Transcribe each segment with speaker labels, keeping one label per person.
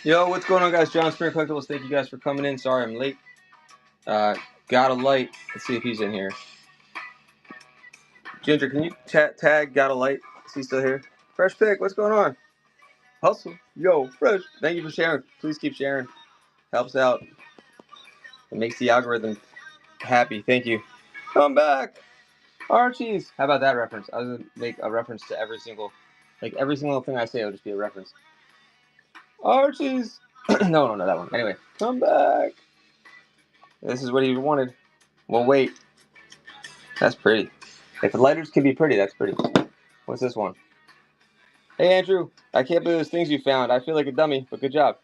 Speaker 1: Yo, what's going on, guys? John Spirit Collectibles. Thank you guys for coming in. Sorry I'm late. Got a light. Let's see if he's in here. Ginger, can you tag Got a light? Is he still here? Fresh Pick, what's going on? Hustle. Yo, Fresh. Thank you for sharing. Please keep sharing. Helps out. It makes the algorithm happy. Thank you. Come back. Archie's. How about that reference? I was going to make a reference to every single thing I say will just be a reference. Archie's. No, that one. Anyway, come back. This is what he wanted. Well, wait. That's pretty. If the lighters can be pretty, that's pretty. What's this one? Hey, Andrew. I can't believe those things you found. I feel like a dummy, but good job.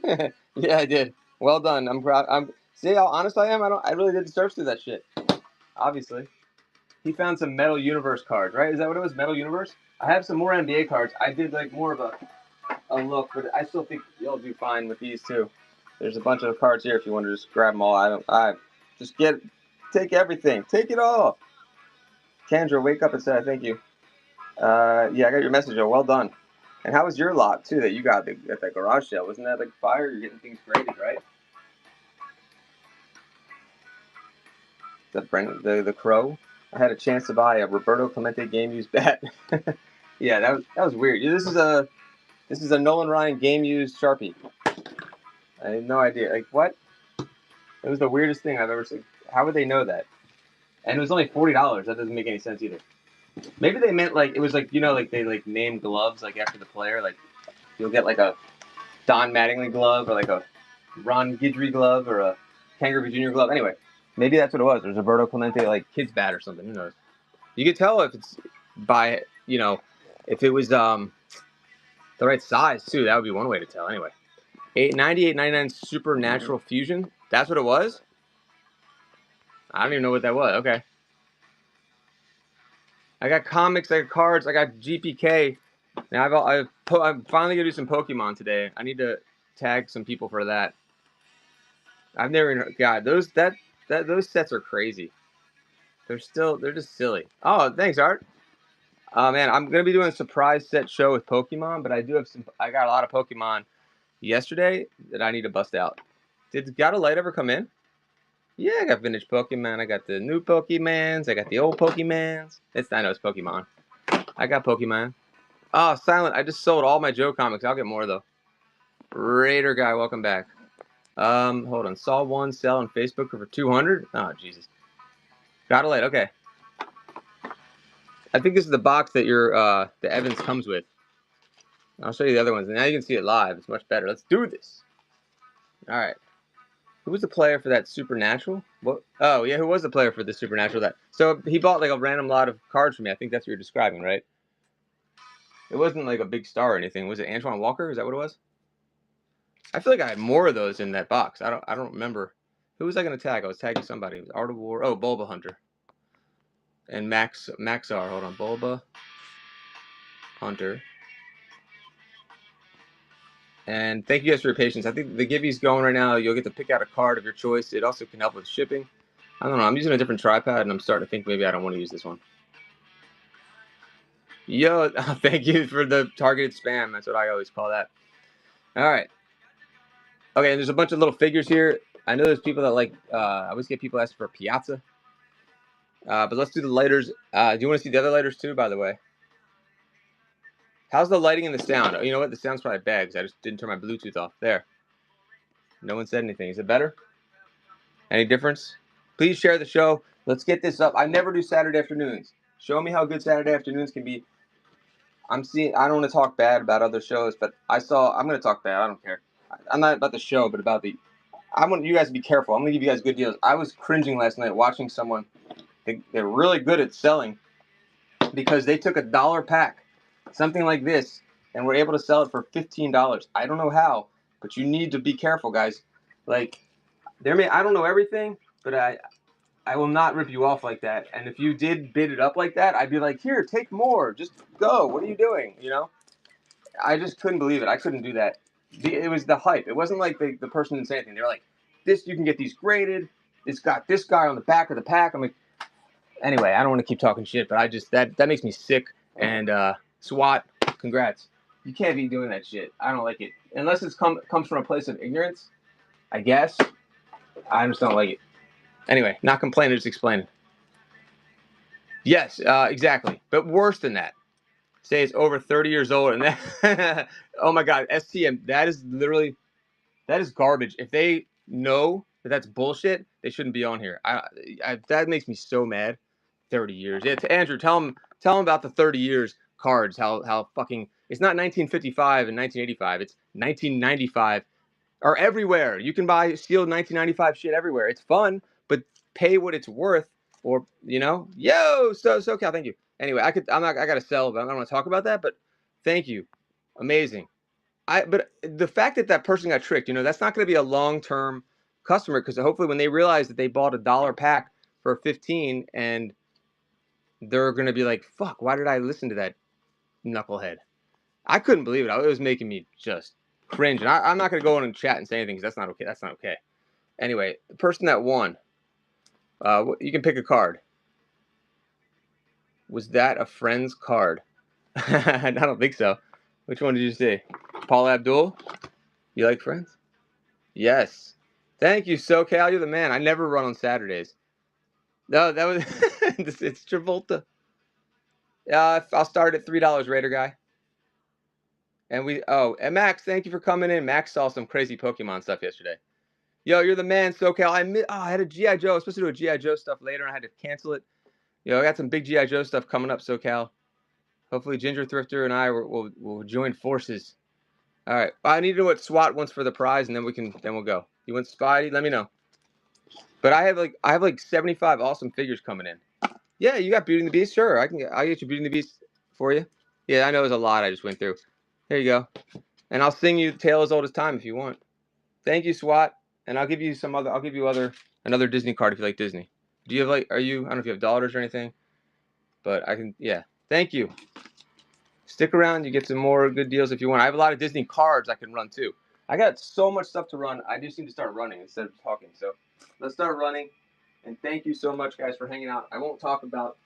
Speaker 1: Yeah, I did. Well done. I'm proud. See how honest I am? I really did search through that shit. Obviously. He found some Metal Universe cards, right? Is that what it was? Metal Universe? I have some more NBA cards. I did like more of a look, but I still think you'll do fine with these too. There's a bunch of cards here if you want to just grab them all. Take everything. Take it all. Kendra, wake up and say thank you. Yeah, I got your message. Oh, well done. And how was your lot too that you got at the garage sale? Wasn't that like fire? You're getting things graded, right? The Crow. I had a chance to buy a Roberto Clemente game used bat. Yeah, that was weird. This is a Nolan Ryan game used Sharpie. I had no idea. Like what? It was the weirdest thing I've ever seen. How would they know that? And it was only $40. That doesn't make any sense either. Maybe they meant like it was like like they like name gloves like after the player. Like you'll get like a Don Mattingly glove or like a Ron Guidry glove or a Ken Griffey Jr. glove. Anyway, maybe that's what it was. There's a Roberto Clemente like kid's bat or something. Who knows? You could tell if it's by if it was the right size too. That would be one way to tell. Anyway, 98.99 Supernatural Fusion. That's what it was. I don't even know what that was. Okay. I got comics, I got cards, I got GPK. Now I'm finally gonna do some Pokemon today. I need to tag some people for that. I've never even God, those sets are crazy. They're just silly. Oh, thanks, Art. Man, I'm gonna be doing a surprise set show with Pokemon, but I got a lot of Pokemon yesterday that I need to bust out. Did Got a Light ever come in? Yeah, I got vintage Pokemon. I got the new Pokemons. I got the old Pokemons. I know it's Pokemon. I got Pokemon. Oh, Silent. I just sold all my Joe comics. I'll get more, though. Raider guy, welcome back. Hold on. Saw one sell on Facebook for 200. Oh, Jesus. Got a Light. Okay. I think this is the box that the Evans comes with. I'll show you the other ones. Now you can see it live. It's much better. Let's do this. All right. Who was the player for that Supernatural? What? Oh, yeah. Who was the player for the Supernatural? So he bought like a random lot of cards for me. I think that's what you're describing, right? It wasn't like a big star or anything. Was it Antoine Walker? Is that what it was? I feel like I had more of those in that box. I don't remember. Who was I going to tag? I was tagging somebody. It was Art of War. Oh, Bulba Hunter. And Maxar. Hold on. Bulba Hunter. And thank you guys for your patience. I think the Gibby's going right now. You'll get to pick out a card of your choice. It also can help with shipping. I don't know. I'm using a different tripod, and I'm starting to think maybe I don't want to use this one. Yo, thank you for the targeted spam. That's what I always call that. All right. Okay, and there's a bunch of little figures here. I know there's people that I always get people asking for Piazza. But let's do the lighters. Do you want to see the other lighters too, by the way? How's the lighting and the sound? Oh, you know what? The sound's probably bad because I just didn't turn my Bluetooth off. There. No one said anything. Is it better? Any difference? Please share the show. Let's get this up. I never do Saturday afternoons. Show me how good Saturday afternoons can be. I don't want to talk bad about other shows, but I'm going to talk bad. I don't care. I'm not about the show, but about I want you guys to be careful. I'm going to give you guys good deals. I was cringing last night watching someone. They're really good at selling because they took $1 pack, something like this, and were able to sell it for $15. I don't know how, but you need to be careful, guys. Like, I don't know everything, but I will not rip you off like that. And if you did bid it up like that, I'd be like, here, take more. Just go. What are you doing? I just couldn't believe it. I couldn't do that. It was the hype. It wasn't like the person didn't say anything. They were like, you can get these graded. It's got this guy on the back of the pack. I'm like, anyway, I don't want to keep talking shit, but that makes me sick. And SWAT, congrats. You can't be doing that shit. I don't like it. Unless it's comes from a place of ignorance, I guess. I just don't like it. Anyway, not complaining, just explaining. Yes, exactly. But worse than that. Say it's over 30 years old and that, oh my God, STM, that is garbage. If they know that that's bullshit, they shouldn't be on here. That makes me so mad. 30 years. Yeah, to Andrew, tell him about the 30 years cards. How fucking it's not 1955 and 1985. It's 1995 or everywhere. You can buy sealed 1995 shit everywhere. It's fun, but pay what it's worth, or SoCal. Thank you. Anyway, I gotta sell, but I don't want to talk about that. But thank you, amazing. But the fact that person got tricked, that's not going to be a long-term customer, because hopefully when they realize that they bought a $1 pack for 15, and they're going to be like, fuck, why did I listen to that knucklehead? I couldn't believe it. It was making me just cringe. And I'm not going to go in and chat and say anything, because that's not okay. That's not okay. Anyway, the person that won, you can pick a card. Was that a friend's card? I don't think so. Which one did you see? Paul Abdul? You like Friends? Yes. Thank you, SoCal. You're the man. I never run on Saturdays. No, that was it's Travolta. I'll start at $3, Raider guy. And Max, thank you for coming in. Max saw some crazy Pokemon stuff yesterday. Yo, you're the man, SoCal. I had a G.I. Joe. I was supposed to do a G.I. Joe stuff later, and I had to cancel it. I got some big G.I. Joe stuff coming up, SoCal. Hopefully Ginger Thrifter and I will join forces. All right. I need to know what SWAT wants for the prize, and then we'll go. You want Spidey? Let me know. But I have like 75 awesome figures coming in. Yeah, you got Beauty and the Beast? Sure, I'll get you Beauty and the Beast for you. Yeah, I know it was a lot I just went through. Here you go. And I'll sing you Tale as Old as Time if you want. Thank you, SWAT. And I'll give you another Disney card if you like Disney. Do you have I don't know if you have daughters or anything, but yeah. Thank you. Stick around, you get some more good deals if you want. I have a lot of Disney cards I can run too. I got so much stuff to run, I just need to start running instead of talking. So let's start running. And thank you so much, guys, for hanging out. I won't talk about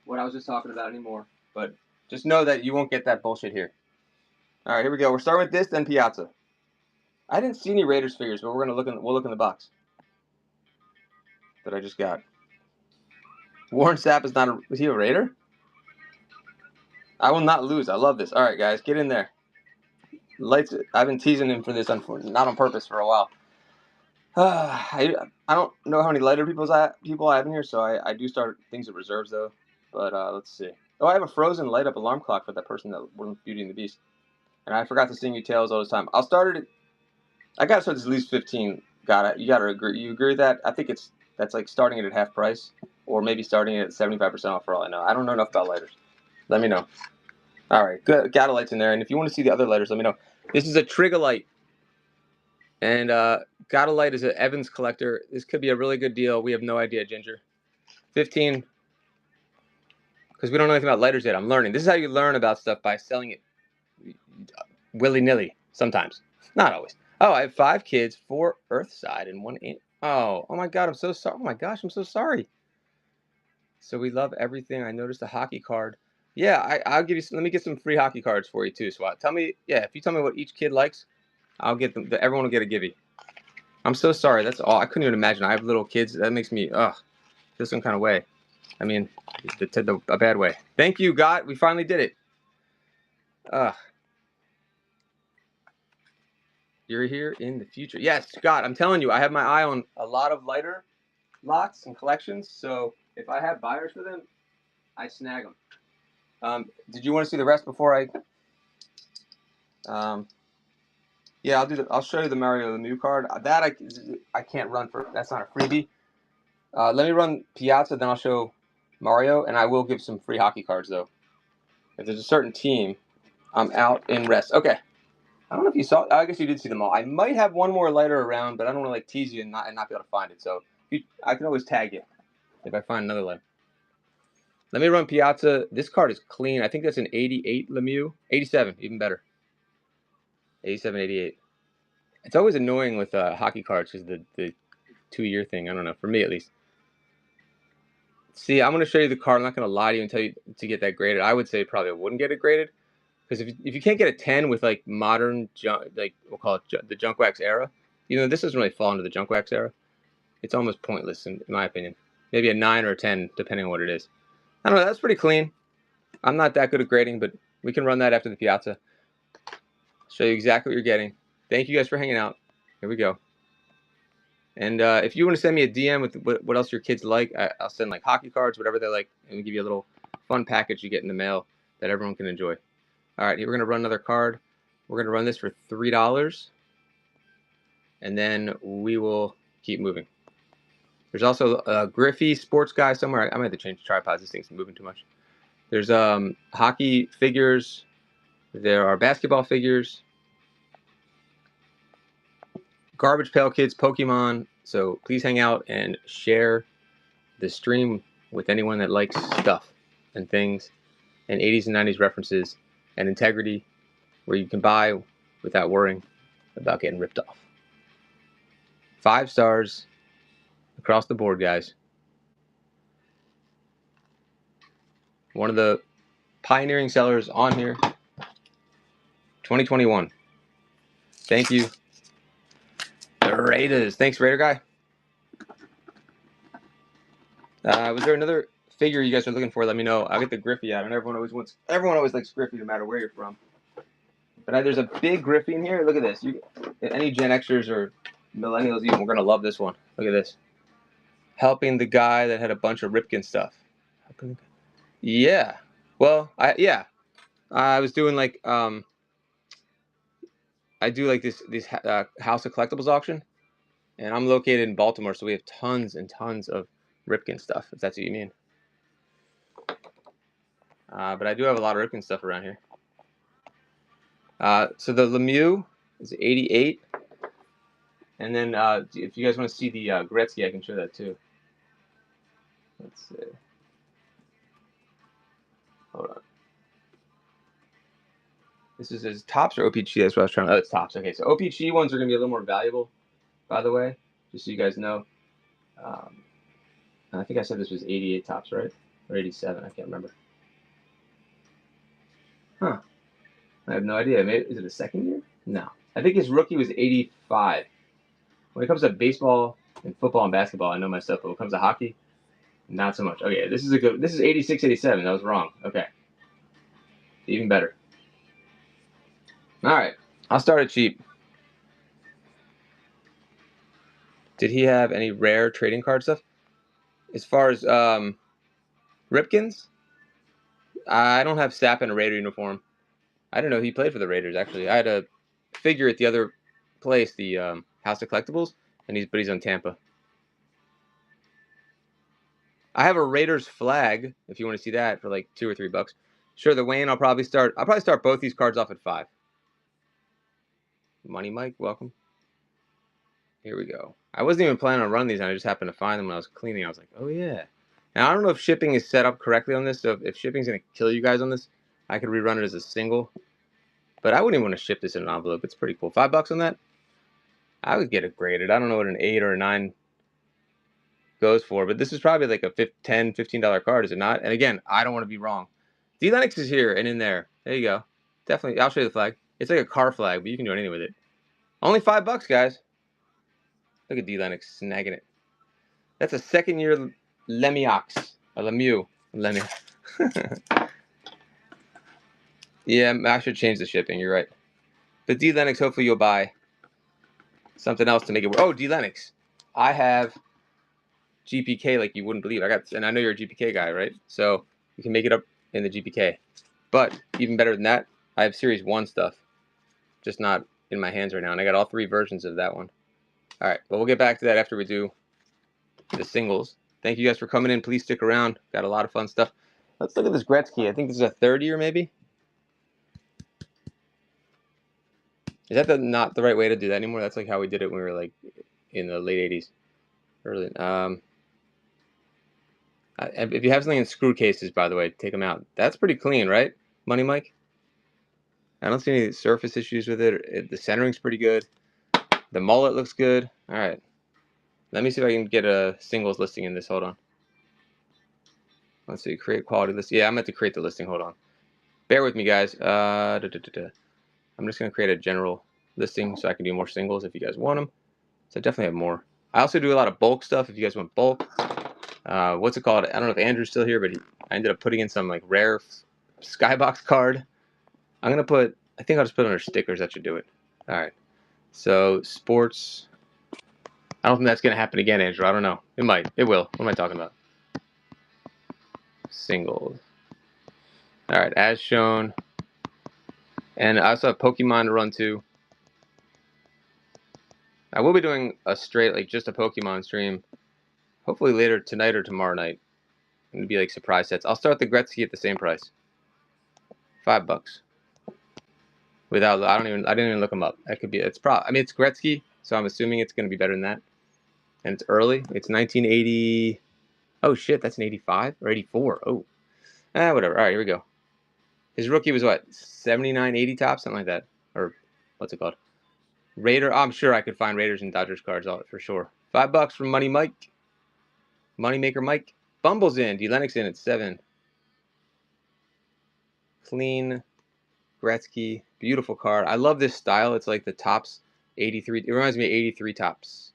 Speaker 1: what I was just talking about anymore, but just know that you won't get that bullshit here. All right, here we go. We're starting with this, then Piazza. I didn't see any Raiders figures, but we'll look in the box that I just got. Warren Sapp is he a Raider? I will not lose. I love this. All right, guys, get in there. Lights. I've been teasing him for this, not on purpose, for a while. I don't know how many lighter people I have in here, so I do start things at reserves though. But let's see. Oh, I have a frozen light up alarm clock for that person that won Beauty and the Beast, and I forgot to sing you Tales all the time. I'll start it. I gotta start at least 15. Got it. You gotta agree. You agree with that? I think that's like starting it at half price, or maybe starting it at 75% off for all I know. I don't know enough about lighters. Let me know. All right, good. Got a lights in there, and if you want to see the other lighters, let me know. This is a Trigger light. And Gotta Light is an Evans collector. This could be a really good deal. We have no idea, Ginger. 15, because we don't know anything about lighters yet. I'm learning. This is how you learn about stuff, by selling it willy-nilly sometimes. Not always. Oh, I have 5 kids, 4 Earthside, and 1 Oh my God, I'm so sorry. Oh my gosh, I'm so sorry. So we love everything. I noticed a hockey card. Yeah, I'll give you let me get some free hockey cards for you too, Swat. If you tell me what each kid likes, I'll get them. Everyone will get a givey. I'm so sorry. That's all. I couldn't even imagine. I have little kids. That makes me feel some kind of way. I mean, a bad way. Thank you, God. We finally did it. You're here in the future. Yes, God. I'm telling you, I have my eye on a lot of lighter lots and collections. So if I have buyers for them, I snag them. Did you want to see the rest before I? Yeah, I'll show you the Mario Lemieux card. That I can't run for. That's not a freebie. Let me run Piazza, then I'll show Mario, and I will give some free hockey cards though. If there's a certain team, I'm out in rest. Okay. I don't know if you saw. I guess you did see them all. I might have one more lighter around, but I don't want to like tease you and not be able to find it. So I can always tag you if I find another lighter. Let me run Piazza. This card is clean. I think that's an 88 Lemieux. 87, even better. 87, 88. It's always annoying with hockey cards because the 2-year thing. I don't know, for me at least. See, I'm going to show you the card. I'm not going to lie to you and tell you to get that graded. I would say probably I wouldn't get it graded, Because if you can't get a 10 with like modern like we'll call it the junk wax era, this doesn't really fall into the junk wax era. It's almost pointless in my opinion. Maybe a 9 or a 10 depending on what it is. I don't know. That's pretty clean. I'm not that good at grading, but we can run that after the Piazza. Show you exactly what you're getting. Thank you guys for hanging out. Here we go. And if you want to send me a DM with what else your kids like, I'll send like hockey cards, whatever they like, and we'll give you a little fun package you get in the mail that everyone can enjoy. All right, here we're going to run another card. We're going to run this for $3, and then we will keep moving. There's also a Griffey sports guy somewhere. I might have to change the tripods. This thing's moving too much. There's hockey figures. There are basketball figures. Garbage Pail Kids, Pokemon. So please hang out and share the stream with anyone that likes stuff and things and 80s and 90s references and integrity where you can buy without worrying about getting ripped off. 5 stars across the board, guys. One of the pioneering sellers on here. 2021. Thank you. The Raiders. Thanks, Raider guy. Was there another figure you guys are looking for? Let me know. I'll get the Griffey out. And everyone always likes Griffey no matter where you're from. But there's a big Griffey in here. Look at this. Any Gen Xers or millennials even, we're going to love this one. Look at this. Helping the guy that had a bunch of Ripken stuff. Yeah. Well, I was doing like I do like this House of Collectibles auction, and I'm located in Baltimore, so we have tons and tons of Ripken stuff, if that's what you mean. But I do have a lot of Ripken stuff around here. So the Lemieux is 88, and then if you guys want to see the Gretzky, I can show that too. Let's see. Hold on. This is his Topps or OPG. That's what I was trying to. Oh, it's Topps. Okay, so OPG ones are going to be a little more valuable, by the way, just so you guys know. I think I said this was 88 Topps, right? Or 87. I can't remember. Huh. I have no idea. Maybe, is it a second year? No. I think his rookie was 85. When it comes to baseball and football and basketball, I know my stuff. But when it comes to hockey, not so much. Okay, this is 86, 87. That was wrong. Okay. Even better. All right. I'll start it cheap. Did he have any rare trading card stuff? As far as Ripkins, I don't have Sapp in a Raider uniform. I didn't know he played for the Raiders, actually. I had a figure at the other place, the House of Collectibles, but he's on Tampa. I have a Raiders flag, if you want to see that, for like $2 or $3. Sure, the Wayne, I'll probably start both these cards off at 5. Money Mike, welcome. Here we go. I wasn't even planning on running these, and I just happened to find them when I was cleaning. I was like, oh, yeah. And I don't know if shipping is set up correctly on this, so if shipping's going to kill you guys on this, I could rerun it as a single. But I wouldn't even want to ship this in an envelope. It's pretty cool. $5 on that? I would get it graded. I don't know what an 8 or a 9 goes for, but this is probably like a $10, $15 card, is it not? And again, I don't want to be wrong. D Lennox is here and in there. There you go. Definitely. I'll show you the flag. It's like a car flag, but you can do anything with it. Only $5, guys. Look at D Lennox snagging it. That's a second-year Lemieux. A Lemieux. Lemieux. Yeah, I should change the shipping. You're right. But D Lennox, hopefully you'll buy something else to make it work. Oh, D Lennox. I have GPK like you wouldn't believe. And I know you're a GPK guy, right? So you can make it up in the GPK. But even better than that, I have Series 1 stuff. Just not in my hands right now. And I got all 3 versions of that one. All right. Well, we'll get back to that after we do the singles. Thank you guys for coming in. Please stick around. Got a lot of fun stuff. Let's look at this Gretzky. I think this is a 3rd year, maybe. Is that not the right way to do that anymore? That's like how we did it when we were like in the late 80s. Early. If you have something in screw cases, by the way, take them out. That's pretty clean, right, Money Mike? I don't see any surface issues with it. The centering's pretty good. The mullet looks good. All right. Let me see if I can get a singles listing in this. Hold on. Let's see. Create quality list. Yeah, I'm going to create the listing. Hold on. Bear with me, guys. I'm just going to create a general listing so I can do more singles if you guys want them. So I definitely have more. I also do a lot of bulk stuff if you guys want bulk. What's it called? I don't know if Andrew's still here, but I ended up putting in some like rare skybox card. I'm going to put, I think I'll just put it under stickers. That should do it. All right. So sports. I don't think that's going to happen again, Andrew. I don't know. It might. It will. What am I talking about? Singles. All right. As shown. And I also have Pokemon to run too. I will be doing a straight, like just a Pokemon stream. Hopefully later tonight or tomorrow night. It'll be like surprise sets. I'll start the Gretzky at the same price. $5. Without, I didn't even look them up. That could be, it's Gretzky, so I'm assuming it's going to be better than that. And it's early. It's 1980. Oh shit, that's an 85 or 84. Oh, whatever. All right, here we go. His rookie was what, 79, 80 top, something like that, or what's it called? Raider. I'm sure I could find Raiders and Dodgers cards for sure. $5 from Money Mike. Moneymaker Mike. Bumble's in. D Lennox in at 7. Clean. Gretzky. Beautiful card. I love this style. It's like the Topps 83. It reminds me of 83 Topps.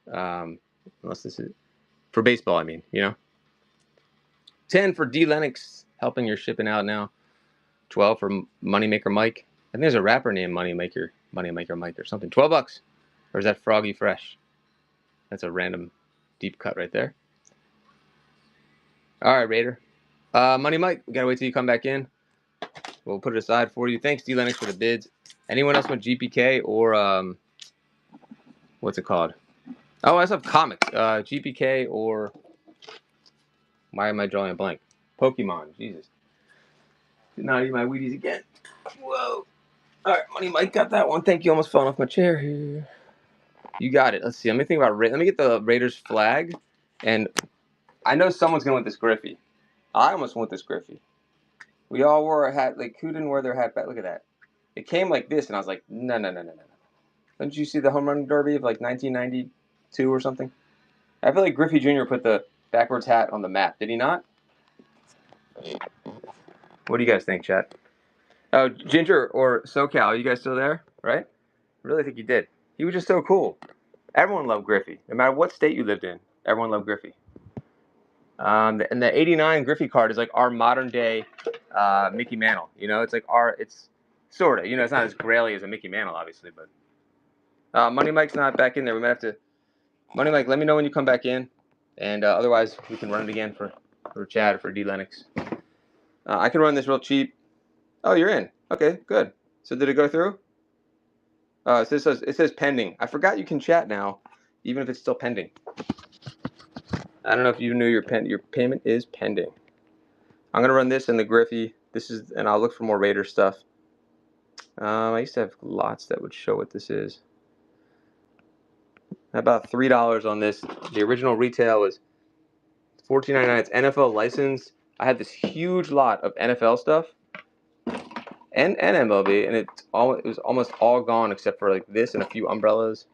Speaker 1: Unless this is for baseball, I mean, you know. 10 for D Lennox, helping your shipping out now. 12 for Moneymaker Mike. I think there's a rapper named Moneymaker Mike or something. $12. Or is that Froggy Fresh? That's a random deep cut right there. All right, Raider. Money Mike, we gotta wait till you come back in. We'll put it aside for you. Thanks, D Lennox, for the bids. Anyone else want GPK or what's it called? Oh, I also have comics. GPK or why am I drawing a blank? Pokemon. Jesus. Did not eat my Wheaties again. Whoa. All right, Money Mike got that one. Thank you. Almost falling off my chair here. You got it. Let's see. Let me think about. Let me get the Raiders flag, and I know someone's gonna want this Griffey. I almost want this Griffey. We all wore a hat. Like, who didn't wear their hat back? Look at that. It came like this, and I was like, no. Didn't you see the home run derby of like 1992 or something? I feel like Griffey Jr. put the backwards hat on the map. Did he not? What do you guys think, chat? Oh, Ginger or SoCal, you guys still there? Right? I really think he did. He was just so cool. Everyone loved Griffey. No matter what state you lived in, everyone loved Griffey. And the 89 Griffey card is like our modern day Mickey Mantle. You know, it's like it's sort of, you know, it's not as graily as a Mickey Mantle, obviously, but Money Mike's not back in there. We might have to, Money Mike, let me know when you come back in. And otherwise, we can run it again for Chad or for D Lennox. I can run this real cheap. Oh, you're in. Okay, good. So did it go through? It says pending. I forgot you can chat now, even if it's still pending. I don't know if you knew your payment is pending. I'm gonna run this in the Griffey. And I'll look for more Raider stuff. I used to have lots that would show what this is. About $3 on this. The original retail was $14.99. It's NFL licensed. I had this huge lot of NFL stuff and MLB, and it was almost all gone except for like this and a few umbrellas.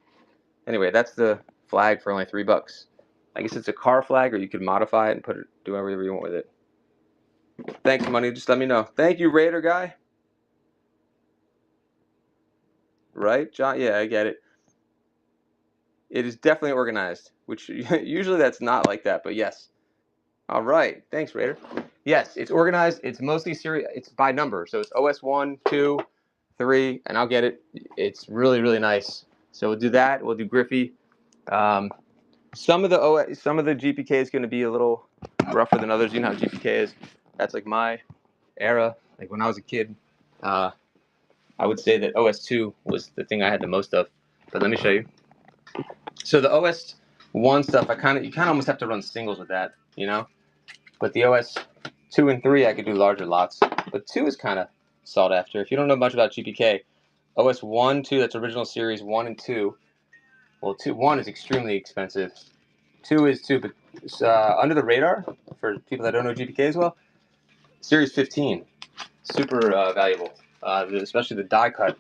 Speaker 1: Anyway, that's the flag for only $3. I guess it's a car flag, or you could modify it and do whatever you want with it. Thanks, Money. Just let me know. Thank you, Raider guy. Right, John? Yeah, I get it. It is definitely organized, which usually that's not like that, but yes. All right. Thanks, Raider. Yes, it's organized. It's mostly serious. It's by number. So it's OS 1, 2, 3, and I'll get it. It's really, really nice. So we'll do that. We'll do Griffey. Some of the GPK is going to be a little rougher than others. You know how GPK is. That's like my era. Like when I was a kid, I would say that OS 2 was the thing I had the most of. But let me show you. So the OS 1 stuff, you kind of almost have to run singles with that, you know. But the OS 2 and 3, I could do larger lots. But 2 is kind of sought after. If you don't know much about GPK, OS 1, 2, that's original series 1 and 2. Well, 1 is extremely expensive. 2 is too, but it's, under the radar for people that don't know GPK as well. Series 15, super valuable, especially the die cut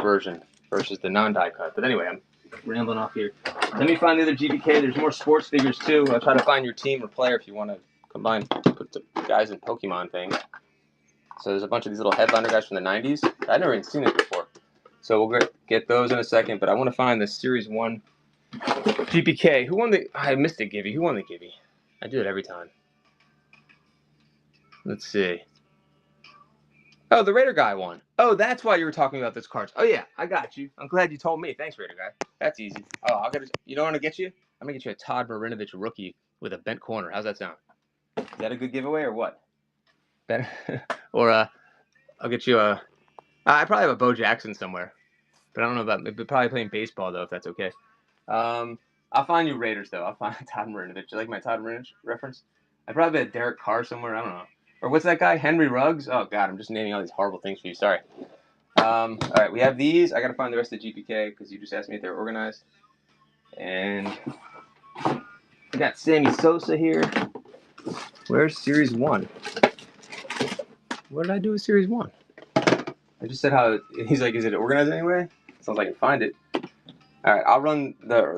Speaker 1: version versus the non-die cut. But anyway, I'm rambling off here. Let me find the other GPK. There's more sports figures too. I'll try to find your team or player if you want to combine, put the guys in Pokemon things. So there's a bunch of these little headliner guys from the 90s. I've never even seen it before. So we'll get those in a second, but I want to find the Series 1 GPK. Who won the... I missed the Gibby. Who won the Gibby? I do it every time. Let's see. Oh, the Raider guy won. Oh, that's why you were talking about those cards. Oh, yeah, I got you. I'm glad you told me. Thanks, Raider guy. That's easy. Oh, I'll get it. You know what I'm going to get you? I'm going to get you a Todd Marinovich rookie with a bent corner. How's that sound? Is that a good giveaway or what? Or I'll get you a... I probably have a Bo Jackson somewhere. But I don't know about... Probably playing baseball, though, if that's okay. I'll find you Raiders, though. I'll find Todd Marinovich. You like my Todd Marinovich reference? I probably have Derek Carr somewhere. I don't know. Or what's that guy? Henry Ruggs? Oh, God, I'm just naming all these horrible things for you. Sorry. All right, we have these. I got to find the rest of the GPK because you just asked me if they're organized. And I got Sammy Sosa here. Where's Series 1? What did I do with Series 1? I just said how... He's like, is it organized anyway? Sounds like I can find it. All right, I'll run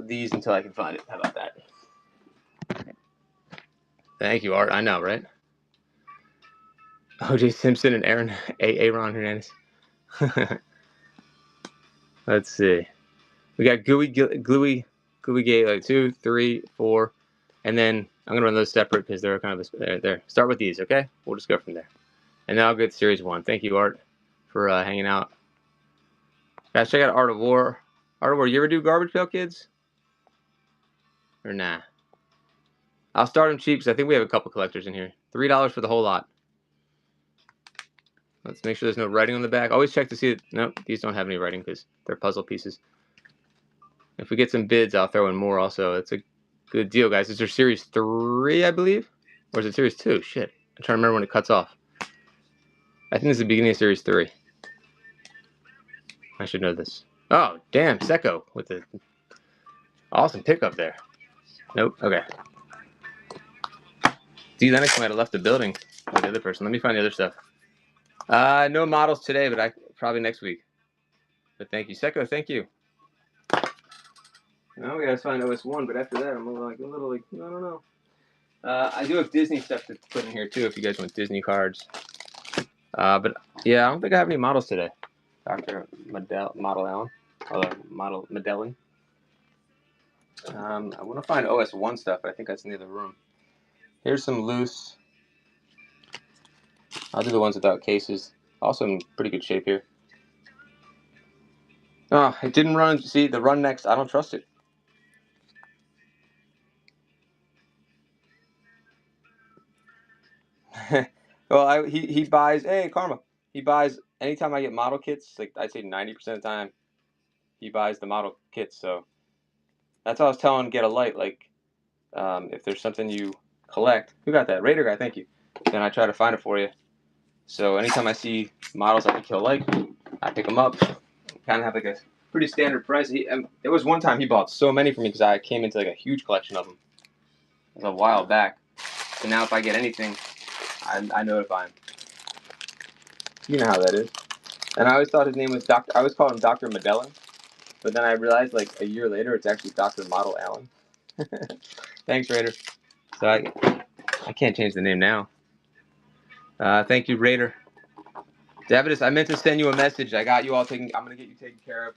Speaker 1: these until I can find it. How about that? Thank you, Art. I know, right? O.J. Simpson and Aaron Hernandez. Let's see. We got Gluey Gay, like 2, 3, 4, and then I'm gonna run those separate because they're kind of there. Start with these, okay? We'll just go from there. And now I'll get Series 1. Thank you, Art, for hanging out. Guys, check out Art of War. Art of War, you ever do Garbage Pail Kids? Or nah? I'll start them cheap because I think we have a couple collectors in here. $3 for the whole lot. Let's make sure there's no writing on the back. Always check to see it. Nope, these don't have any writing because they're puzzle pieces. If we get some bids, I'll throw in more also. It's a good deal, guys. Is there Series 3, I believe? Or is it Series 2? Shit. I'm trying to remember when it cuts off. I think this is the beginning of Series 3. I should know this. Oh, damn. Secco with the awesome pickup there. Nope. Okay. D. Lennox might have left the building with the other person. Let me find the other stuff. No models today, but probably next week. But thank you. Secco, thank you. Now we gotta find OS1, but after that, I'm a little like, I don't know. I do have Disney stuff to put in here too, if you guys want Disney cards. But yeah, I don't think I have any models today. Dr. Model Allen, Model Medellin. I want to find OS1 stuff, but I think that's in the other room. Here's some loose. I'll do the ones without cases. Also in pretty good shape here. Oh, it didn't run. See, the run next, I don't trust it. Well, he buys. Hey, Karma. He buys anytime I get model kits. Like I'd say 90% of the time, he buys the model kits. So that's what I was telling. Get a light. Like if there's something you collect, who got that? Raider guy. Thank you. Then I try to find it for you. So anytime I see models I think he'll like, I pick them up. Kind of have like a pretty standard price. There was one time he bought so many for me because I came into like a huge collection of them. It was a while back. So now if I get anything, I notify him. You know how that is. And I always thought his name was Dr. I always called him Dr. Medellin. But then I realized like a year later it's actually Dr. Model Allen. Thanks, Raider. So I can't change the name now. Thank you, Raider. Davidus, I meant to send you a message. I got you all taken. I'm gonna get you taken care of.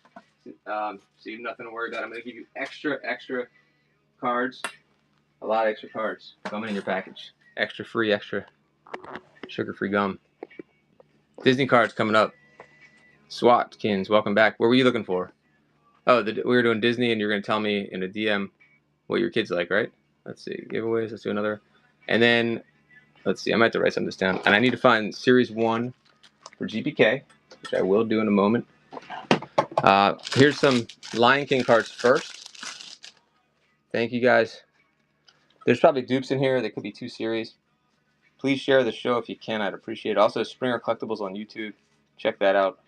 Speaker 1: So you have nothing to worry about. I'm gonna give you extra cards. A lot of extra cards coming in your package. Extra sugar-free gum. Disney cards coming up. SWATkins, welcome back. What were you looking for? Oh, we were doing Disney, and you're gonna tell me in a DM what your kids like, right? Let's see, giveaways. Let's do another. And then let's see. I might have to write some of this down. And I need to find Series 1 for GPK, which I will do in a moment. Here's some Lion King cards first. Thank you, guys. There's probably dupes in here. There could be 2 series. Please share the show if you can. I'd appreciate it. Also, Springer Collectibles on YouTube. Check that out.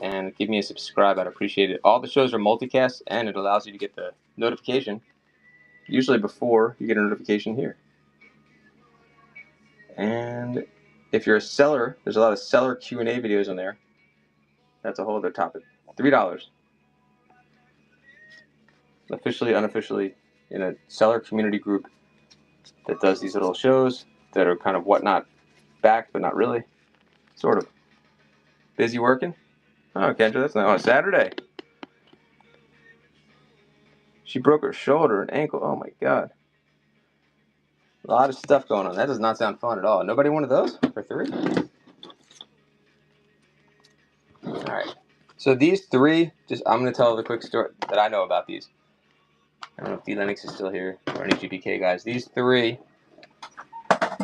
Speaker 1: And give me a subscribe. I'd appreciate it. All the shows are multicast, and it allows you to get the notification, usually before you get a notification here. And if you're a seller, there's a lot of seller Q&A videos on there. That's a whole other topic. $3. Officially, unofficially, in a seller community group that does these little shows that are kind of whatnot backed, but not really. Sort of. Busy working? Oh, Kendra, that's not on Saturday. She broke her shoulder and ankle. Oh my god. A lot of stuff going on. That does not sound fun at all. Nobody wanted those for 3? Alright. So these 3, I'm going to tell the quick story that I know about these. I don't know if D Lennox is still here or any GPK guys. These 3.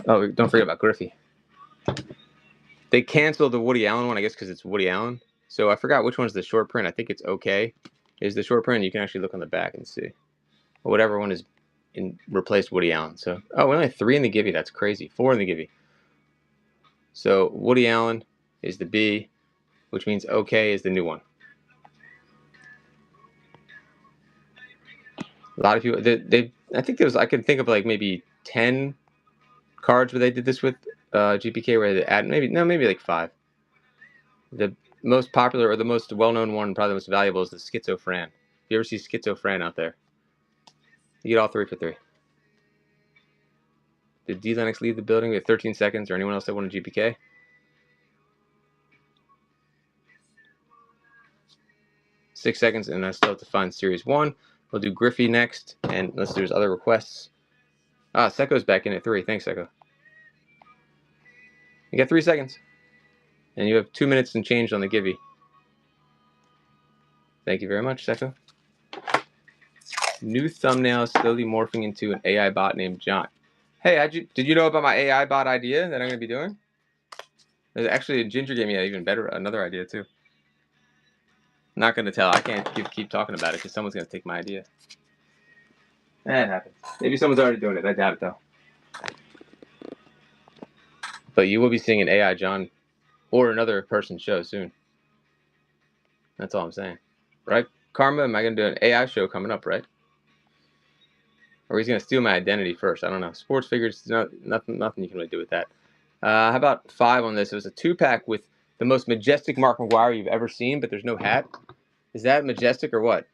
Speaker 1: Oh, don't forget about Griffey. They canceled the Woody Allen one, I guess, because it's Woody Allen. So I forgot which one's the short print. I think it's okay. Is the short print? You can actually look on the back and see. Or whatever one is replaced Woody Allen. So we only have 3 in the Gibby. That's crazy. 4 in the Gibby. So Woody Allen is the B, which means okay is the new one. A lot of people, I think there was, I could think of like maybe 10 cards where they did this with GPK, where they add maybe like 5. The most popular or the most well-known one, probably the most valuable, is the Schizo Fran. If you ever see Schizo Fran out there, you get all 3 for 3. Did D Lennox leave the building? We have 13 seconds, or anyone else that wanted GPK? Six seconds, and I still have to find Series 1. We'll do Griffey next, and unless there's other requests. Seko's back in at 3. Thanks, Seko. You got 3 seconds. And you have 2 minutes and change on the Gibby. Thank you very much, Seko. New thumbnail slowly morphing into an AI bot named John. Hey, did you know about my AI bot idea that I'm going to be doing? There's actually, Ginger gave me another idea too. Not going to tell. I can't keep talking about it because someone's going to take my idea. That happens. Maybe someone's already doing it. I doubt it though. But you will be seeing an AI John or another person's show soon. That's all I'm saying. Right? Karma, am I going to do an AI show coming up, right? Or he's going to steal my identity first. I don't know. Sports figures, nothing you can really do with that. How about 5 on this? It was a 2-pack with the most majestic Mark McGwire you've ever seen, but there's no hat. Is that majestic or what?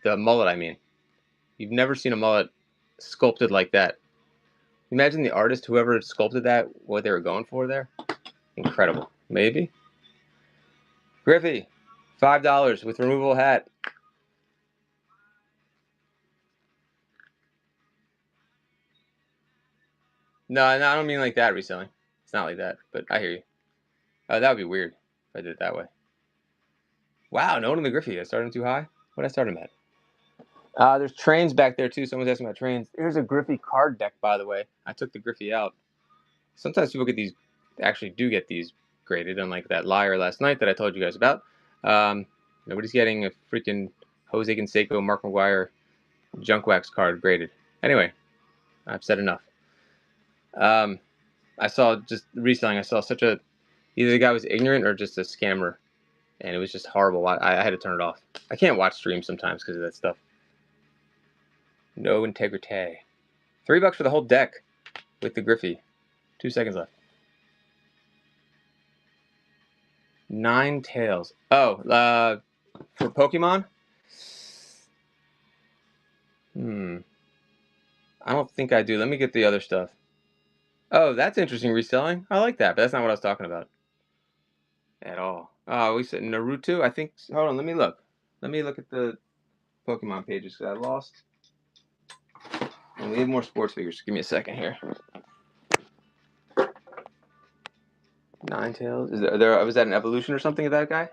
Speaker 1: The mullet, I mean. You've never seen a mullet sculpted like that. Imagine the artist, whoever sculpted that, what they were going for there. Incredible. Maybe. Griffey, $5 with removable hat. No, I don't mean like that reselling. It's not like that, but I hear you. That would be weird if I did it that way. Wow, no one in the Griffey. I started him too high? What did I start him at? There's trains back there too. Someone's asking about trains. Here's a Griffey card deck, by the way. I took the Griffey out. Sometimes people get these, actually do get these graded, unlike that liar last night that I told you guys about. Nobody's getting a freaking Jose Canseco, Mark McGwire junk wax card graded. Anyway, I've said enough. I saw just reselling. I saw either the guy was ignorant or just a scammer, and it was just horrible. I had to turn it off. I can't watch streams sometimes because of that stuff. No integrity. $3 for the whole deck with the Griffey. 2 seconds left. 9 tails. Oh, for Pokemon? I don't think I do. Let me get the other stuff. Oh, that's interesting reselling. I like that, but that's not what I was talking about. At all. We said Naruto, I think. Hold on, let me look. Let me look at the Pokemon pages because I lost. And we have more sports figures. Give me a second here. Ninetales. Was that an evolution or something of that guy?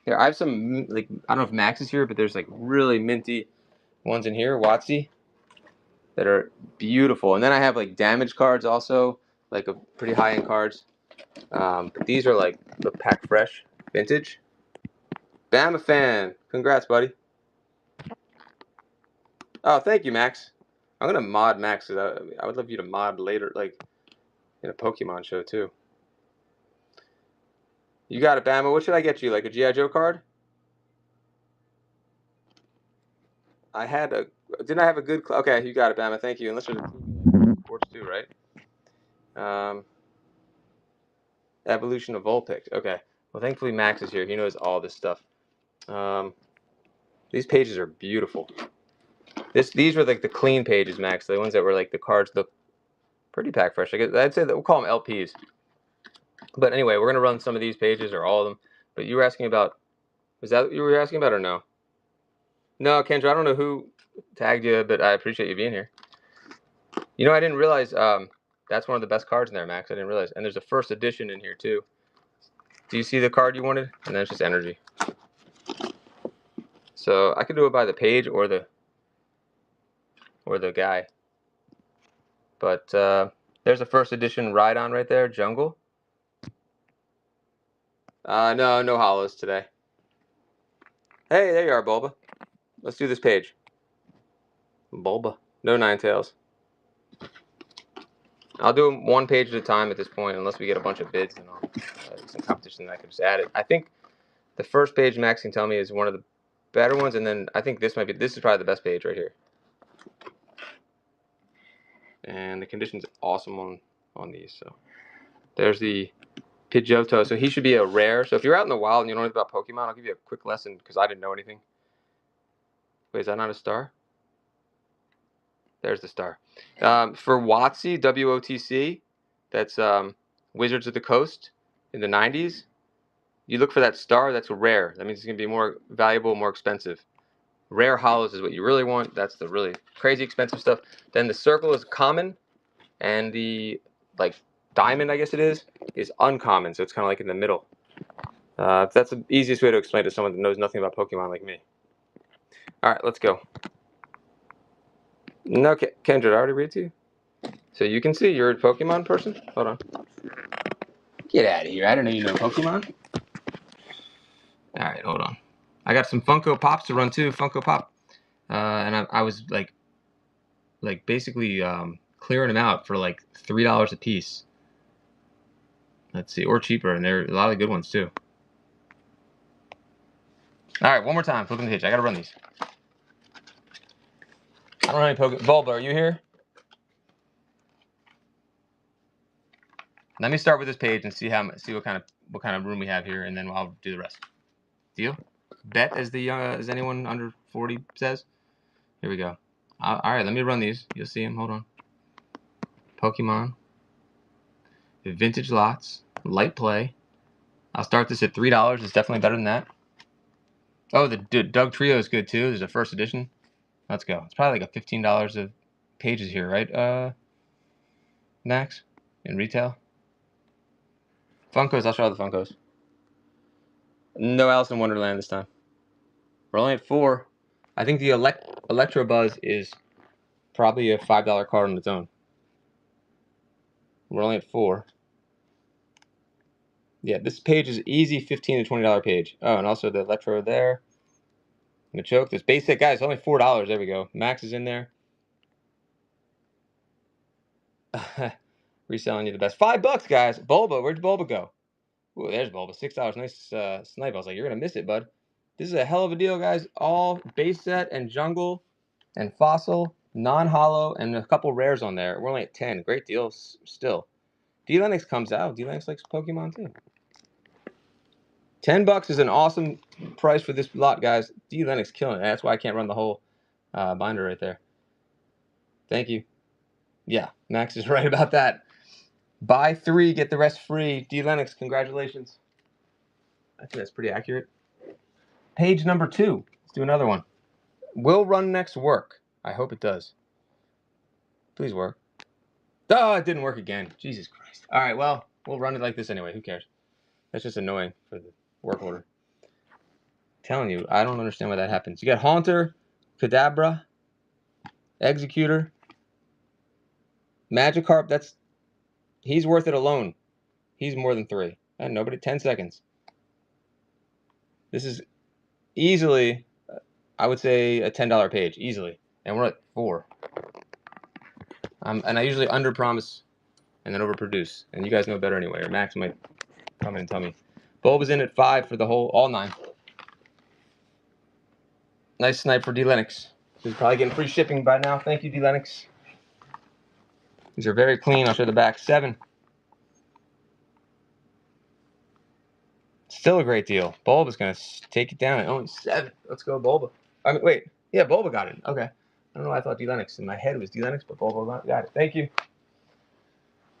Speaker 1: Here, I have some, like, I don't know if Max is here, but there's like really minty ones in here, Watsy, that are beautiful. And then I have like damage cards also, like a pretty high-end cards. But these are like the pack fresh vintage. Bama fan. Congrats, buddy. Oh, thank you, Max. I'm gonna mod Max because I would love you to mod later, like in a Pokemon show too. You got it, Bama. What should I get you? Like a G.I. Joe card? Didn't I have a good? Okay, you got it, Bama. Thank you. Unless there's a team sports too, right? Evolution of Vulpix. Okay. Well, thankfully Max is here. He knows all this stuff. These pages are beautiful. These were like the clean pages, Max. The ones that were like the cards look Pretty pack fresh. I'd say that we'll call them LPs. But anyway, we're gonna run some of these pages or all of them. But you were asking about, was that what you were asking about or no? No, Kendra, I don't know who tagged you, but I appreciate you being here. You know, I didn't realize that's one of the best cards in there, Max. I didn't realize. And there's a first edition in here too. Do you see the card you wanted? And then it's just energy. So I could do it by the page or the guy. But there's a first edition Rhydon right there, Jungle. No hollows today. Hey, there you are, Bulba. Let's do this page. Bulba. No Ninetales. I'll do them one page at a time at this point, unless we get a bunch of bids and all. Some competition that I can just add it. I think the first page, Max can tell me, is one of the better ones, and then I think this is probably the best page right here. And the condition's awesome on these. So there's the Pidgeotto. So he should be a rare. So if you're out in the wild and you don't know anything about Pokemon, I'll give you a quick lesson because I didn't know anything. Wait, is that not a star? There's the star. For WotC, WOTC, that's Wizards of the Coast in the 90s. You look for that star, that's a rare. That means it's going to be more valuable, more expensive. Rare hollows is what you really want. That's the really crazy expensive stuff. Then the circle is common, and the diamond, I guess it is uncommon. So it's kind of like in the middle. That's the easiest way to explain to someone that knows nothing about Pokemon like me. All right, let's go. No, Kendra, did I already read to you? So you can see you're a Pokemon person? Hold on. Get out of here. I don't know you know Pokemon. All right, hold on. I got some Funko Pops to run too. Funko Pop. And I was basically clearing them out for like $3 a piece. Let's see, or cheaper. And there are a lot of good ones too. All right, one more time. Flipping the page. I got to run these. I don't have any Pokemon. Bulba, are you here? Let me start with this page and see what kind of room we have here, and then I'll do the rest. Deal? Bet, as anyone under 40 says. Here we go. All right, let me run these. You'll see them. Hold on. Pokemon. Vintage lots. Light play. I'll start this at $3. It's definitely better than that. Oh, the Doug Trio is good too. There's a first edition. Let's go. It's probably like a $15 of pages here, right? Max? In retail? Funkos, I'll show the Funkos. No Alice in Wonderland this time. We're only at 4. I think the Electabuzz is probably a $5 card on its own. We're only at 4. Yeah, this page is easy $15 to $20 page. Oh, and also the Electro there. Machoke. This basic, guys, only $4. There we go. Max is in there. Reselling you the best. $5, guys. Bulba, where'd Bulba go? Ooh, there's Bulba. $6. Nice snipe. I was like, you're gonna miss it, bud. This is a hell of a deal, guys. All base set and jungle and fossil, non-hollow, and a couple rares on there. We're only at 10. Great deals still. D-Lennox comes out. D-Lennox likes Pokemon too. $10 is an awesome price for this lot, guys. D-Lennox killing it. That's why I can't run the whole binder right there. Thank you. Yeah, Max is right about that. Buy 3, get the rest free. D-Lennox, congratulations. I think that's pretty accurate. Page number 2. Let's do another one. Will Run Next work? I hope it does. Please work. Oh, it didn't work again. Jesus Christ. All right, well, we'll run it like this anyway. Who cares? That's just annoying for the work order. I'm telling you, I don't understand why that happens. You got Haunter, Kadabra, Executor, Magikarp. He's worth it alone. He's more than 3. And nobody, 10 seconds. This is easily, I would say, a $10 page, easily. And we're at 4. And I usually under-promise and then overproduce. And you guys know better anyway, or Max might come in and tell me. Bulb is in at 5 for all 9. Nice snipe for D-Lennox. He's probably getting free shipping by now. Thank you, D-Lennox. These are very clean. I'll show the back. 7. Still a great deal. Bulb is going to take it down at only 7. Let's go, Bulba. I mean, wait. Yeah, Bulba got it. Okay. I don't know why I thought D-Lennox. In my head it was D-Lennox, but Bulba got it. Thank you.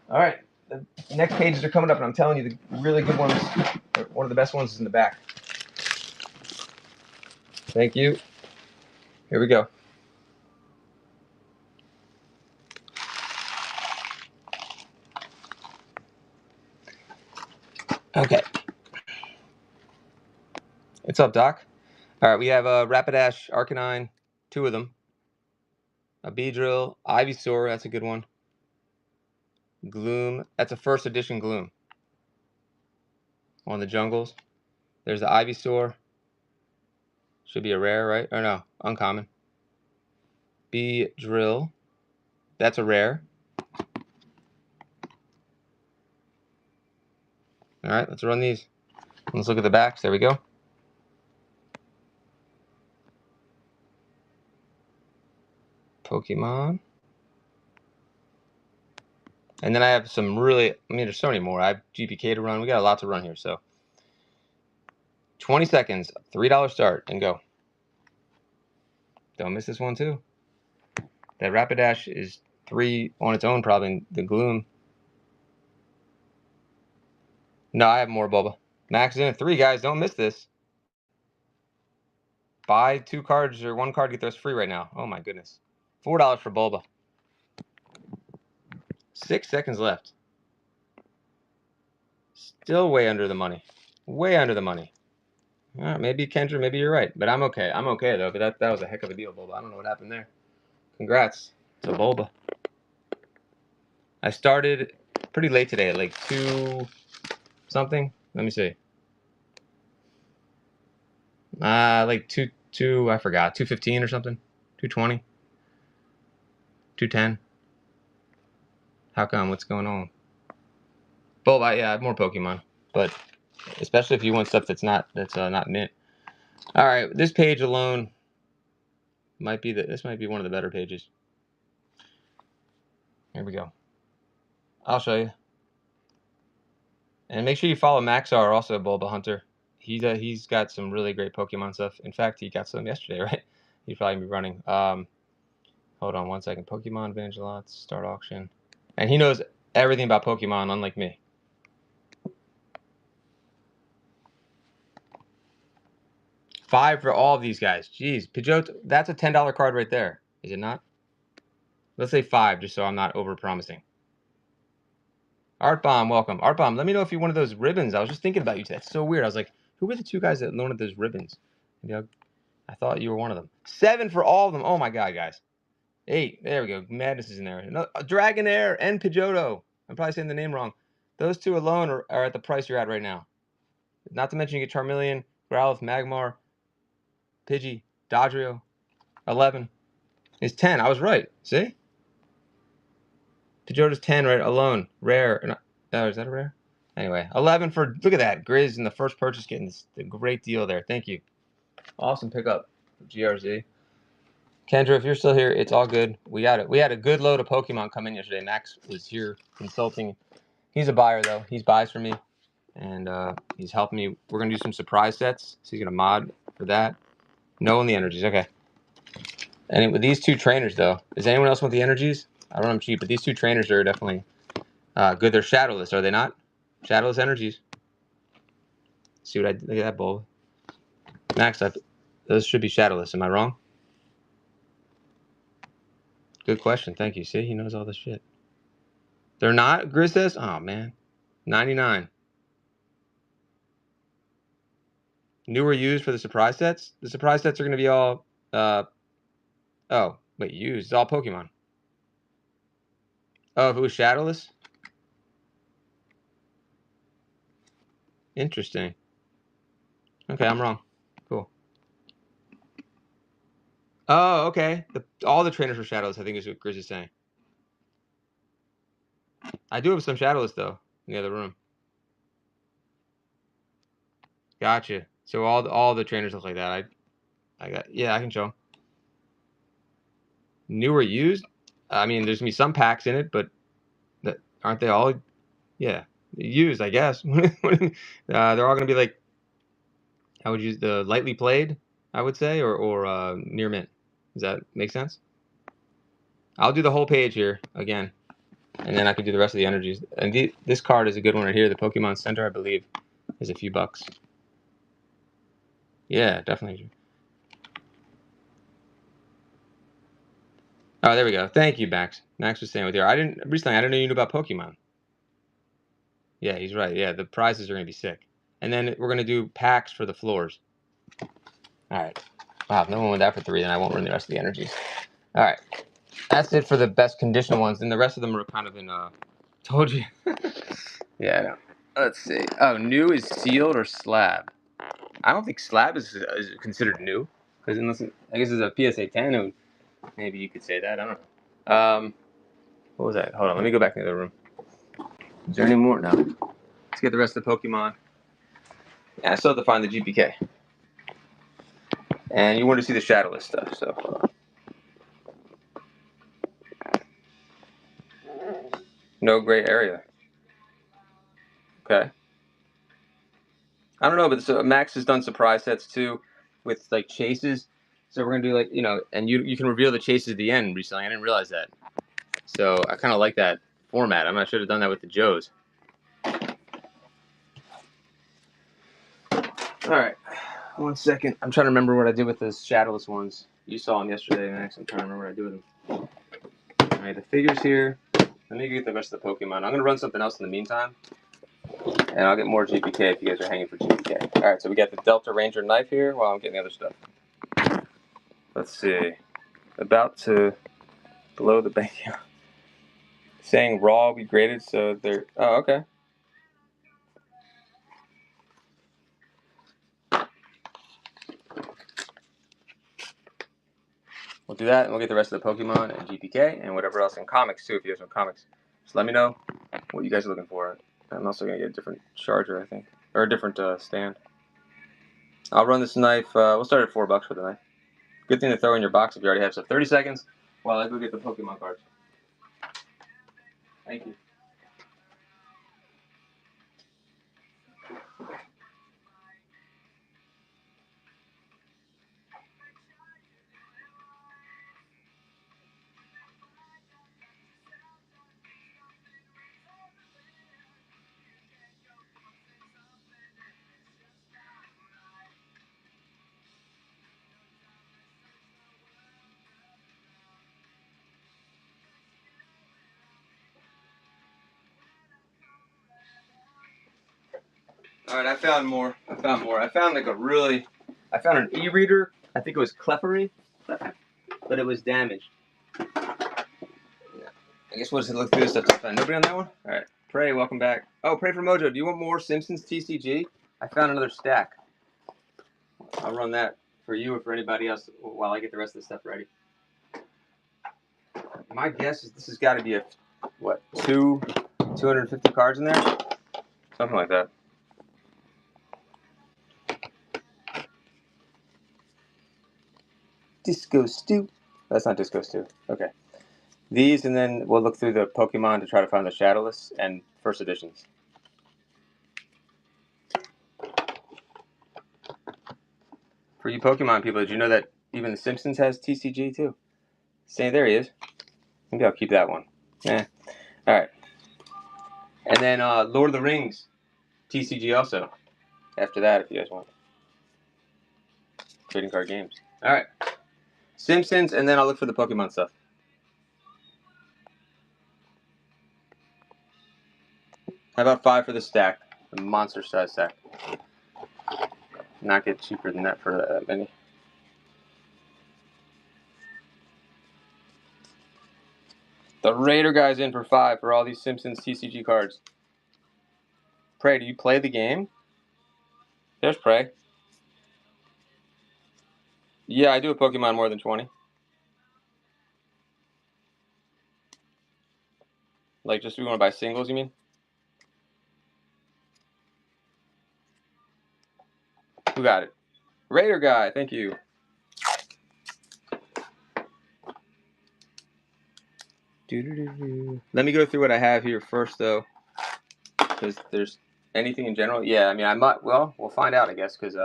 Speaker 1: All right, the next pages are coming up, and I'm telling you, the really good ones, one of the best ones is in the back. Thank you. Here we go. Okay. What's up, Doc? All right, we have a Rapidash Arcanine, 2 of them. A Beedrill, Ivysaur, that's a good one. Gloom, that's a first edition Gloom. On the jungles. There's the Ivysaur. Should be a rare, right? Or no, uncommon. Beedrill, that's a rare. All right, let's run these. Let's look at the backs. There we go. Pokemon. And then I have some really, I mean, there's so many more. I have GPK to run. We got a lot to run here, so 20 seconds, $3 start, and go. Don't miss this one, too. That Rapidash is 3 on its own, probably. The Gloom. No, I have more Bulba. Max is in at 3, guys. Don't miss this. Buy 2 cards or 1 card, get those free right now. Oh, my goodness. $4 for Bulba. 6 seconds left. Still way under the money. Way under the money. All right, maybe Kendra, maybe you're right. But I'm okay. I'm okay, though. But that was a heck of a deal, Bulba. I don't know what happened there. Congrats to Bulba. I started pretty late today at like 2 something. Let me see. Like 2 I forgot. 2:15 or something. 2:20. 2:10. How come? What's going on? Bulba, yeah, I have more Pokemon, but especially if you want stuff that's not mint. All right, this page alone might be this might be one of the better pages. Here we go. I'll show you. And make sure you follow Maxar, also Bulba Hunter. He's got some really great Pokemon stuff. In fact, he got some yesterday, right? He'd probably be running. Hold on 1 second. Pokemon Evangelists, start auction. And he knows everything about Pokemon, unlike me. $5 for all of these guys. Jeez, Pidgeot, that's a $10 card right there. Is it not? Let's say 5, just so I'm not over-promising. Art Bomb, welcome. Art Bomb, let me know if you wanted those ribbons. I was just thinking about you today. That's so weird. I was like, who were the 2 guys that loaned those ribbons? I thought you were one of them. 7 for all of them. Oh my god, guys. 8. There we go. Madness is in there. No, Dragonair and Pidgeotto. I'm probably saying the name wrong. Those 2 alone are at the price you're at right now. Not to mention you get Charmeleon, Growlithe, Magmar, Pidgey, Dodrio. 11 is 10. I was right. See? Pidgeotto's 10 right alone. Rare. Oh, is that a rare? Anyway, 11 for, look at that. Grizz in the first purchase getting the great deal there. Thank you. Awesome pickup, GRZ. Kendra, if you're still here, it's all good. We had a good load of Pokemon come in yesterday. Max was here consulting. He's a buyer, though. He buys for me, and he's helping me. We're going to do some surprise sets, so he's going to mod for that. No on the energies. Okay. And with these 2 trainers, though, does anyone else want the energies? I run them cheap, but these 2 trainers are definitely good. They're shadowless, are they not? Shadowless energies. See what I look at that bulb. Max, those should be shadowless. Am I wrong? Good question. Thank you. See, he knows all this shit. They're not? Grizz says? Oh, man. 99. New or used for the surprise sets? The surprise sets are going to be all... oh, wait, used. It's all Pokemon. Oh, if it was shadowless? Interesting. Okay, I'm wrong. Cool. Oh, okay. All the trainers were shadowless, I think is what Grizz is saying. I do have some shadowless, though, in the other room. Gotcha. So all the trainers look like that. I can show them. New or used? I mean, there's gonna be some packs in it, but aren't they all? Yeah, used, I guess. They're all gonna be like, how would you use the lightly played? I would say, or near mint. Does that make sense? I'll do the whole page here again. And then I could do the rest of the energies. And this card is a good one right here. The Pokemon Center, I believe, is a few bucks. Yeah, definitely. Oh, there we go. Thank you, Max. Max was staying with you. I didn't know you knew about Pokemon. Yeah, he's right. Yeah, the prizes are gonna be sick. And then we're gonna do packs for the floors. All right. Wow, if no one went that for 3, then I won't run the rest of the energies. All right. That's it for the best conditioned ones. And the rest of them are kind of in. Told you. Yeah, I know. Let's see. Oh, new is sealed or slab. I don't think slab is considered new, because I guess it's a PSA 10. Maybe you could say that. I don't know. What was that? Hold on. Let me go back into the room. Is there any more? No. Let's get the rest of the Pokemon. Yeah, I still have to find the GPK. And you want to see the Shadowless stuff, so. No gray area. Okay. I don't know, but Max has done surprise sets too, with like chases. So we're gonna do like and you can reveal the chases at the end recently. I didn't realize that. So I kind of like that format. I should have done that with the Joes. All right, 1 second. I'm trying to remember what I did with those Shadowless ones. You saw them yesterday, Max. I'm trying to remember what I did with them. All right, the figures here. Let me get the rest of the Pokemon. I'm gonna run something else in the meantime, and I'll get more GPK if you guys are hanging for GPK. All right, so we got the Delta Ranger knife here while I'm getting the other stuff. Let's see. About to blow the bank. Saying raw will be graded, so they're. Oh, okay. We'll do that, and we'll get the rest of the Pokemon and GPK and whatever else in comics too. If you have some comics, just let me know what you guys are looking for. I'm also gonna get a different charger, I think, or a different stand. I'll run this knife. We'll start at $4 for the knife. Good thing to throw in your box if you already have. So 30 seconds while I go get the Pokemon cards. Thank you. All right, I found more. I found like I found an e-reader. I think it was Clefairy, but it was damaged. I guess we'll just look through this stuff to find. Nobody on that one? All right. Pray, welcome back. Oh, Pray for Mojo. Do you want more Simpsons TCG? I found another stack. I'll run that for you or for anybody else while I get the rest of the stuff ready. My guess is this has got to be 250 cards in there? Something like that. Disco Stew. That's not Disco Stew. Okay. These, and then we'll look through the Pokemon to try to find the Shadowless and first editions. For you Pokemon people, did you know that even The Simpsons has TCG too? See, there he is. Maybe I'll keep that one. Yeah. All right. And then Lord of the Rings TCG also. After that, if you guys want. Trading card games. All right. Simpsons, and then I'll look for the Pokemon stuff. How about 5 for the stack? The monster size stack. Not get cheaper than that for that many. The Raider guy's in for 5 for all these Simpsons TCG cards. Pray, do you play the game? There's Pray. Yeah, I do a Pokemon more than 20. Like, just we want to buy singles, you mean? Who got it? Raider guy, thank you. Let me go through what I have here first, though. Because there's anything in general. Yeah, I mean, I might. Well, we'll find out, I guess, because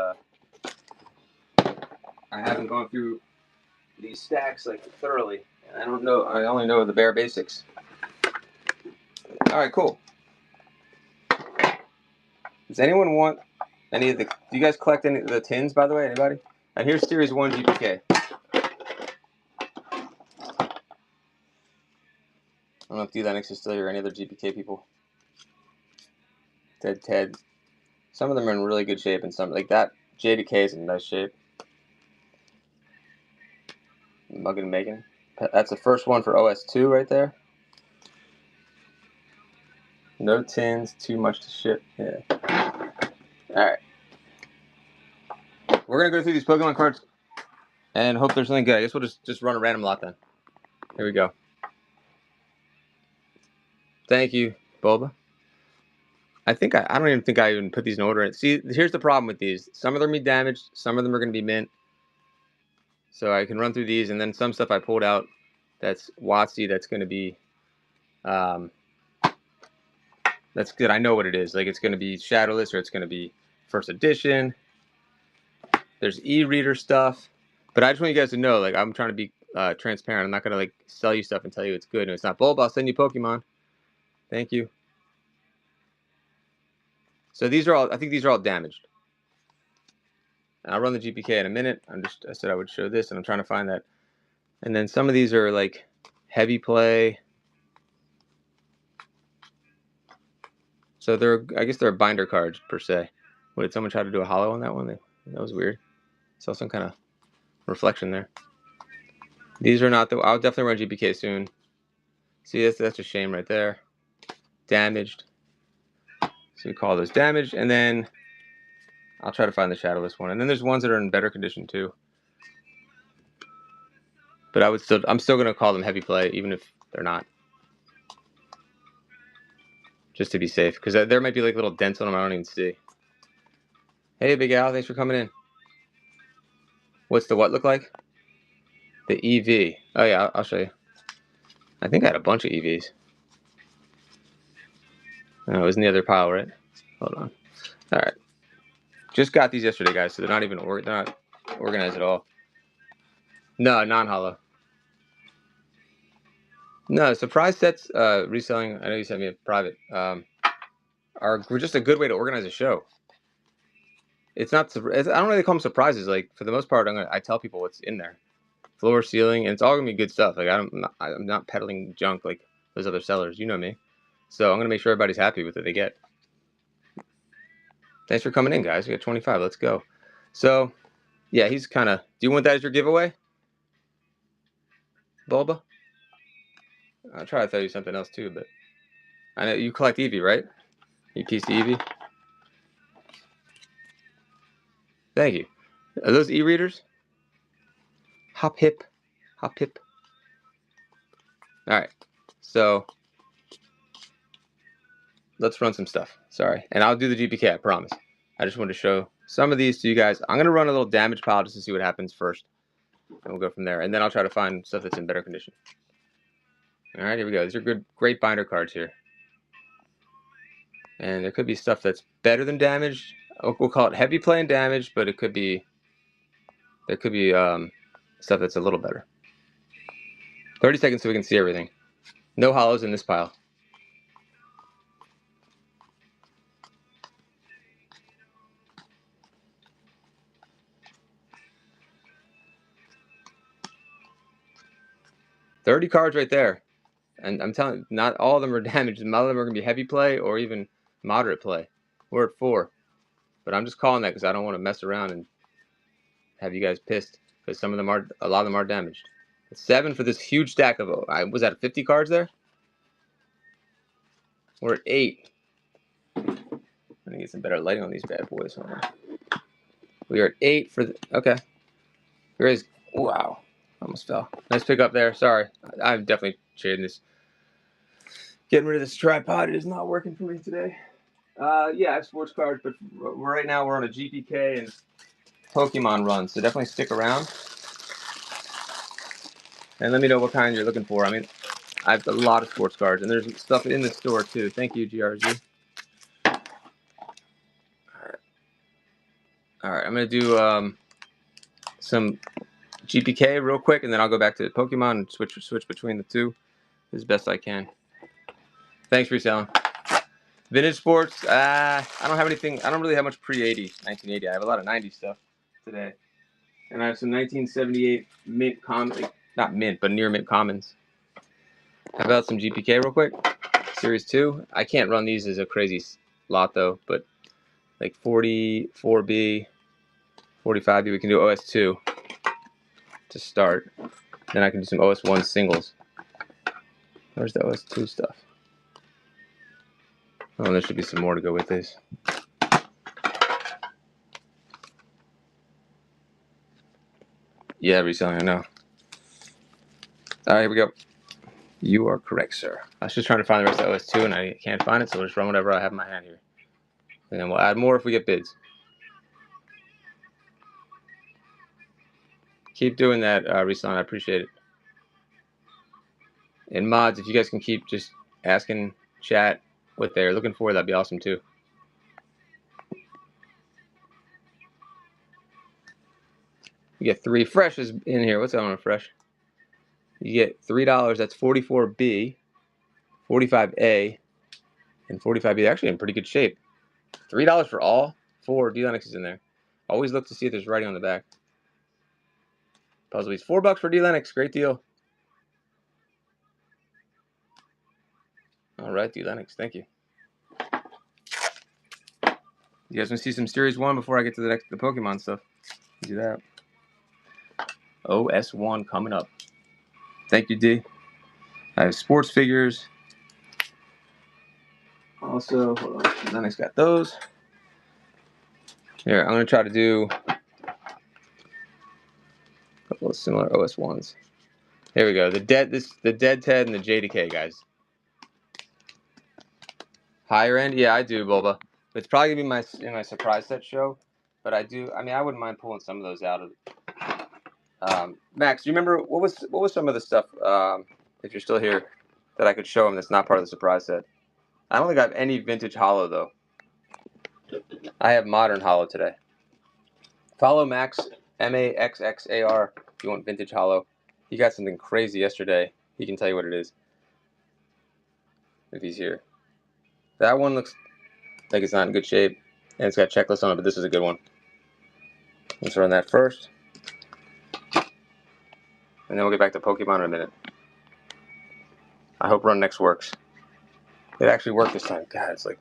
Speaker 1: I haven't gone through these stacks like thoroughly. I don't know. I only know the bare basics. All right, cool. Does anyone want any of the? Do you guys collect any of the tins, by the way? Anybody? And here's Series 1 GPK. I don't know if D-Lennox is still here or any other GPK people. Ted. Some of them are in really good shape, and some like that. JDK is in nice shape. Muggin and Megan. That's the first one for OS2 right there. No tins, too much to ship. Yeah. Alright. We're going to go through these Pokemon cards and hope there's something good. I guess we'll just run a random lot then. Here we go. Thank you, Bulba. I don't even think I even put these in order. See, here's the problem with these. Some of them are going to be damaged. Some of them are going to be mint. So I can run through these, and then some stuff I pulled out that's WotC that's going to be... that's good. I know what it is. Like, it's going to be Shadowless or it's going to be first edition. There's e-reader stuff. But I just want you guys to know, like, I'm trying to be transparent. I'm not going to, like, sell you stuff and tell you it's good. And it's not Bulba. I'll send you Pokemon. Thank you. So these are all, I think these are all damaged. And I'll run the GPK in a minute. I said I would show this, and I'm trying to find that. And then some of these are, like, heavy play. So I guess they're binder cards per se. What, did someone try to do a hollow on that one? That was weird. Saw some kind of reflection there. These are not I'll definitely run GPK soon. See, that's a shame right there. Damaged. So we call those damaged, and then I'll try to find the Shadowless one. And then there's ones that are in better condition too. But I'm still gonna call them heavy play, even if they're not. Just to be safe, because there might be like little dents on them I don't even see. Hey, Big Al, thanks for coming in. What's the what look like? The EV. Oh yeah, I'll show you. I think I had a bunch of EVs. No, it was in the other pile, right? Hold on. All right. Just got these yesterday, guys, so they're not organized at all. No, non-hollow. No, surprise sets reselling. I know you sent me a private. Are just a good way to organize a show. It's not. I don't really call them surprises. Like for the most part, I tell people what's in there, floor, ceiling, and it's all gonna be good stuff. Like I'm not peddling junk like those other sellers. You know me. So I'm gonna make sure everybody's happy with what they get. Thanks for coming in, guys. We got 25. Let's go. So, yeah, he's kind of. Do you want that as your giveaway, Bulba? I'll try to tell you something else too, but I know you collect Eevee, right? You piece the Eevee. Thank you. Are those e-readers? Hop hip. Hop hip. All right. So let's run some stuff. Sorry. And I'll do the GPK, I promise. I just wanted to show some of these to you guys. I'm going to run a little damage pile just to see what happens first. And we'll go from there. And then I'll try to find stuff that's in better condition. All right, here we go. These are great binder cards here. And there could be stuff that's better than damaged. We'll call it heavy play and damage, but there could be stuff that's a little better. 30 seconds so we can see everything. No hollows in this pile. $30 cards right there. And I'm telling you, not all of them are damaged. None of them are going to be heavy play or even moderate play. We're at 4. But I'm just calling that because I don't want to mess around and have you guys pissed. Because a lot of them are damaged. 7 for this huge stack of, was that 50 cards there? We're at 8. I'm going to get some better lighting on these bad boys. Hold on. We are at 8 for okay. Here is, wow. Almost fell. Nice pick up there. Sorry. I'm definitely shading this. Getting rid of this tripod. It is not working for me today. Yeah, I have sports cards, but right now we're on a GPK and Pokemon run, so definitely stick around. And let me know what kind you're looking for. I mean, I have a lot of sports cards, and there's stuff in the store too. Thank you, GRZ. All right, I'm going to do some GPK real quick, and then I'll go back to Pokemon and switch between the two as best I can. Thanks for reselling. Vintage sports. I don't have anything. I don't really have much pre-80, 1980. I have a lot of 90 stuff today, and I have some 1978 mint not mint, but near mint commons. How about some GPK real quick? Series 2. I can't run these as a crazy lot though, but like 44B, 45B. We can do OS2 to start. Then I can do some OS1 singles. Where's the OS2 stuff? Oh, there should be some more to go with this. Yeah, reselling, I know. All right, here we go. You are correct, sir. I was just trying to find the rest of OS2, and I can't find it, so we'll just run whatever I have in my hand here. And then we'll add more if we get bids. Keep doing that, reselling. I appreciate it. And mods, if you guys can keep just asking chat what they're looking for, that'd be awesome, too. You get 3 freshes in here. What's on a fresh? You get $3. That's 44B, 45A, and 45B. They're actually in pretty good shape. $3 for all 4 D-Lennoxes in there. Always look to see if there's writing on the back. Puzzle Beats. $4 for D-Lennox. Great deal. All right, D-Lennox. Thank you. You guys want to see some Series 1 before I get to the Pokemon stuff? Do that. OS1 coming up. Thank you, D. I have sports figures. Also, hold on. D-Lennox got those. Here, I'm going to try to do a couple of similar OS1s. Here we go. The Dead Ted and the JDK, guys. Higher end? Yeah, I do, Bulba. It's probably going to be in my surprise set show. But I do. I mean, I wouldn't mind pulling some of those out of. Max, do you remember what was some of the stuff? If you're still here, that I could show him that's not part of the surprise set. I don't think I have any vintage holo though. I have modern holo today. Follow Max MAXXAR if you want vintage holo. He got something crazy yesterday. He can tell you what it is if he's here. That one looks like it's not in good shape, and it's got checklists on it. But this is a good one. Let's run that first. And then we'll get back to Pokemon in a minute. I hope Run Next works. It actually worked this time. God, it's like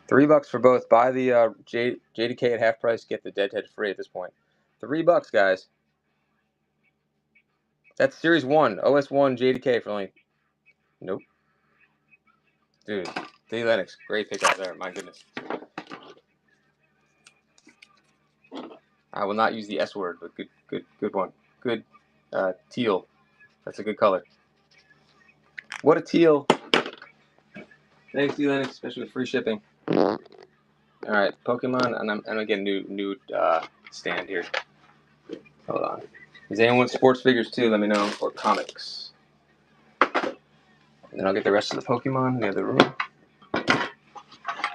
Speaker 1: $3 for both. Buy the JDK at half price, get the Deadhead free at this point. $3, guys. That's Series 1. OS1 JDK for only... Nope. Dude, D-Lennox. Great pick out there. My goodness. I will not use the S word, but good one. Good teal. That's a good color. What a teal. Thanks, D-Lennox, especially with free shipping. All right, Pokemon, and I'm gonna get a new stand here. Hold on. Does anyone want sports figures too? Let me know, or comics. And then I'll get the rest of the Pokemon in the other room.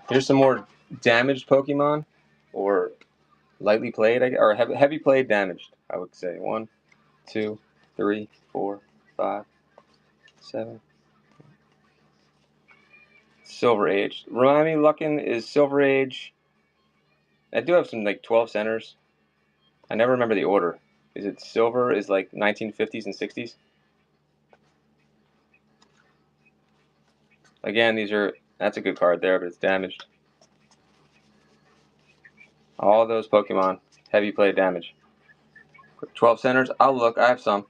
Speaker 1: Here's some more damaged Pokemon, or lightly played, or heavy played damaged, I would say. 1, 2, 3, 4, 5, 7. Silver Age. Remind me, Luckin is Silver Age. I do have some like 12 centers. I never remember the order. Is it silver is like 1950s and 60s? Again, that's a good card there, but it's damaged. All those Pokemon, heavy play damage. 12 centers, I'll look, I have some.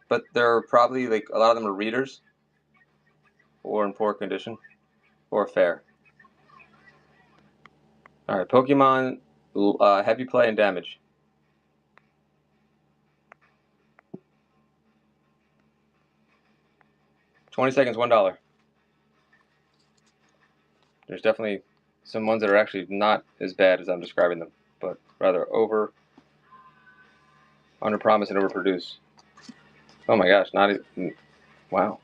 Speaker 1: But they're probably, like, a lot of them are readers. Or in poor condition. Or fair. Alright, Pokemon, heavy play and damage. $20 seconds, $1. There's definitely some ones that are actually not as bad as I'm describing them, but rather under promise and over produce. Oh my gosh, not even, wow.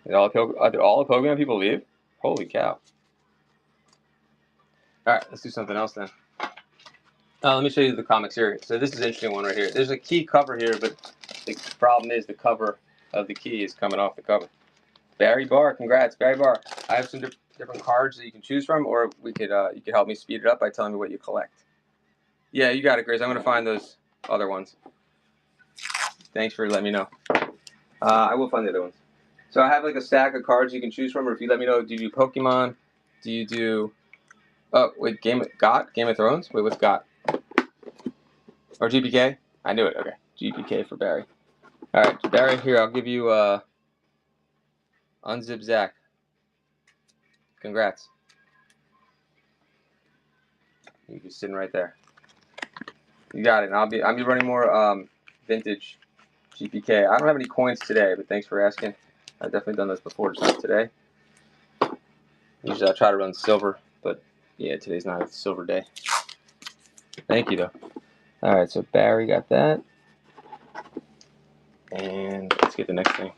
Speaker 1: Did all the Pokemon people leave? Holy cow. Alright, let's do something else then. Let me show you the comics here. So this is an interesting one right here. There's a key cover here, but the problem is the cover of the key is coming off the cover. Barry Barr, congrats, Barry Barr. I have some different cards that you can choose from, or we could you could help me speed it up by telling me what you collect. Yeah, you got it, Grace. I'm gonna find those other ones. Thanks for letting me know. I will find the other ones. So I have like a stack of cards you can choose from, or if you let me know, do you do Pokemon? Do you do? Oh wait, Game of Thrones. Wait, what's GOT? Or GPK? I knew it. Okay, GPK for Barry. All right, Barry. Here, I'll give you Unzip Zach. Congrats. You're just sitting right there. You got it. And I'll be running more vintage GPK. I don't have any coins today, but thanks for asking. I've definitely done this before, just not today. Usually I try to run silver, but yeah, today's not a silver day. Thank you, though. All right, so Barry got that. And let's get the next thing.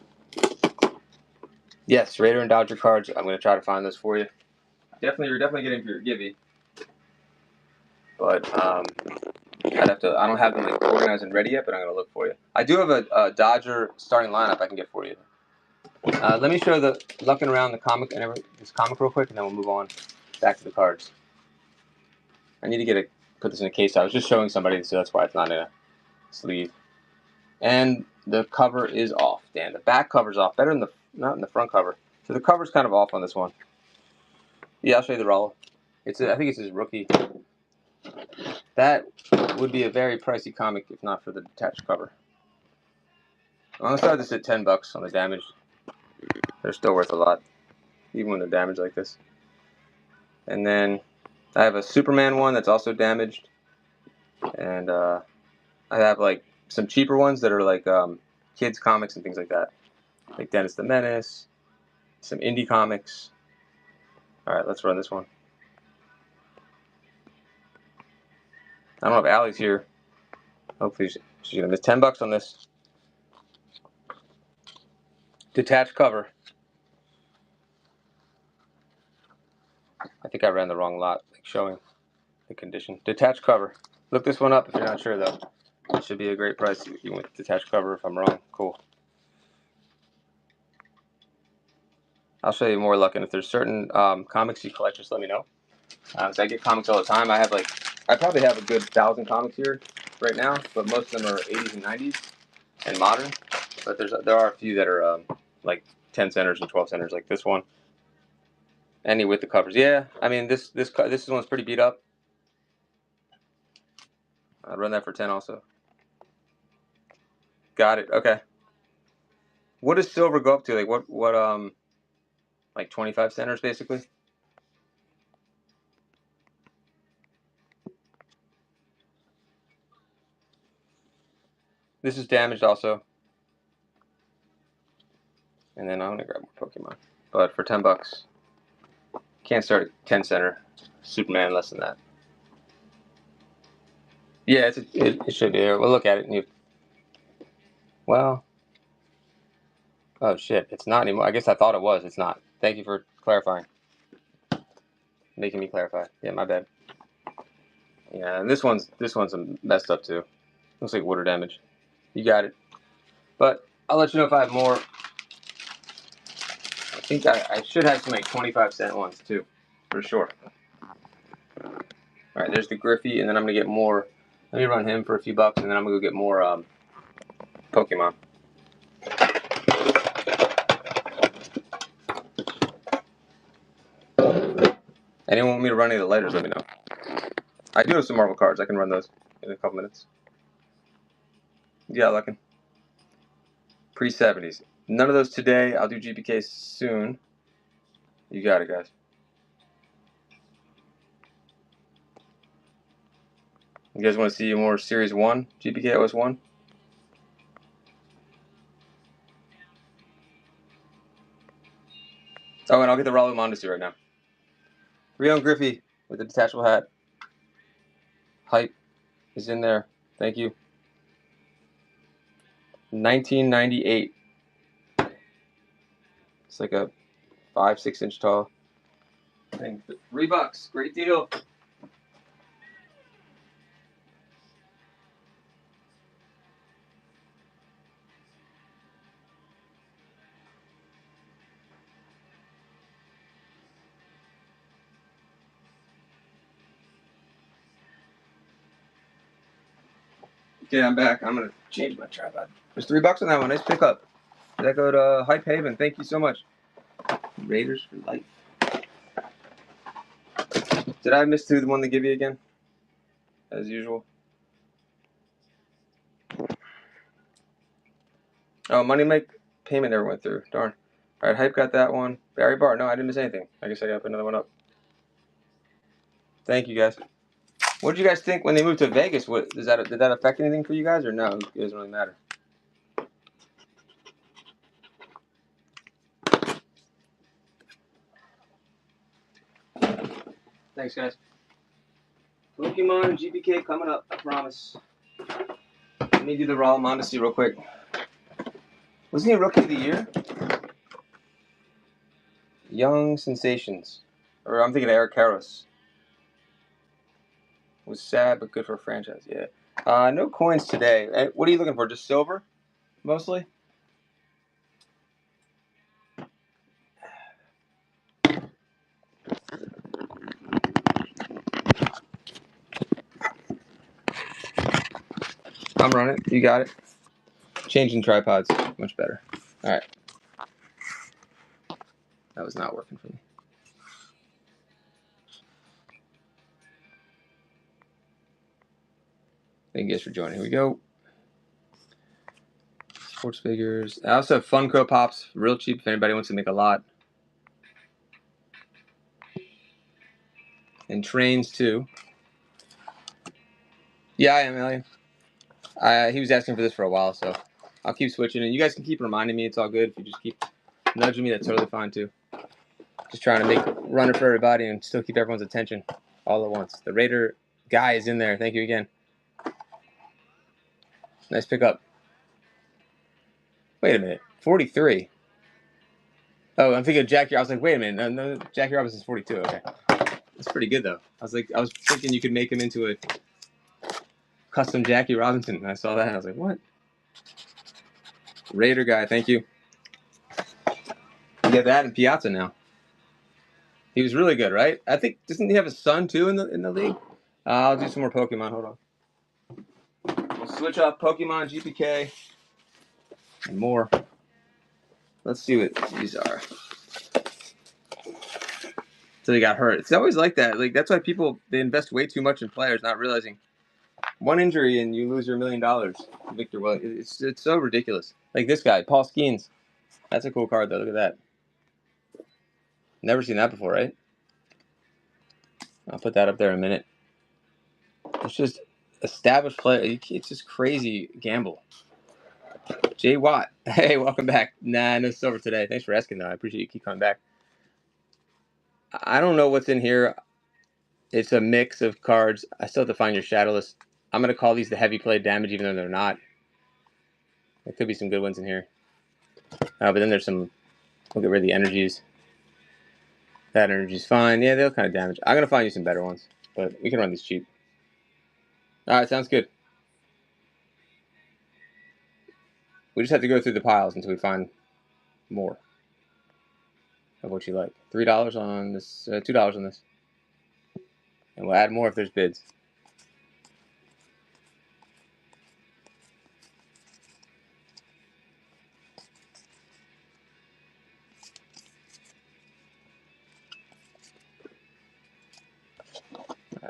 Speaker 1: Yes, Raider and Dodger cards. I'm going to try to find those for you. You're definitely getting for your Gibby. But I'd have to. I don't have them like organized and ready yet, but I'm going to look for you. I do have a Dodger starting lineup I can get for you. Let me show the looking around the comic and this comic real quick, and then we'll move on back to the cards. I need to put this in a case. I was just showing somebody, so that's why it's not in a sleeve. And the cover is off. Damn, the back cover's off. Better than not in the front cover. So the cover's kind of off on this one. Yeah, I'll show you the Rollo. I think it's his rookie. That would be a very pricey comic if not for the detached cover. I'm gonna start this at $10 on the damaged. They're still worth a lot, even when they're damaged like this. And then I have a Superman one that's also damaged, and I have like some cheaper ones that are like kids comics and things like that, like Dennis the Menace, some indie comics. All right, let's run this one. I don't know if Allie's here. Hopefully she's gonna miss $10 on this detached cover. I think I ran the wrong lot, like showing the condition. Detached cover. Look this one up if you're not sure though. It should be a great price even with detached cover. If I'm wrong, cool. I'll show you more luck, and if there's certain comics you collect, just let me know. So I get comics all the time. I probably have a good 1,000 comics here right now, but most of them are 80s and 90s and modern. But there are a few that are like 10 centers and 12 centers, like this one. Any with the covers, yeah. I mean this one's pretty beat up. I'd run that for 10 also. Got it. Okay. What does silver go up to? Like what like 25 centers basically? This is damaged also. And then I'm gonna grab more Pokemon. But for $10, can't start at 10 center. Superman less than that. Yeah, it should be there. We'll look at it and well, oh shit, it's not anymore. I guess I thought it was. It's not. Thank you for clarifying. Making me clarify. Yeah, my bad. Yeah, and this one's messed up too. Looks like water damage. You got it. But I'll let you know if I have more. I think I should have some like 25-cent ones too, for sure. All right, there's the Griffey, and then I'm gonna get more. Let me run him for a few bucks, and then I'm gonna go get more Pokemon. Anyone want me to run any of the lighters? Let me know. I do have some Marvel cards. I can run those in a couple minutes. Yeah, Luckin. Pre-70s. None of those today. I'll do GPK soon. You got it, guys. You guys want to see more Series 1? GPK OS 1? Oh, and I'll get the Rollo Mondesi right now. Rio and Griffey with the detachable hat. Hype is in there. Thank you. 1998. It's like a 5-6 inch tall thing. $3. Great deal. Okay, I'm back. I'm gonna change my tripod. There's $3 on that one. Nice pickup. Did that go to Hype Haven? Thank you so much. Raiders for life. Did I miss the one to give you again? As usual. Oh, Money Mike payment never went through. Darn. All right, Hype got that one. Barry Bar. No, I didn't miss anything. I guess I got to put another one up. Thank you, guys. What did you guys think when they moved to Vegas? What did that affect anything for you guys, or no? It doesn't really matter. Thanks, guys. Pokemon and GPK coming up. I promise. Let me do the Raw Mondesi real quick. Wasn't he Rookie of the Year? Young Sensations. Or I'm thinking of Eric Karros. Was sad, but good for a franchise. Yeah. No coins today. What are you looking for? Just silver, mostly? I'm running. You got it. Changing tripods. Much better. All right. That was not working for me. Thank you guys for joining. Here we go. Sports figures. I also have Funko Pops, real cheap if anybody wants to make a lot. And trains too. Yeah, I am, Alien. He was asking for this for a while, so I'll keep switching. And you guys can keep reminding me. It's all good. If you just keep nudging me, that's totally fine too. Just trying to make it runner for everybody and still keep everyone's attention all at once. The Raider guy is in there. Thank you again. Nice pickup. Wait a minute. 43. Oh, I'm thinking of Jackie. I was like, wait a minute. No, Jackie Robinson's 42. Okay. That's pretty good, though. I was thinking you could make him into a custom Jackie Robinson. And I saw that. And I was like, what? Raider guy. Thank you. You get that in Piazza now. He was really good, right? I think, doesn't he have a son, too, in the league? I'll do some more Pokemon. Hold on. We'll switch up Pokemon, GPK, and more. Let's see what these are. So he got hurt. It's always like that. Like that's why they invest way too much in players, not realizing one injury and you lose your $1 million. Victor, well, it's so ridiculous. Like this guy, Paul Skeens. That's a cool card though. Look at that. Never seen that before, right? I'll put that up there in a minute. It's just established player. It's just crazy gamble. Jay Watt. Hey, welcome back. Nah, no silver today. Thanks for asking though. I appreciate you keep coming back. I don't know what's in here. It's a mix of cards. I still have to find your Shadowless. I'm going to call these the heavy play damage, even though they're not. There could be some good ones in here. But then there's some... We'll get rid of the energies. That energy's fine. Yeah, they'll kind of damage. I'm going to find you some better ones. But we can run these cheap. Alright, sounds good. We just have to go through the piles until we find more of what you like. $3 on this. $2 on this. And we'll add more if there's bids.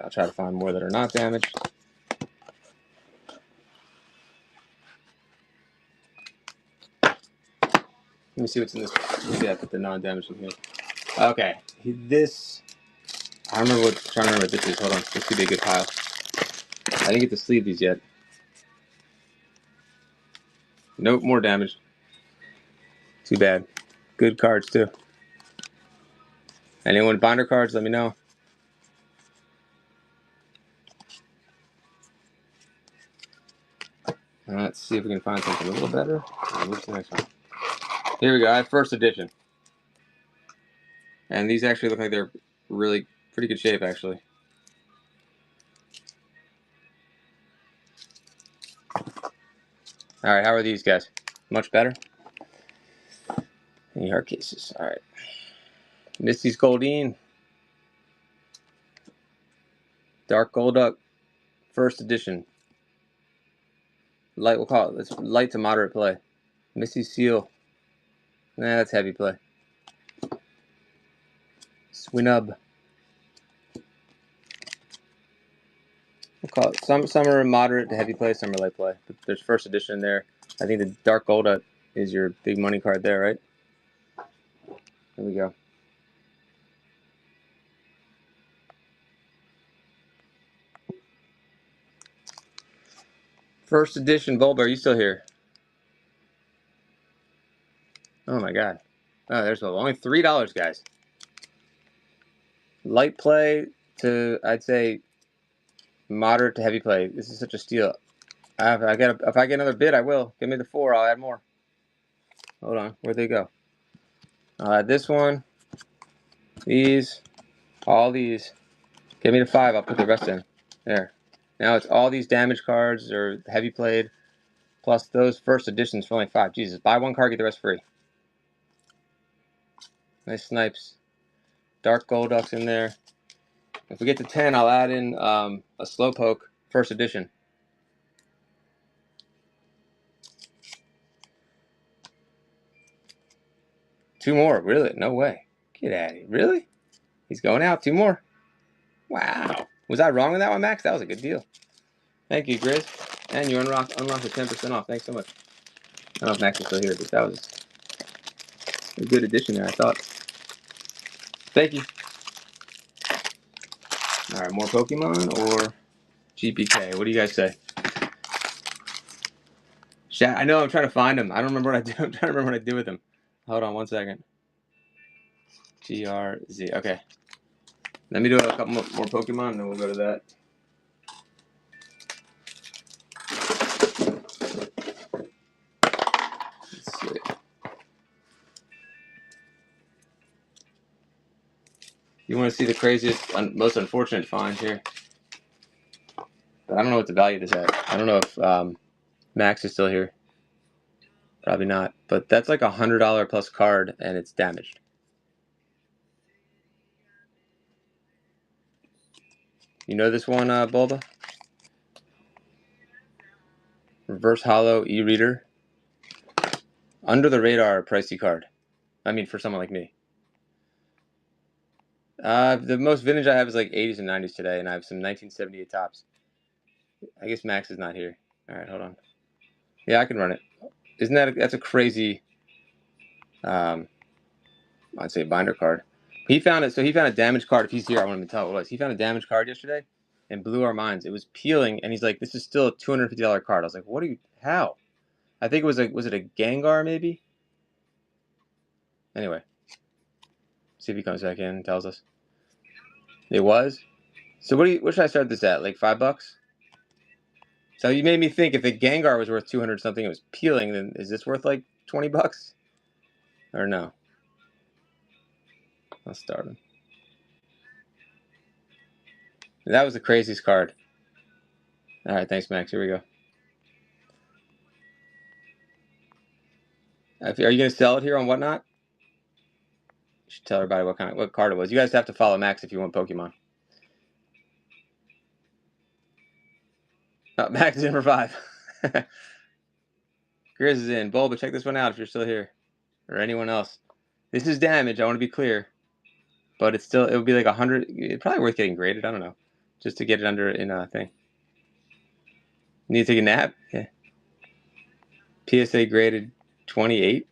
Speaker 1: I'll try to find more that are not damaged. Let me see what's in this. Maybe I put the non-damaged in here. Okay, this. I'm trying to remember what this is. Hold on, this could be a good pile. I didn't get to sleeve these yet. Nope, more damage. Too bad. Good cards too. Anyone binder cards? Let me know. Let's see if we can find something a little better. What's the next one? Here we go. I have first edition, and these actually look like they're really pretty good shape, actually. All right, how are these guys? Much better. Any hard cases? All right. Misty's Goldeen. Dark Golduck, first edition. Light, we'll call it. It's light to moderate play. Missy Seal. Nah, that's heavy play. Swinub. We'll call it. Some are moderate to heavy play, some are light play. But there's first edition there. I think the Dark Golduck is your big money card there, right? Here we go. First edition Bulba, are you still here? Oh my god. Oh, there's only $3, guys. Light play to, I'd say, moderate to heavy play. This is such a steal. If I get another bid, I will. Give me the 4. I'll add more. Hold on. Where'd they go? I'll add this one. These. All these. Give me the 5. I'll put the rest in. There. Now it's all these damage cards or heavy played, plus those first editions for only 5. Jesus. Buy one card, get the rest free. Nice snipes. Dark Golducks in there. If we get to 10, I'll add in a Slowpoke first edition. Two more, really? No way. Get out of here. Really? He's going out. 2 more. Wow. Was I wrong with that one, Max? That was a good deal. Thank you, Grizz. And you unlocked the 10% off. Thanks so much. I don't know if Max is still here, but that was a good addition there, I thought. Thank you. All right, more Pokemon or GPK? What do you guys say? Chat. I know I'm trying to find him. I don't remember what I do. I'm trying to remember what I do with him. Hold on 1 second. GRZ. Okay. Let me do a couple more Pokemon, and then we'll go to that. Let's see. You want to see the craziest, most unfortunate find here? But I don't know what the value is at. I don't know if Max is still here. Probably not. But that's like $100 plus card, and it's damaged. You know this one, Bulba? Reverse Hollow e-reader. Under the radar pricey card. I mean, for someone like me. The most vintage I have is like 80s and 90s today, and I have some 1978 tops. I guess Max is not here. All right, hold on. Yeah, I can run it. Isn't that's a crazy, I'd say binder card. He found it, so he found a damaged card. If he's here, I want him to tell what it was. He found a damaged card yesterday and blew our minds. It was peeling, and he's like, this is still a $250 card. I was like, what are you, how? I think it was was it a Gengar maybe? Anyway, see if he comes back in and tells us. It was? So what should I start this at? Like $5? So you made me think if the Gengar was worth 200 something, it was peeling, then is this worth like $20? Or no? I'll start him. That was the craziest card. All right, thanks, Max. Here we go. Are you going to sell it here on Whatnot? You should tell everybody what card it was. You guys have to follow Max if you want Pokemon. Oh, Max is in for 5. Grizz is in. Bulba, check this one out if you're still here. Or anyone else. This is damage, I want to be clear. But it would be like 100. It's probably worth getting graded. I don't know. Just to get it under in a thing. Need to take a nap? Yeah. PSA graded 28.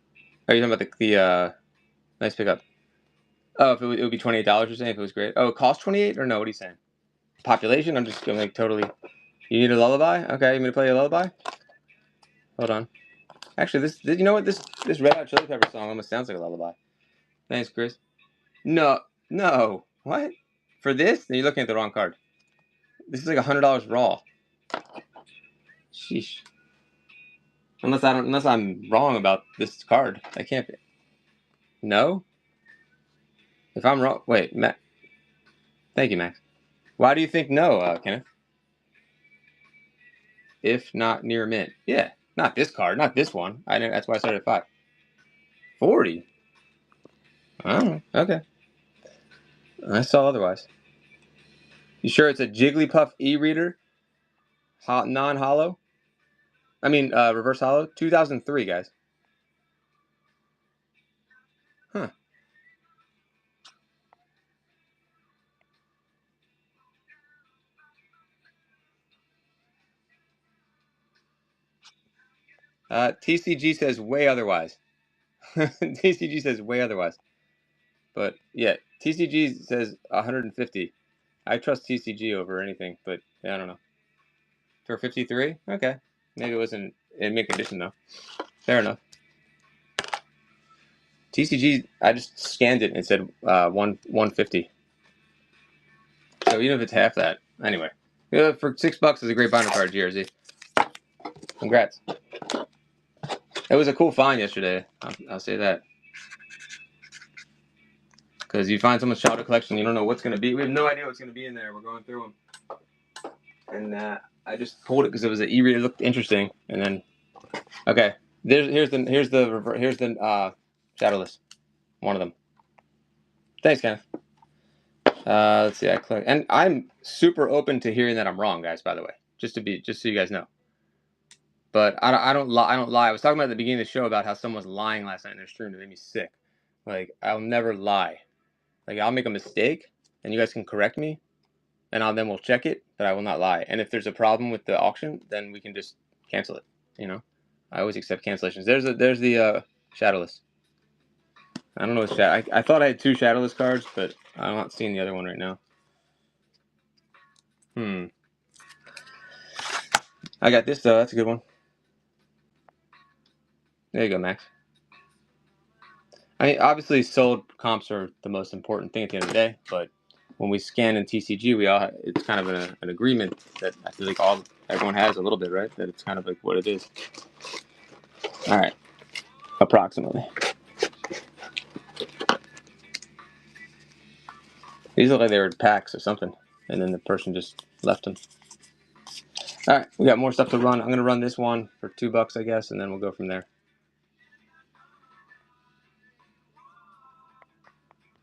Speaker 1: Are you talking about the nice pickup? Oh, if it would be $28, you're saying, if it was great? Oh, it costs 28 or no? What are you saying? Population? I'm just going to like totally. You need a lullaby? Okay, you want me to play a lullaby? Hold on. Actually, you know what? This Red Hot Chili Pepper song almost sounds like a lullaby. Thanks, Chris. No. What? For this? Then you're looking at the wrong card. This is like $100 raw. Sheesh. Unless I'm wrong about this card. I can't be. No? If I'm wrong, wait, Matt. Thank you, Max. Why do you think no, Kenneth? If not near mint. Yeah, not this card, not this one. I know that's why I started at 5. 40? I don't know. Okay. I saw otherwise. You sure it's a Jigglypuff e-reader? Non-hollow? I mean, reverse hollow, 2003, guys. Huh. TCG says way otherwise. TCG says way otherwise. But yeah, TCG says 150. I trust TCG over anything, but yeah, I don't know. For 53? Okay. Maybe it wasn't in mint condition, though. Fair enough. TCG, I just scanned it and it said 150. So even if it's half that, anyway. Yeah, for $6 is a great binder card, GRZ. Congrats. It was a cool find yesterday. I'll say that. Because you find someone's childhood collection, you don't know what's going to be. We have no idea what's going to be in there. We're going through them. And I just pulled it because it was an e-reader. It looked interesting. And then, okay. Here's the Shadowless. One of them. Thanks, Kenneth. Let's see. And I'm super open to hearing that I'm wrong, guys. By the way, just so you guys know. But I don't lie. I was talking about at the beginning of the show about how someone was lying last night in their stream. It made me sick. Like, I'll never lie. Like, I'll make a mistake, and you guys can correct me, and then we'll check it. But I will not lie. And if there's a problem with the auction, then we can just cancel it. You know, I always accept cancellations. There's the Shadowless. I don't know what I thought I had 2 Shadowless cards, but I'm not seeing the other one right now. I got this though. That's a good one. There you go, Max. I mean, obviously, sold comps are the most important thing at the end of the day. But when we scan in TCG, it's kind of an agreement that I feel like everyone has a little bit, right? That it's kind of like what it is. All right, approximately. These look like they were packs or something, and then the person just left them. All right, we got more stuff to run. I'm gonna run this one for $2, I guess, and then we'll go from there.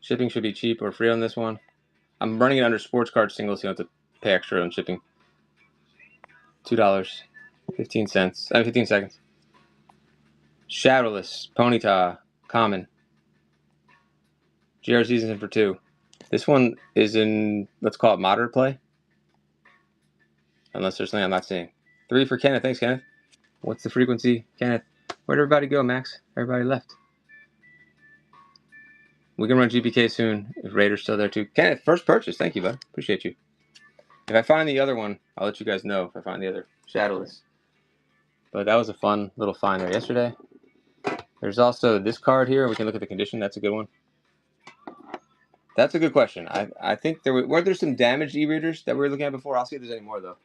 Speaker 1: Shipping should be cheap or free on this one. I'm running it under sports card singles, so you don't have to pay extra on shipping. $2, 15 cents. 15 seconds. Shadowless, Ponyta, common. GRZ's in for 2. This one is in, let's call it moderate play. Unless there's something I'm not seeing. 3 for Kenneth. Thanks, Kenneth. What's the frequency, Kenneth? Where'd everybody go, Max? Everybody left. We can run GPK soon if Raider's still there too. Kenneth, first purchase. Thank you, bud. Appreciate you. If I find the other one, I'll let you guys know if I find the other Shadowless. But that was a fun little find there yesterday. There's also this card here. We can look at the condition. That's a good one. That's a good question. I think weren't there some damaged e-readers that we were looking at before? I'll see if there's any more though.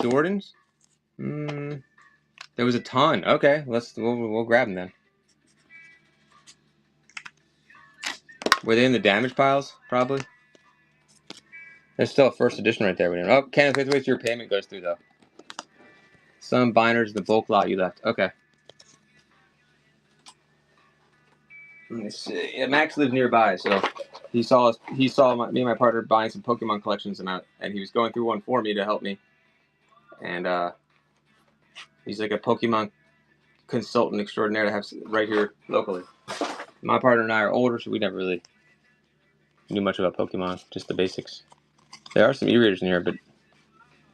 Speaker 1: Jordans? There was a ton. Okay, we'll grab them then. Were they in the damage piles? Probably. There's still a first edition right there. Oh, Kenneth, wait till your payment goes through though. Some binders, the bulk lot you left. Okay. Let me see. Yeah, Max lives nearby, so he saw me and my partner buying some Pokemon collections, and he was going through one for me to help me. And he's like a Pokemon consultant extraordinaire to have right here locally. My partner and I are older, so we never really knew much about Pokemon, just the basics. There are some e-readers in here, but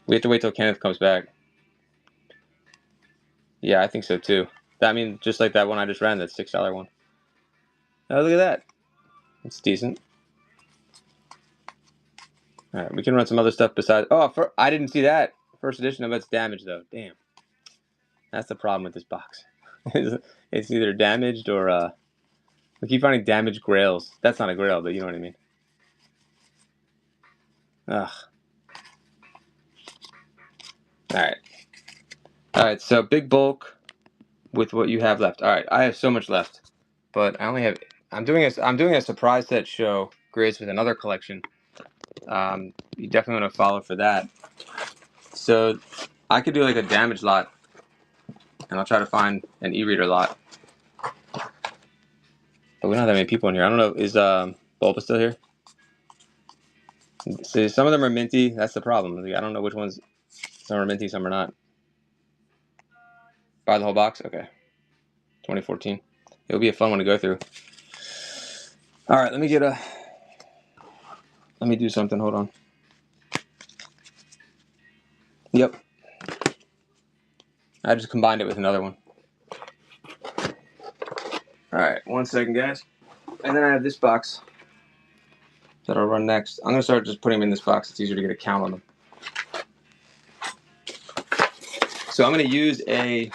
Speaker 1: we have to wait till Kenneth comes back. Yeah, I think so too. I mean, just like that one I just ran, that $6 one. Oh, look at that. It's decent. All right, we can run some other stuff besides. Oh, I didn't see that. First edition of it's damaged, though. Damn. That's the problem with this box. It's either damaged or. We keep finding damaged grails. That's not a grail, but you know what I mean. Ugh. All right, so big bulk with what you have left. All right, I have so much left, but I only have. I'm doing a surprise set show grids with another collection. You definitely want to follow for that. So I could do like a damage lot, and I'll try to find an e-reader lot. But we don't have that many people in here. I don't know. Is Bulba still here? See, some of them are minty. That's the problem. I don't know which ones. Some are minty, some are not. Buy the whole box? Okay. 2014. It'll be a fun one to go through. All right, let me do something. Hold on. Yep. I just combined it with another one. All right, 1 second, guys. And then I have this box that I'll run next. I'm going to start just putting them in this box. It's easier to get a count on them. So I'm going to use a...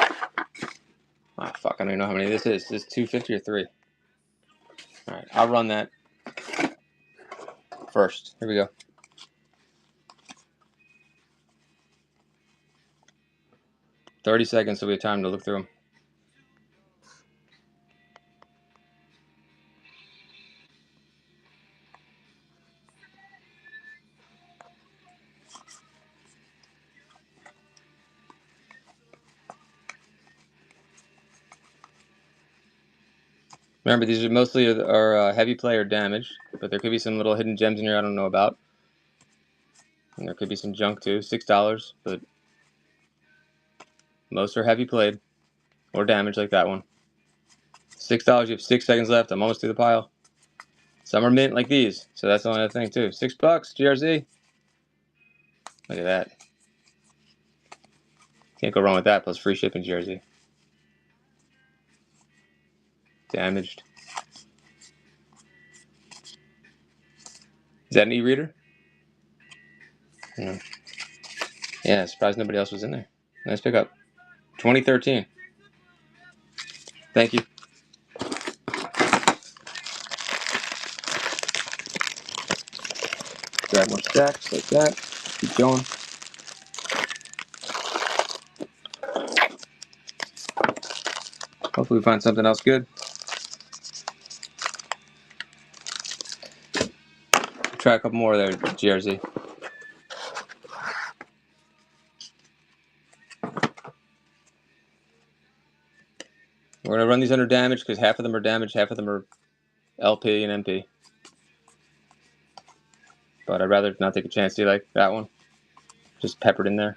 Speaker 1: Oh, fuck, I don't even know how many this is. Is this 250 or 3? All right, I'll run that first. Here we go. $30 seconds, so we have time to look through them. Remember, these are mostly are heavy play or damage, but there could be some little hidden gems in here I don't know about. And there could be some junk too. $6, but most are heavy played or damage like that one. $6, you have 6 seconds left. I'm almost through the pile. Some are mint like these, so that's the only other thing too. $6, GRZ. Look at that. Can't go wrong with that, plus free shipping, GRZ. Damaged. Is that an e-reader? No. Yeah, surprised nobody else was in there. Nice pickup. 2013. Thank you. Grab more stacks like that. Keep going. Hopefully we find something else good. Try a couple more there, GRZ. We're going to run these under damage because half of them are damaged, half of them are LP and MP. But I'd rather not take a chance. See, like that one? Just peppered in there.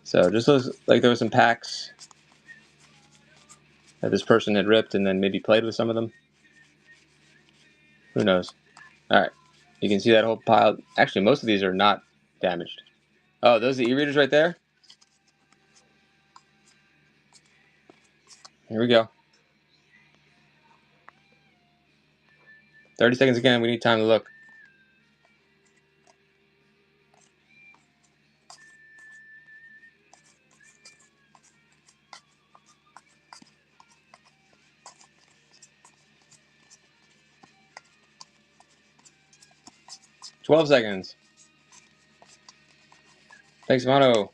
Speaker 1: So just looks like there was some packs that this person had ripped and then maybe played with some of them. Who knows? All right. You can see that whole pile. Actually, most of these are not damaged. Oh, those are the e-readers right there? Here we go. 30 seconds again. We need time to look. $12 seconds. Thanks, Mono.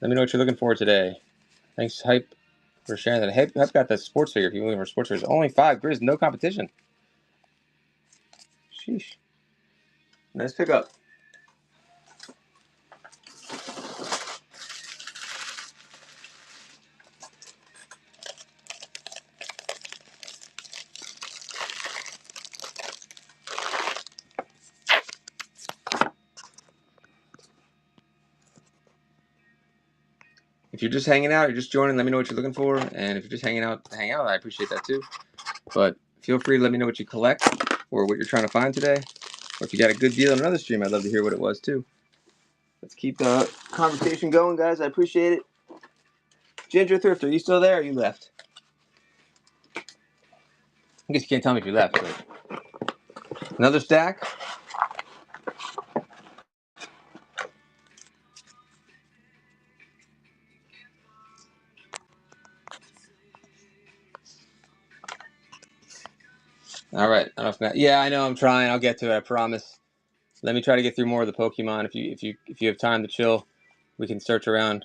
Speaker 1: Let me know what you're looking for today. Thanks, Hype, for sharing that. Hype got that sports figure. If you're looking for sports figures, only 5 grids, no competition. Sheesh. Nice pickup. If you're just hanging out, you're just joining, let me know what you're looking for. And if you're just hanging out, hang out, I appreciate that too. But feel free to let me know what you collect or what you're trying to find today. Or if you got a good deal on another stream, I'd love to hear what it was too. Let's keep the conversation going, guys. I appreciate it. Ginger Thrifter, are you still there or you left? I guess you can't tell me if you left. But... Another stack. All right. I don't know if that, yeah, I know. I'm trying. I'll get to it. I promise. Let me try to get through more of the Pokemon. If you have time to chill, we can search around.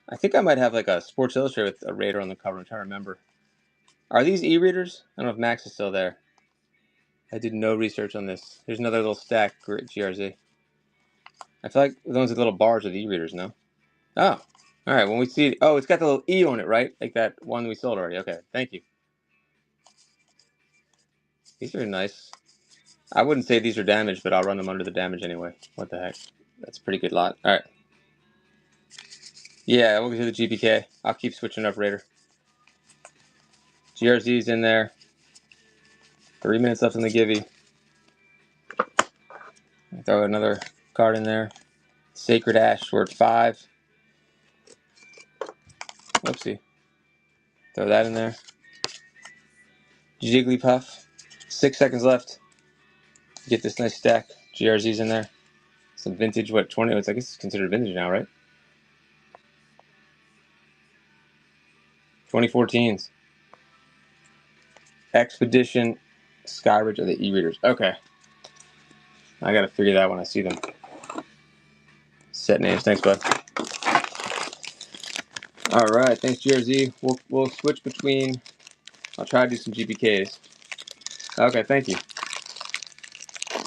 Speaker 1: I think I might have like a Sports Illustrated with a Raider on the cover. I'm trying to remember. Are these e-readers? I don't know if Max is still there. I did no research on this. There's another little stack, GRZ. I feel like the ones with little bars are the e-readers, no? Oh, all right. When we see, oh, it's got the little E on it, right? Like that one we sold already. Okay, thank you. These are nice. I wouldn't say these are damaged, but I'll run them under the damage anyway. What the heck? That's a pretty good lot. All right. Yeah, we'll go to the GPK. I'll keep switching up Raider. GRZ's in there. 3 minutes left in the Givey. Throw another card in there. Sacred Ash, we're at 5. Whoopsie. Throw that in there. Jigglypuff. 6 seconds left. Get this nice stack. GRZ's in there. Some vintage, what, 20? I guess it's considered vintage now, right? 2014s. Expedition, Skyridge, or the e-readers. Okay. I gotta figure that when I see them. Set names. Thanks, bud. All right. Thanks, GRZ. We'll switch between. I'll try to do some GPKs. Okay. Thank you.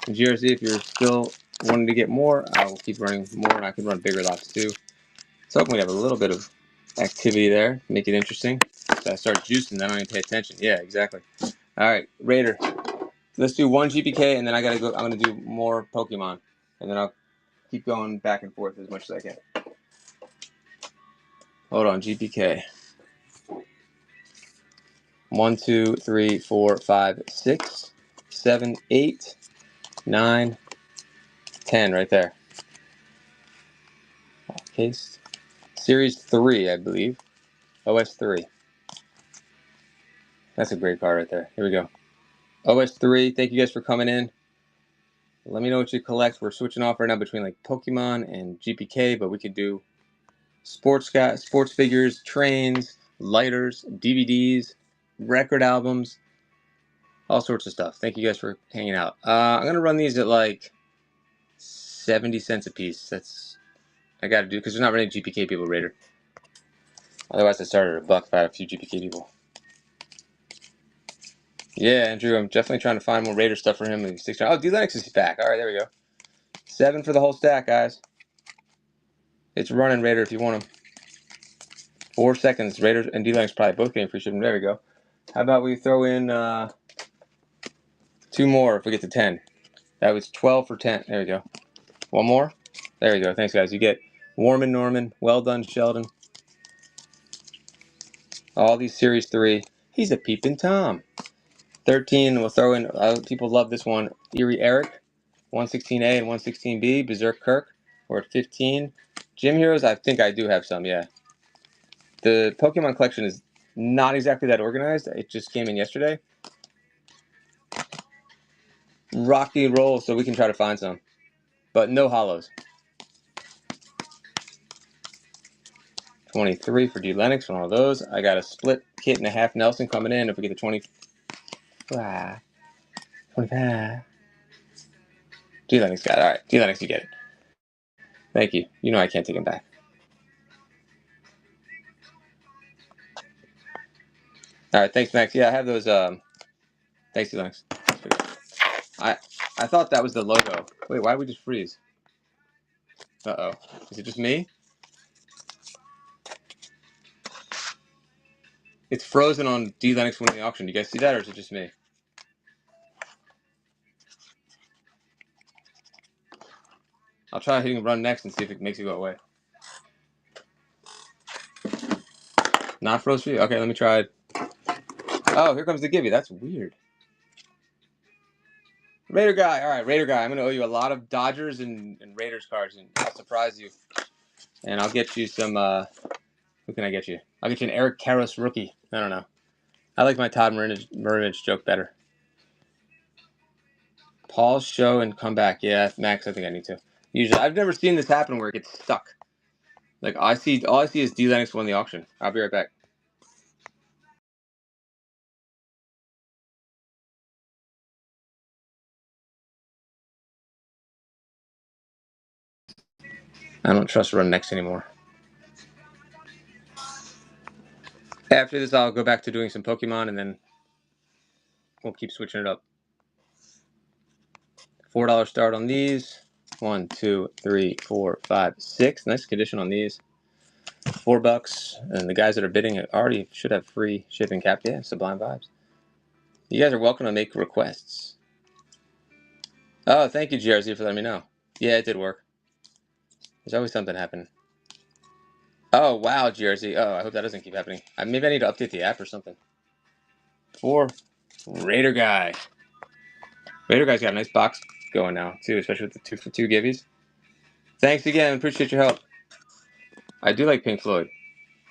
Speaker 1: And GRZ, if you're still wanting to get more, I will keep running more, and I can run bigger lots too. So hoping we have a little bit of activity there, make it interesting. If I start juicing, then I don't even pay attention. Yeah, exactly. All right, Raider. Let's do one GPK, and then I gotta go. I'm gonna do more Pokemon, and then I'll keep going back and forth as much as I can. Hold on, GPK. 1, 2, 3, 4, 5, 6, 7, 8, 9, 10, right there. Paste. Series 3, I believe. OS3. That's a great card right there. Here we go. OS3. Thank you guys for coming in. Let me know what you collect. We're switching off right now between like Pokemon and GPK, but we could do sports figures, trains, lighters, DVDs, record albums, all sorts of stuff. Thank you guys for hanging out. I'm gonna run these at like 70 cents a piece. That's I gotta do because there's not many GPK people, Raider. Otherwise, I started at $1 if I had a few GPK people. Yeah, Andrew, I'm definitely trying to find more Raider stuff for him. Oh, D-Lennox is back. All right, there we go. 7 for the whole stack, guys. It's running, Raider, if you want them. 4 seconds. Raiders and D-Lennox probably both getting free shipping. There we go. How about we throw in 2 more if we get to 10? That was 12 for 10. There we go. 1 more? There we go. Thanks, guys. You get Warman Norman. Well done, Sheldon. All these Series 3. He's a peeping Tom. 13, we'll throw in, people love this one, Erie Eric, 116A and 116B, Berserk Kirk, we're at 15. Gym Heroes, I think I do have some, yeah. The Pokemon collection is not exactly that organized. It just came in yesterday. Rocky and roll, so we can try to find some. But no hollows. 23 for D-Lennox, one of those. I got a split kit and a half Nelson coming in if we get the 25. 25. D-Lennox got it. All right, D-Lennox, you get it. Thank you. You know I can't take him back. All right, thanks, Max. Yeah, I have those. Thanks, D-Lennox. I thought that was the logo. Wait, why did we just freeze? Uh-oh. Is it just me? It's frozen on D-Lennox winning the auction. Do you guys see that, or is it just me? I'll try hitting run next and see if it makes it go away. Not froze for you? Okay, let me try it. Oh, here comes the Gibby. That's weird. Raider guy. All right, Raider guy. I'm going to owe you a lot of Dodgers and Raiders cards, and I'll surprise you. And I'll get you some, who can I get you? I'll get you an Eric Karros rookie. I don't know. I like my Todd Marinich joke better. Pause show and come back. Yeah, Max, I think I need to. Usually, I've never seen this happen where it gets stuck. Like all I see is D-Lennox won the auction. I'll be right back. I don't trust Run Next anymore. After this, I'll go back to doing some Pokemon, and then we'll keep switching it up. $4 start on these. 1, 2, 3, 4, 5, 6. Nice condition on these. $4, and the guys that are bidding already should have free shipping cap. Yeah, Sublime Vibes. You guys are welcome to make requests. Oh, thank you, GRZ, for letting me know. Yeah, it did work. There's always something happening. Oh, wow, GRZ. Oh, I hope that doesn't keep happening. Maybe I need to update the app or something. For Raider Guy. Raider Guy's got a nice box going now, too, especially with the 2 for 2 giveies. Thanks again. Appreciate your help. I do like Pink Floyd.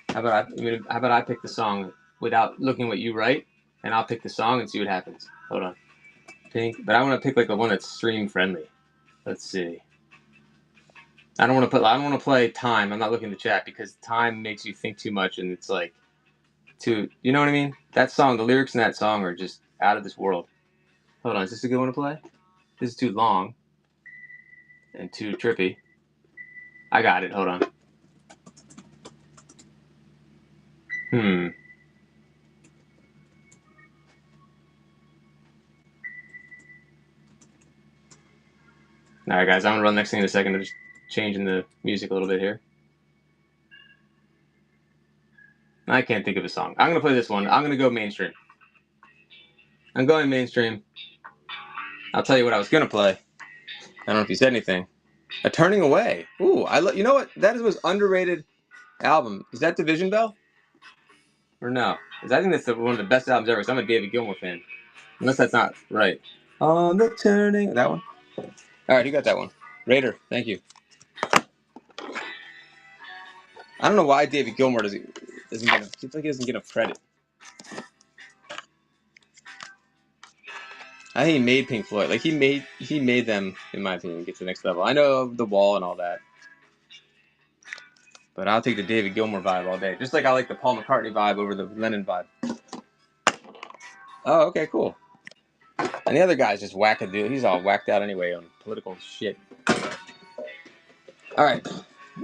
Speaker 1: How about I pick the song without looking what you write, and I'll pick the song and see what happens. Hold on. Pink, but I want to pick like the one that's stream friendly. Let's see. I don't want to play Time. I'm not looking at the chat because Time makes you think too much, and it's like too. You know what I mean? That song, the lyrics in that song are just out of this world. Hold on, is this a good one to play? This is too long and too trippy. I got it. Hold on. All right, guys. I'm gonna run the next thing in a second. I'm just changing the music a little bit here. I can't think of a song. I'm gonna play this one. I'm gonna go mainstream. I'm going mainstream. I'll tell you what I was gonna play. I don't know if you said anything. A Turning Away. Ooh, you know what? That is the most underrated album. Is that Division Bell? Or no? Because I think that's one of the best albums ever. Because I'm a David Gilmour fan. Unless that's not right. On the Turning. That one? All right, you got that one. Raider, thank you. I don't know why David Gilmour doesn't seems like he doesn't get enough credit. I think he made Pink Floyd. Like he made them, in my opinion, get to the next level. I know The Wall and all that. But I'll take the David Gilmour vibe all day. Just like I like the Paul McCartney vibe over the Lennon vibe. Oh, okay, cool. And the other guy's just wackadoo. He's all whacked out anyway on political shit. All right.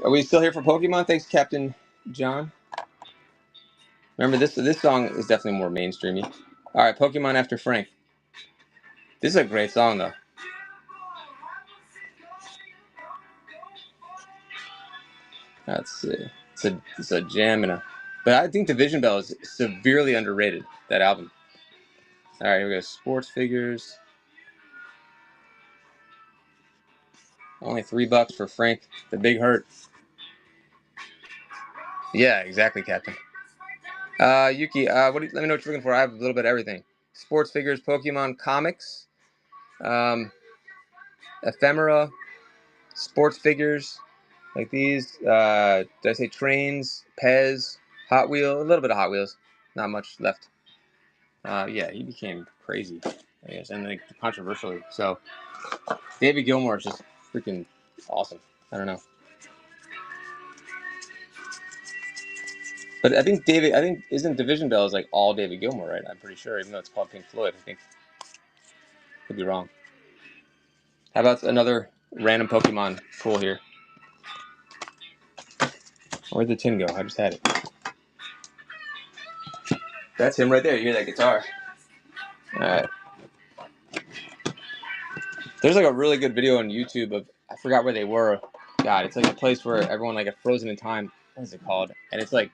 Speaker 1: Are we still here for Pokemon? Thanks, Captain John. Remember, this song is definitely more mainstreamy. All right, Pokemon After Frank. This is a great song, though. Let's see. It's a jam but I think Division Bell is severely underrated, that album. All right, here we go. Sports figures. Only $3 for Frank. The Big Hurt. Yeah, exactly, Captain. Yuki, let me know what you're looking for. I have a little bit of everything. Sports figures, Pokemon comics, ephemera, sports figures like these. Did I say trains, Pez, Hot Wheels? A little bit of Hot Wheels. Not much left. Yeah, he became crazy, I guess, and like controversially. So David Gilmour is just freaking awesome. I don't know. But I think isn't Division Bell is like all David Gilmour, right? I'm pretty sure, even though it's called Pink Floyd. I think could be wrong. How about another random Pokemon pull here? Where'd the tin go? I just had it. That's him right there. You hear that guitar? All right. There's like a really good video on YouTube of I forgot where they were. God, it's like a place where everyone like got frozen in time. What is it called? And it's like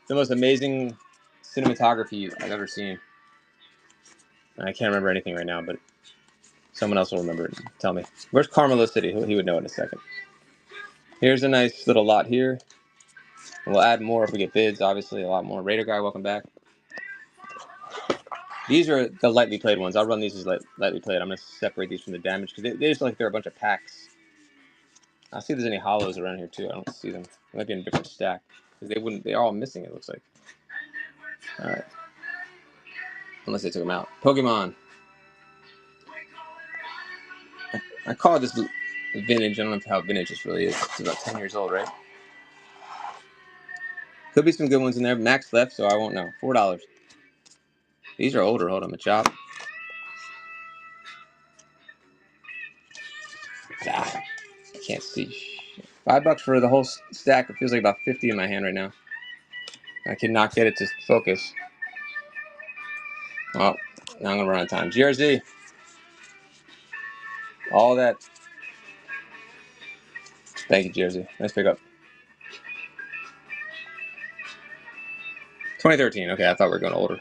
Speaker 1: the most amazing cinematography I've ever seen. And I can't remember anything right now, but someone else will remember it. Tell me. Where's Carmelo City? He would know in a second. Here's a nice little lot here. We'll add more if we get bids, obviously, a lot more. Raider Guy, welcome back. These are the lightly played ones. I'll run these as lightly played. I'm going to separate these from the damage because they just look like they're a bunch of packs. I'll see if there's any hollows around here too. I don't see them. They might be in a different stack because they're all missing, it looks like. All right. Unless they took them out. Pokemon. I call this vintage. I don't know how vintage this really is. It's about 10 years old, right? Could be some good ones in there. Max left, so I won't know. $4. These are older. Hold on, Machop. I can't see. $5 for the whole stack. It feels like about 50 in my hand right now. I cannot get it to focus. Oh, now I'm gonna run out of time. GRZ. All that. Thank you, GRZ. Nice pickup. 2013. Okay, I thought we were going older.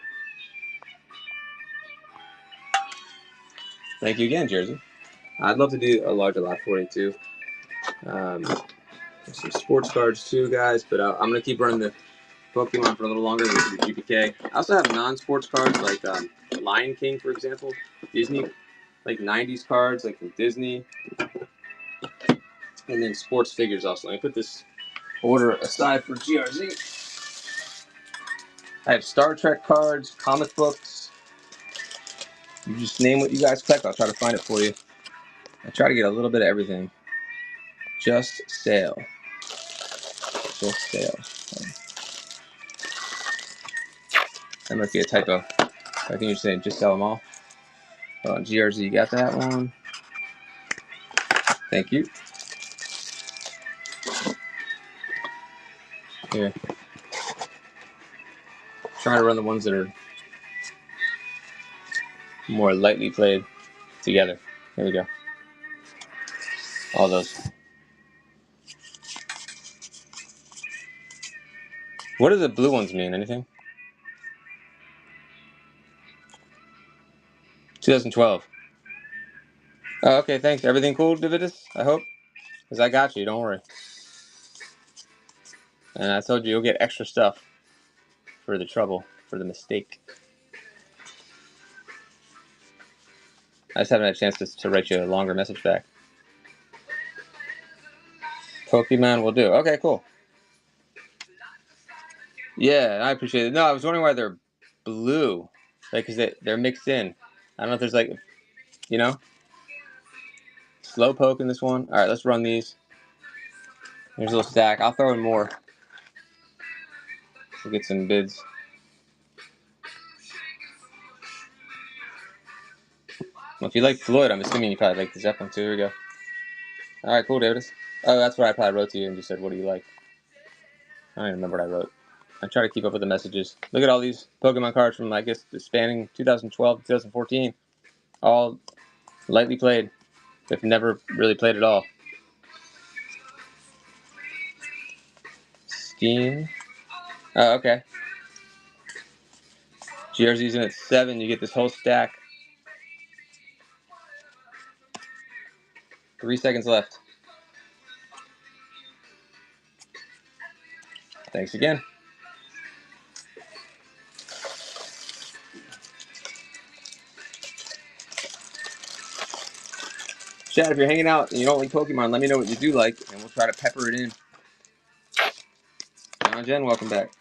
Speaker 1: Thank you again, Jersey. I'd love to do a larger lot for you too. Some sports cards too, guys. But I'm gonna keep running the Pokemon for a little longer than the GPK. I also have non-sports cards like Lion King, for example, Disney, like 90s cards like from Disney, and then sports figures also. Let me put this order aside for GRZ. I have Star Trek cards, comic books. You just name what you guys collect. I'll try to find it for you. I try to get a little bit of everything. Just sale. Just sale. That must be a typo. I think you're saying just sell them all. GRZ, you got that one? Thank you. Here. Trying to run the ones that are more lightly played together. Here we go. All those. What do the blue ones mean? Anything? 2012. Oh, okay, thanks. Everything cool, Davidus? I hope? Because I got you, don't worry. And I told you you'll get extra stuff for the trouble, for the mistake. I just haven't had a chance to write you a longer message back. Pokemon will do. Okay, cool. Yeah, I appreciate it. No, I was wondering why they're blue. Like, because they're mixed in. I don't know if there's like, you know? Slowpoke in this one. Alright, let's run these. Here's a little stack. I'll throw in more. We'll get some bids. Well, if you like Floyd, I'm assuming you probably like the Zeppelin too. Here we go. Alright, cool, David. Oh, that's what I probably wrote to you and just said, what do you like? I don't even remember what I wrote. I try to keep up with the messages. Look at all these Pokemon cards from, I guess, spanning 2012 to 2014. All lightly played. They've never really played at all. Steam. Oh, okay. GRZ's in at 7. You get this whole stack. 3 seconds left. Thanks again. Chad, if you're hanging out and you don't like Pokemon, let me know what you do like, and we'll try to pepper it in. John Jen, welcome back.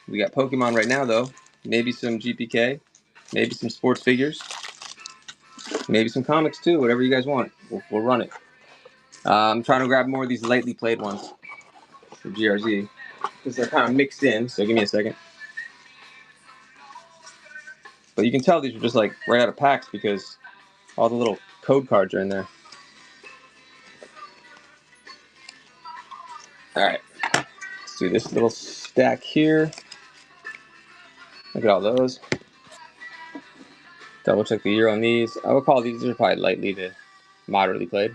Speaker 1: We got Pokemon right now, though. Maybe some GPK. Maybe some sports figures. Maybe some comics, too. Whatever you guys want. We'll run it. I'm trying to grab more of these lightly played ones for GRZ, because they're kind of mixed in, so give me a second. But you can tell these are just like right out of packs because all the little code cards are in there. Alright, let's do this little stack here. Look at all those. Double check the year on these. I would call these are probably lightly to moderately played.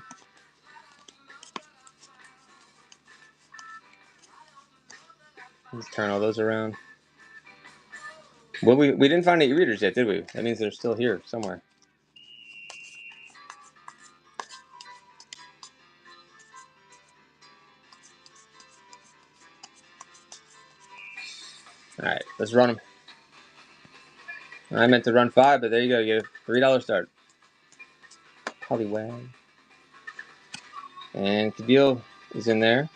Speaker 1: Let's turn all those around. Well, we didn't find any readers yet, did we? That means they're still here somewhere. Alright, let's run them. I meant to run 5, but there you go. You get a $3 start. Poliwag. And Kabil is in there.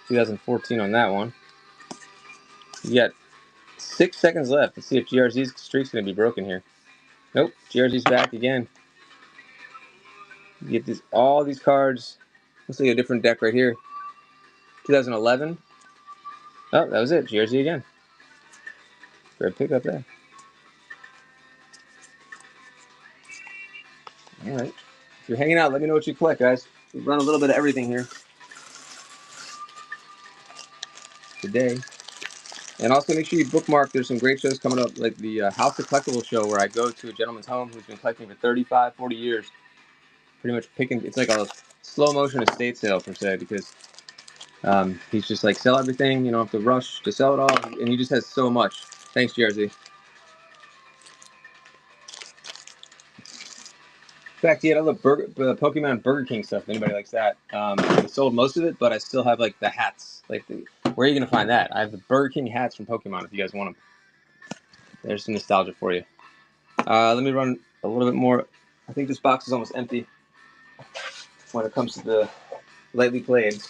Speaker 1: 2014 on that one. You got 6 seconds left. Let's see if GRZ's streak's going to be broken here. Nope, GRZ's back again. You get all these cards. Looks like a different deck right here. 2011. Oh, that was it. GRZ again. Great pickup there. Alright. If you're hanging out, let me know what you collect, guys. We've run a little bit of everything here today. And also make sure you bookmark. There's some great shows coming up, like the House of Collectibles show, where I go to a gentleman's home who's been collecting for 35, 40 years. Pretty much picking, it's like a slow motion estate sale per se, because he's just like, sell everything, you don't have to rush to sell it all, and he just has so much. Thanks, GRZ. fact, yeah, I love Pokemon Burger King stuff. If anybody likes that, I sold most of it, but I still have like the hats. Like, where are you gonna find that? I have the Burger King hats from Pokemon. If you guys want them, there's some nostalgia for you. Let me run a little bit more. I think this box is almost empty when it comes to the lightly played.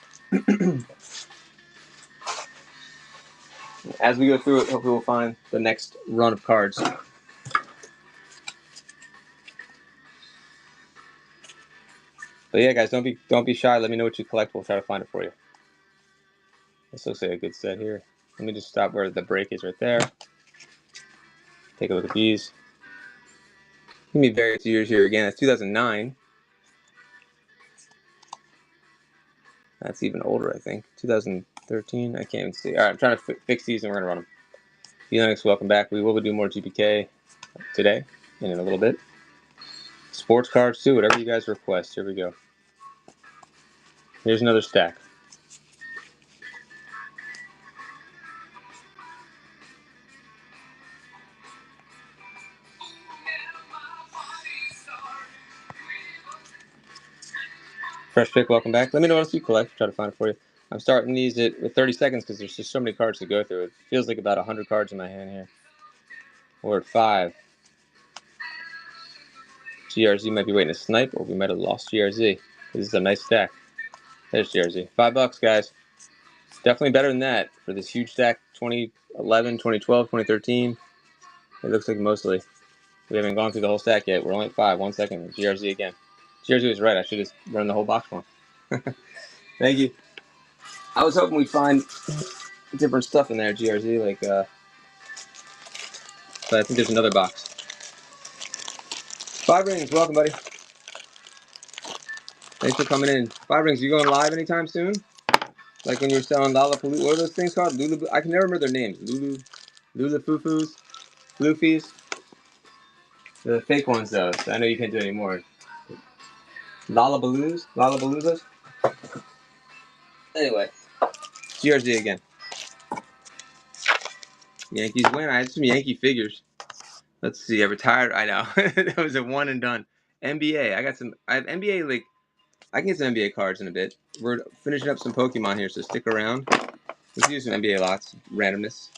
Speaker 1: As we go through it, hopefully we'll find the next run of cards. But yeah, guys, don't be shy. Let me know what you collect. We'll try to find it for you. This looks like a good set here. Let me just stop where the break is right there. Take a look at these. Give me various years here again. That's 2009. That's even older, I think. 2013. I can't even see. All right, I'm trying to fix these, and we're gonna run them. Felix, welcome back. We will do more GPK today and in a little bit. Sports cards too. Whatever you guys request. Here we go. Here's another stack. Fresh pick, welcome back. Let me know what else you collect. Try to find it for you. I'm starting these with 30 seconds because there's just so many cards to go through. It feels like about 100 cards in my hand here. We're at 5. GRZ might be waiting to snipe, or we might have lost GRZ. This is a nice stack. There's GRZ. $5, guys. Definitely better than that for this huge stack. 2011, 2012, 2013. It looks like mostly. We haven't gone through the whole stack yet. We're only at 5. 1 second. GRZ again. GRZ was right. I should just run the whole box for him. Thank you. I was hoping we'd find different stuff in there, GRZ, like, but I think there's another box. 5 Rings, welcome, buddy. Thanks for coming in. 5 Rings, you going live anytime soon? Like when you're selling Lollapalooza, what are those things called? Lulu, I can never remember their names. Lulafufus, Floofies. The fake ones, though. So I know you can't do it anymore. Lollapaloozas. Anyway, GRZ again. Yankees win. I had some Yankee figures. Let's see. I retired. I know. That was a one and done. NBA. I have NBA, like, I can get some NBA cards in a bit. We're finishing up some Pokemon here, so stick around. Let's do some NBA lots. Randomness.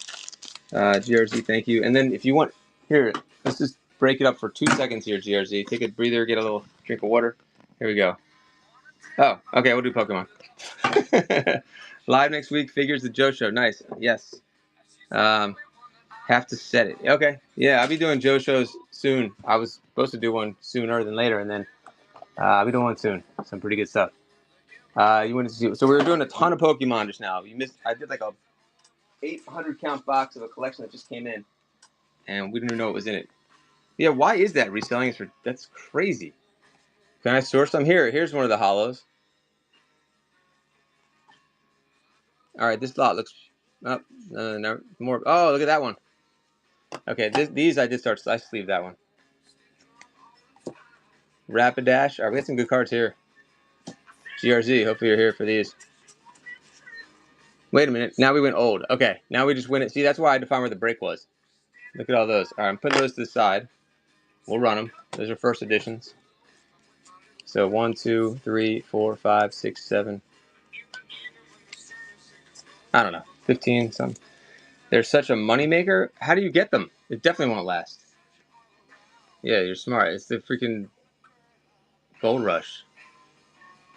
Speaker 1: GRZ, thank you. And then if you want, here, let's just break it up for 2 seconds here, GRZ. Take a breather, get a little drink of water. Here we go. Oh, okay, we'll do Pokemon. Live next week, Figures the Joe Show. Nice. Yes. Have to set it. Okay. Yeah, I'll be doing Joe shows soon. I was supposed to do one sooner than later, and then I'll be doing one soon. Some pretty good stuff. You wanted to see? So we were doing a ton of Pokemon just now. You missed. I did like a 800 count box of a collection that just came in, and we didn't even know what was in it. Yeah, why is that reselling? That's crazy. Can I source some here? Here's one of the hollows. All right, this lot looks. Oh, no, more. Oh, look at that one. Okay, these I did start. I sleeved that one. Rapidash. All right, we got some good cards here. GRZ. Hopefully you're here for these. Wait a minute. Now we went old. Okay, now we just win it. See, that's why I had to find where the break was. Look at all those. All right, I'm putting those to the side. We'll run them. Those are first editions. So 1, 2, 3, 4, 5, 6, 7. I don't know. 15 some. They're such a moneymaker. How do you get them? It definitely won't last. Yeah, you're smart. It's the freaking gold rush.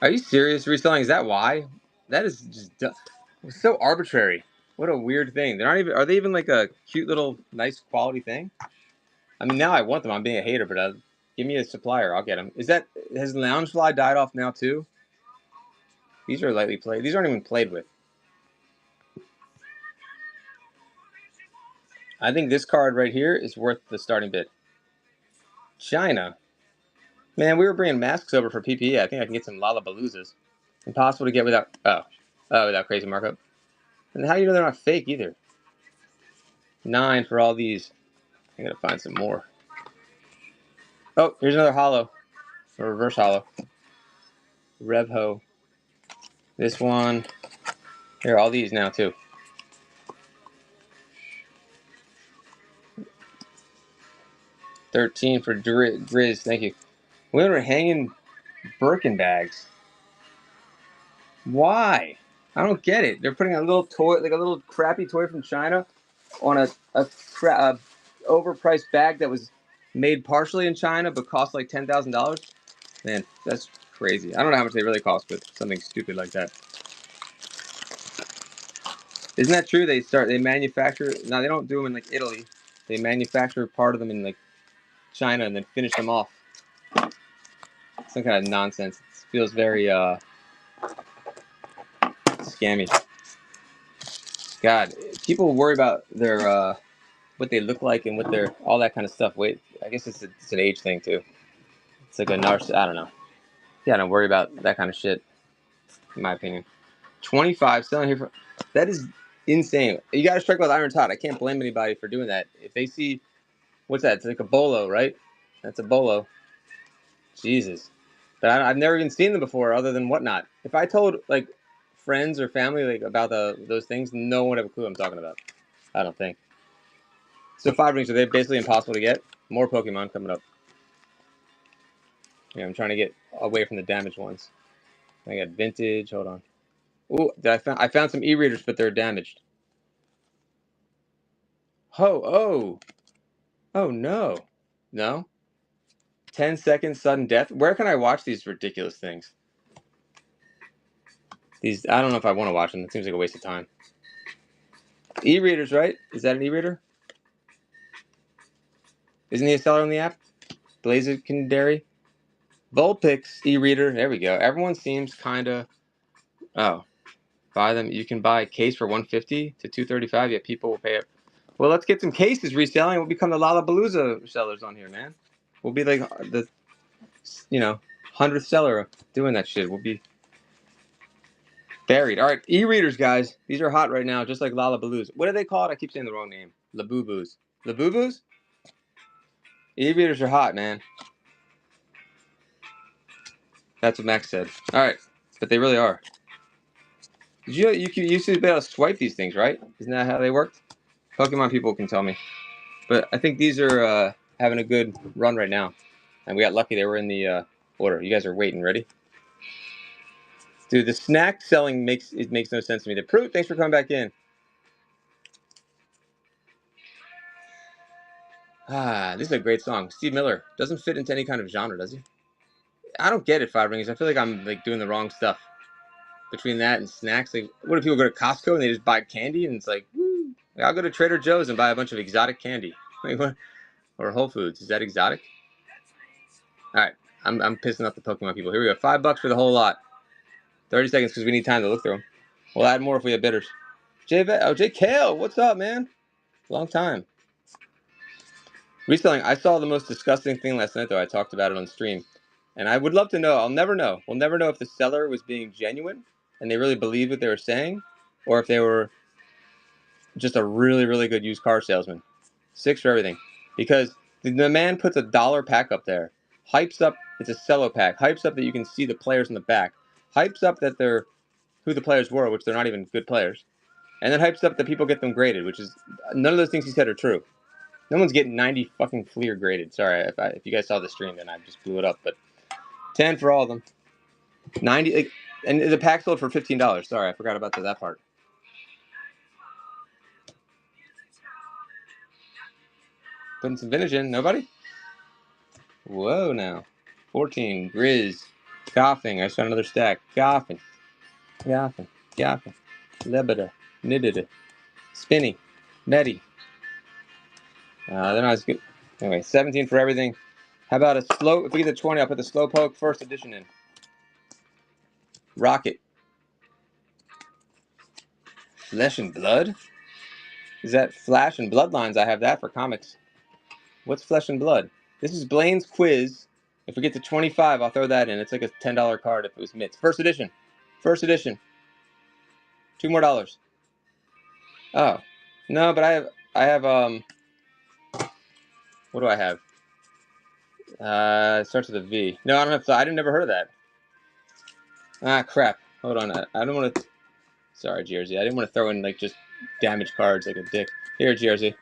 Speaker 1: Are you serious? Reselling? Is that why? That is just so arbitrary. What a weird thing. They're not even. Are they even like a cute little nice quality thing? I mean, now I want them. I'm being a hater, but give me a supplier. I'll get them. Has Loungefly died off now too? These are lightly played. These aren't even played with. I think this card right here is worth the starting bid. China. Man, we were bringing masks over for PPE. I think I can get some Lollapaloozas. Impossible to get without. Without crazy markup. And how do you know they're not fake either? 9 for all these. I gotta find some more. Oh, here's another hollow. A reverse hollow. Revho. This one. Here, all these now too. $13 for Grizz. Thank you. Women are hanging Birkin bags. Why? I don't get it. They're putting a little toy, like a little crappy toy from China, on a overpriced bag that was made partially in China but cost like $10,000. Man, that's crazy. I don't know how much they really cost, but something stupid like that. Isn't that true? They manufacture. Now they don't do them in like Italy. They manufacture part of them in like China and then finish them off. Some kind of nonsense. It feels very scammy. God, people worry about their what they look like and what their all that kind of stuff. Wait, I guess it's an age thing too. It's like a narcissist. I don't know. Yeah, don't worry about that kind of shit. In my opinion, 25 selling here for that is insane. You got to strike while the iron's hot. I can't blame anybody for doing that. If they see what's that? It's like a bolo, right? That's a bolo. Jesus, but I've never even seen them before, other than Whatnot. If I told like friends or family like about those things, no one would have a clue what I'm talking about. I don't think. So 5 rings, are they basically impossible to get? More Pokemon coming up. Yeah, I'm trying to get away from the damaged ones. I got vintage. Hold on. Ooh, I found some e-readers, but they're damaged. Oh no. No? 10 seconds sudden death? Where can I watch these ridiculous things? I don't know if I want to watch them. It seems like a waste of time. E-readers, right? Is that an e-reader? Isn't he a seller on the app? Blazekindary? Vulpix e-reader. There we go. Everyone seems kind of... Oh. Buy them. You can buy a case for $150 to $235. Yet people will pay it. Well, let's get some cases reselling. We'll become the Lollapalooza sellers on here, man. We'll be like the 100th seller doing that shit. We'll be buried. All right, e-readers, guys. These are hot right now, just like Lollapaloozas. What do they call it? I keep saying the wrong name. Labubu's. Labubu's? E-readers are hot, man. That's what Max said. All right, but they really are. You used to be able to swipe these things, right? Isn't that how they worked? Pokemon people can tell me. But I think these are having a good run right now. And we got lucky they were in the order. You guys are waiting. Ready? Dude, the snack selling makes no sense to me. The Proot, thanks for coming back in. This is a great song. Steve Miller doesn't fit into any kind of genre, does he? I don't get it, 5 rings. I feel like I'm like doing the wrong stuff. Between that and snacks, like what if people go to Costco and they just buy candy and it's like, woo? Like, I'll go to Trader Joe's and buy a bunch of exotic candy. Like, what? Or Whole Foods. Is that exotic? All right, I'm pissing off the Pokemon people. Here we go. $5 for the whole lot. 30 seconds because we need time to look through them. We'll add more if we have bidders. Jay Kale, what's up, man? Long time. Reselling. I saw the most disgusting thing last night, though. I talked about it on stream. And I would love to know. I'll never know. We'll never know if the seller was being genuine and they really believed what they were saying, or if they were just a really, really good used car salesman. 6 for everything. Because the man puts $1 pack up there, hypes up, it's a cello pack, hypes up that you can see the players in the back, hypes up that they're who the players were, which they're not even good players, and then hypes up that people get them graded, which is none of those things he said are true. No one's getting 90 fucking clear graded. Sorry, if you guys saw the stream, then I just blew it up, but 10 for all of them. 90, like, and the pack sold for $15. Sorry, I forgot about that part. Putting some vintage in. Nobody? Whoa, now. 14. Grizz. Coughing. I saw another stack. Coughing. Lebeda. Nidida. Spinny. Netty. They're not as good. Anyway, 17 for everything. How about a slow? If we get the 20, I'll put the Slowpoke first edition in. Rocket. Flesh and Blood? Is that Flash and Bloodlines? I have that for comics. What's Flesh and Blood? This is Blaine's quiz. If we get to 25, I'll throw that in. It's like a $10 card if it was Mitts. First edition. First edition. $2 more. Oh. No, but I have what do I have? It starts with a V. No, I don't have. I didn't never heard of that. Ah, crap. Hold on. I don't want to. Sorry, GRZ. I didn't want to throw in like just damaged cards like a dick. Here, GRZ.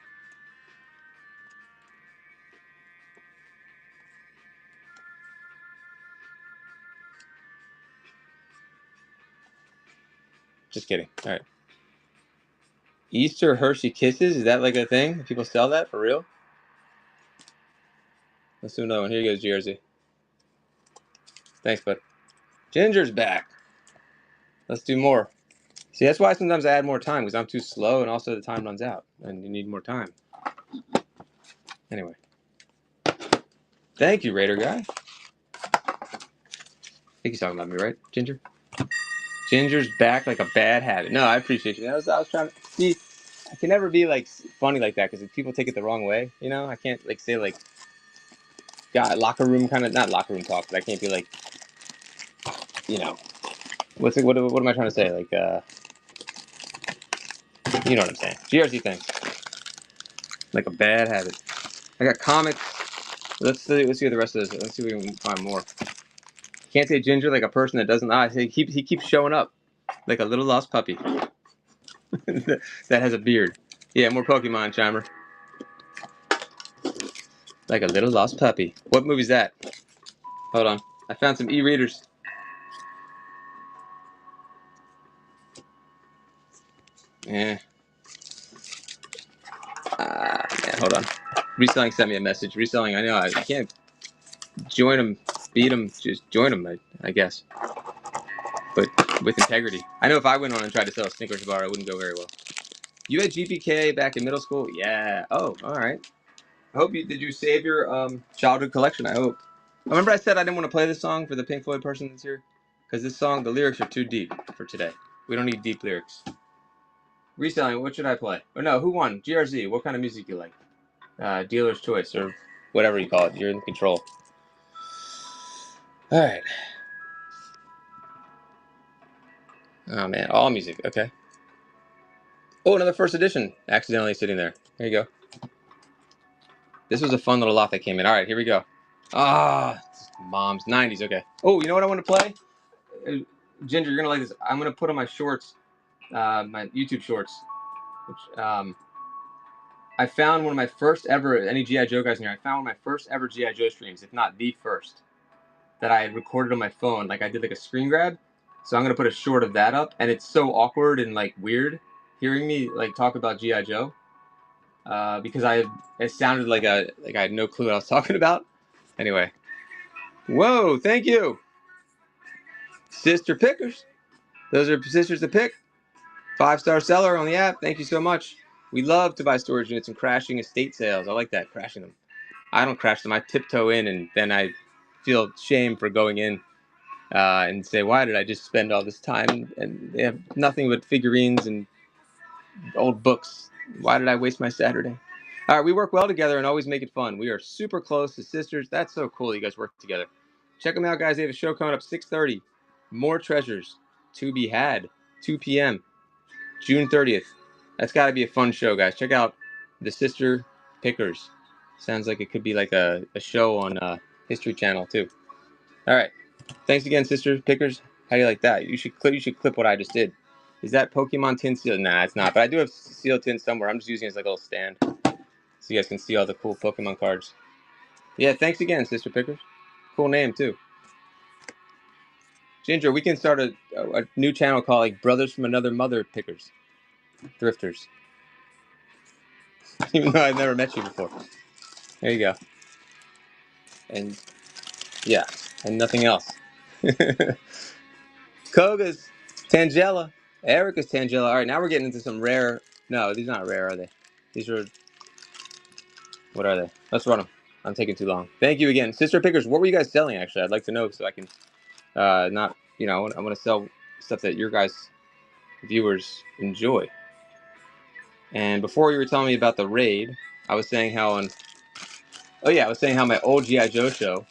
Speaker 1: Just kidding. All right. Easter Hershey Kisses? Is that like a thing? People sell that for real? Let's do another one. Here you go, GRZ. Thanks, bud. Ginger's back. Let's do more. See, that's why sometimes I add more time, because I'm too slow, and also the time runs out, and you need more time. Anyway. Thank you, Raider guy. I think he's talking about me, right, Ginger? Ginger's back like a bad habit. No, I appreciate you. I was trying to see. I can never be like funny like that because people take it the wrong way. You know, I can't like say like, God, locker room kind of not locker room talk, but I can't be like, you know, what am I trying to say? Like, you know what I'm saying? GRC thing, like a bad habit. I got comics. Let's see what the rest of this. Let's see if we can find more. Can't say Ginger like a person that doesn't. He keeps showing up like a little lost puppy that has a beard. Yeah, more Pokemon, Chimer. Like a little lost puppy. What movie's that? Hold on. I found some e-readers. Yeah. Man, hold on. Reselling sent me a message. Reselling, I know. I can't join them, beat them, just join them, I guess. But with integrity. I know if I went on and tried to sell a Snickers bar, it wouldn't go very well. You had GPK back in middle school? Yeah. Oh, all right. I hope did you save your childhood collection? I hope. Remember I said I didn't want to play this song for the Pink Floyd person that's here? Because this song, the lyrics are too deep for today. We don't need deep lyrics. Reselling, what should I play? Or no, who won? GRZ, what kind of music you like? Dealer's choice, or whatever you call it. You're in control. Alright. Oh man, all music, okay. Oh, another first edition. Accidentally sitting there. There you go. This was a fun little lot that came in. Alright, here we go. Mom's 90s, okay. Oh, you know what I want to play? Ginger, you're gonna like this. I'm gonna put on my shorts, my YouTube shorts, which I found one of my first ever. Any GI Joe guys in here? I found one of my first ever GI Joe streams, if not the first, that I had recorded on my phone. Like I did like a screen grab. So I'm gonna put a short of that up, and it's so awkward and like weird hearing me like talk about GI Joe, because it sounded like I had no clue what I was talking about. Anyway, whoa, thank you, Sister Pickers. Those are sisters to pick. 5-star seller on the app. Thank you so much. We love to buy storage units and crashing estate sales. I like that, crashing them. I don't crash them. I tiptoe in, and then I feel shame for going in and say, why did I just spend all this time? And they have nothing but figurines and old books. Why did I waste my Saturday? All right, we work well together and always make it fun. We are super close as sisters. That's so cool you guys work together. Check them out, guys. They have a show coming up 6:30. More treasures to be had. 2 p.m. June 30th. That's got to be a fun show, guys. Check out the Sister Pickers. Sounds like it could be like a show on History Channel too. All right. Thanks again, Sister Pickers. How do you like that? You should clip what I just did. Is that Pokemon tin seal? Nah, it's not. But I do have seal tin somewhere. I'm just using it as like a little stand, so you guys can see all the cool Pokemon cards. Yeah, thanks again, Sister Pickers. Cool name too. Ginger, we can start a new channel called like Brothers from Another Mother Pickers, Thrifters. Even though I've never met you before. There you go. And yeah, and nothing else. Koga's Tangela. Erica's Tangela. All right, now we're getting into some rare. No, these are not rare, are they? These are. What are they? Let's run them. I'm taking too long. Thank you again, Sister Pickers. What were you guys selling? Actually, I'd like to know so I can not. You know, I want to sell stuff that your guys' viewers enjoy. And before you were telling me about the raid, I was saying how on. Oh yeah, I was saying how my old GI Joe show,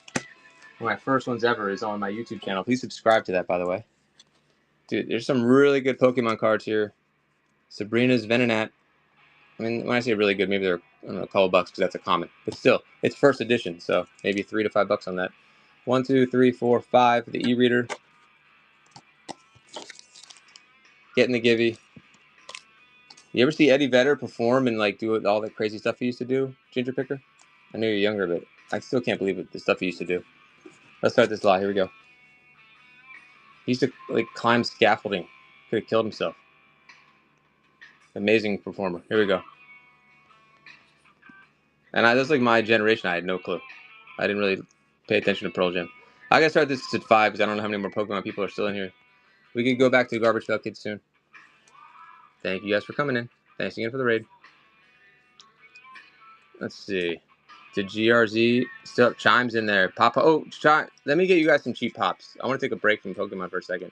Speaker 1: one of my first ones ever, is on my YouTube channel. Please subscribe to that, by the way. Dude, there's some really good Pokemon cards here. Sabrina's Venonat. I mean, when I say really good, maybe they're, I don't know, a couple bucks because that's a common. But still, it's first edition, so maybe $3 to $5 on that. 1, 2, 3, 4, 5. The e-reader. Getting the Givey. You ever see Eddie Vedder perform and like do all that crazy stuff he used to do, Ginger Picker? I know you're younger, but I still can't believe it, the stuff he used to do. Let's start this lot. Here we go. He used to like climb scaffolding Could have killed himself. Amazing performer. Here we go. And that's like my generation. I had no clue. I didn't really pay attention to Pearl Jam. I gotta start this at 5 because I don't know how many more Pokemon people are still in here. We can go back to the Garbage Pail Kids soon. Thank you guys for coming in. Thanks again for the raid. Let's see. Did GRZ still Chimes in there? Papa. Oh, let me get you guys some cheap pops. I want to take a break from Pokemon for a second.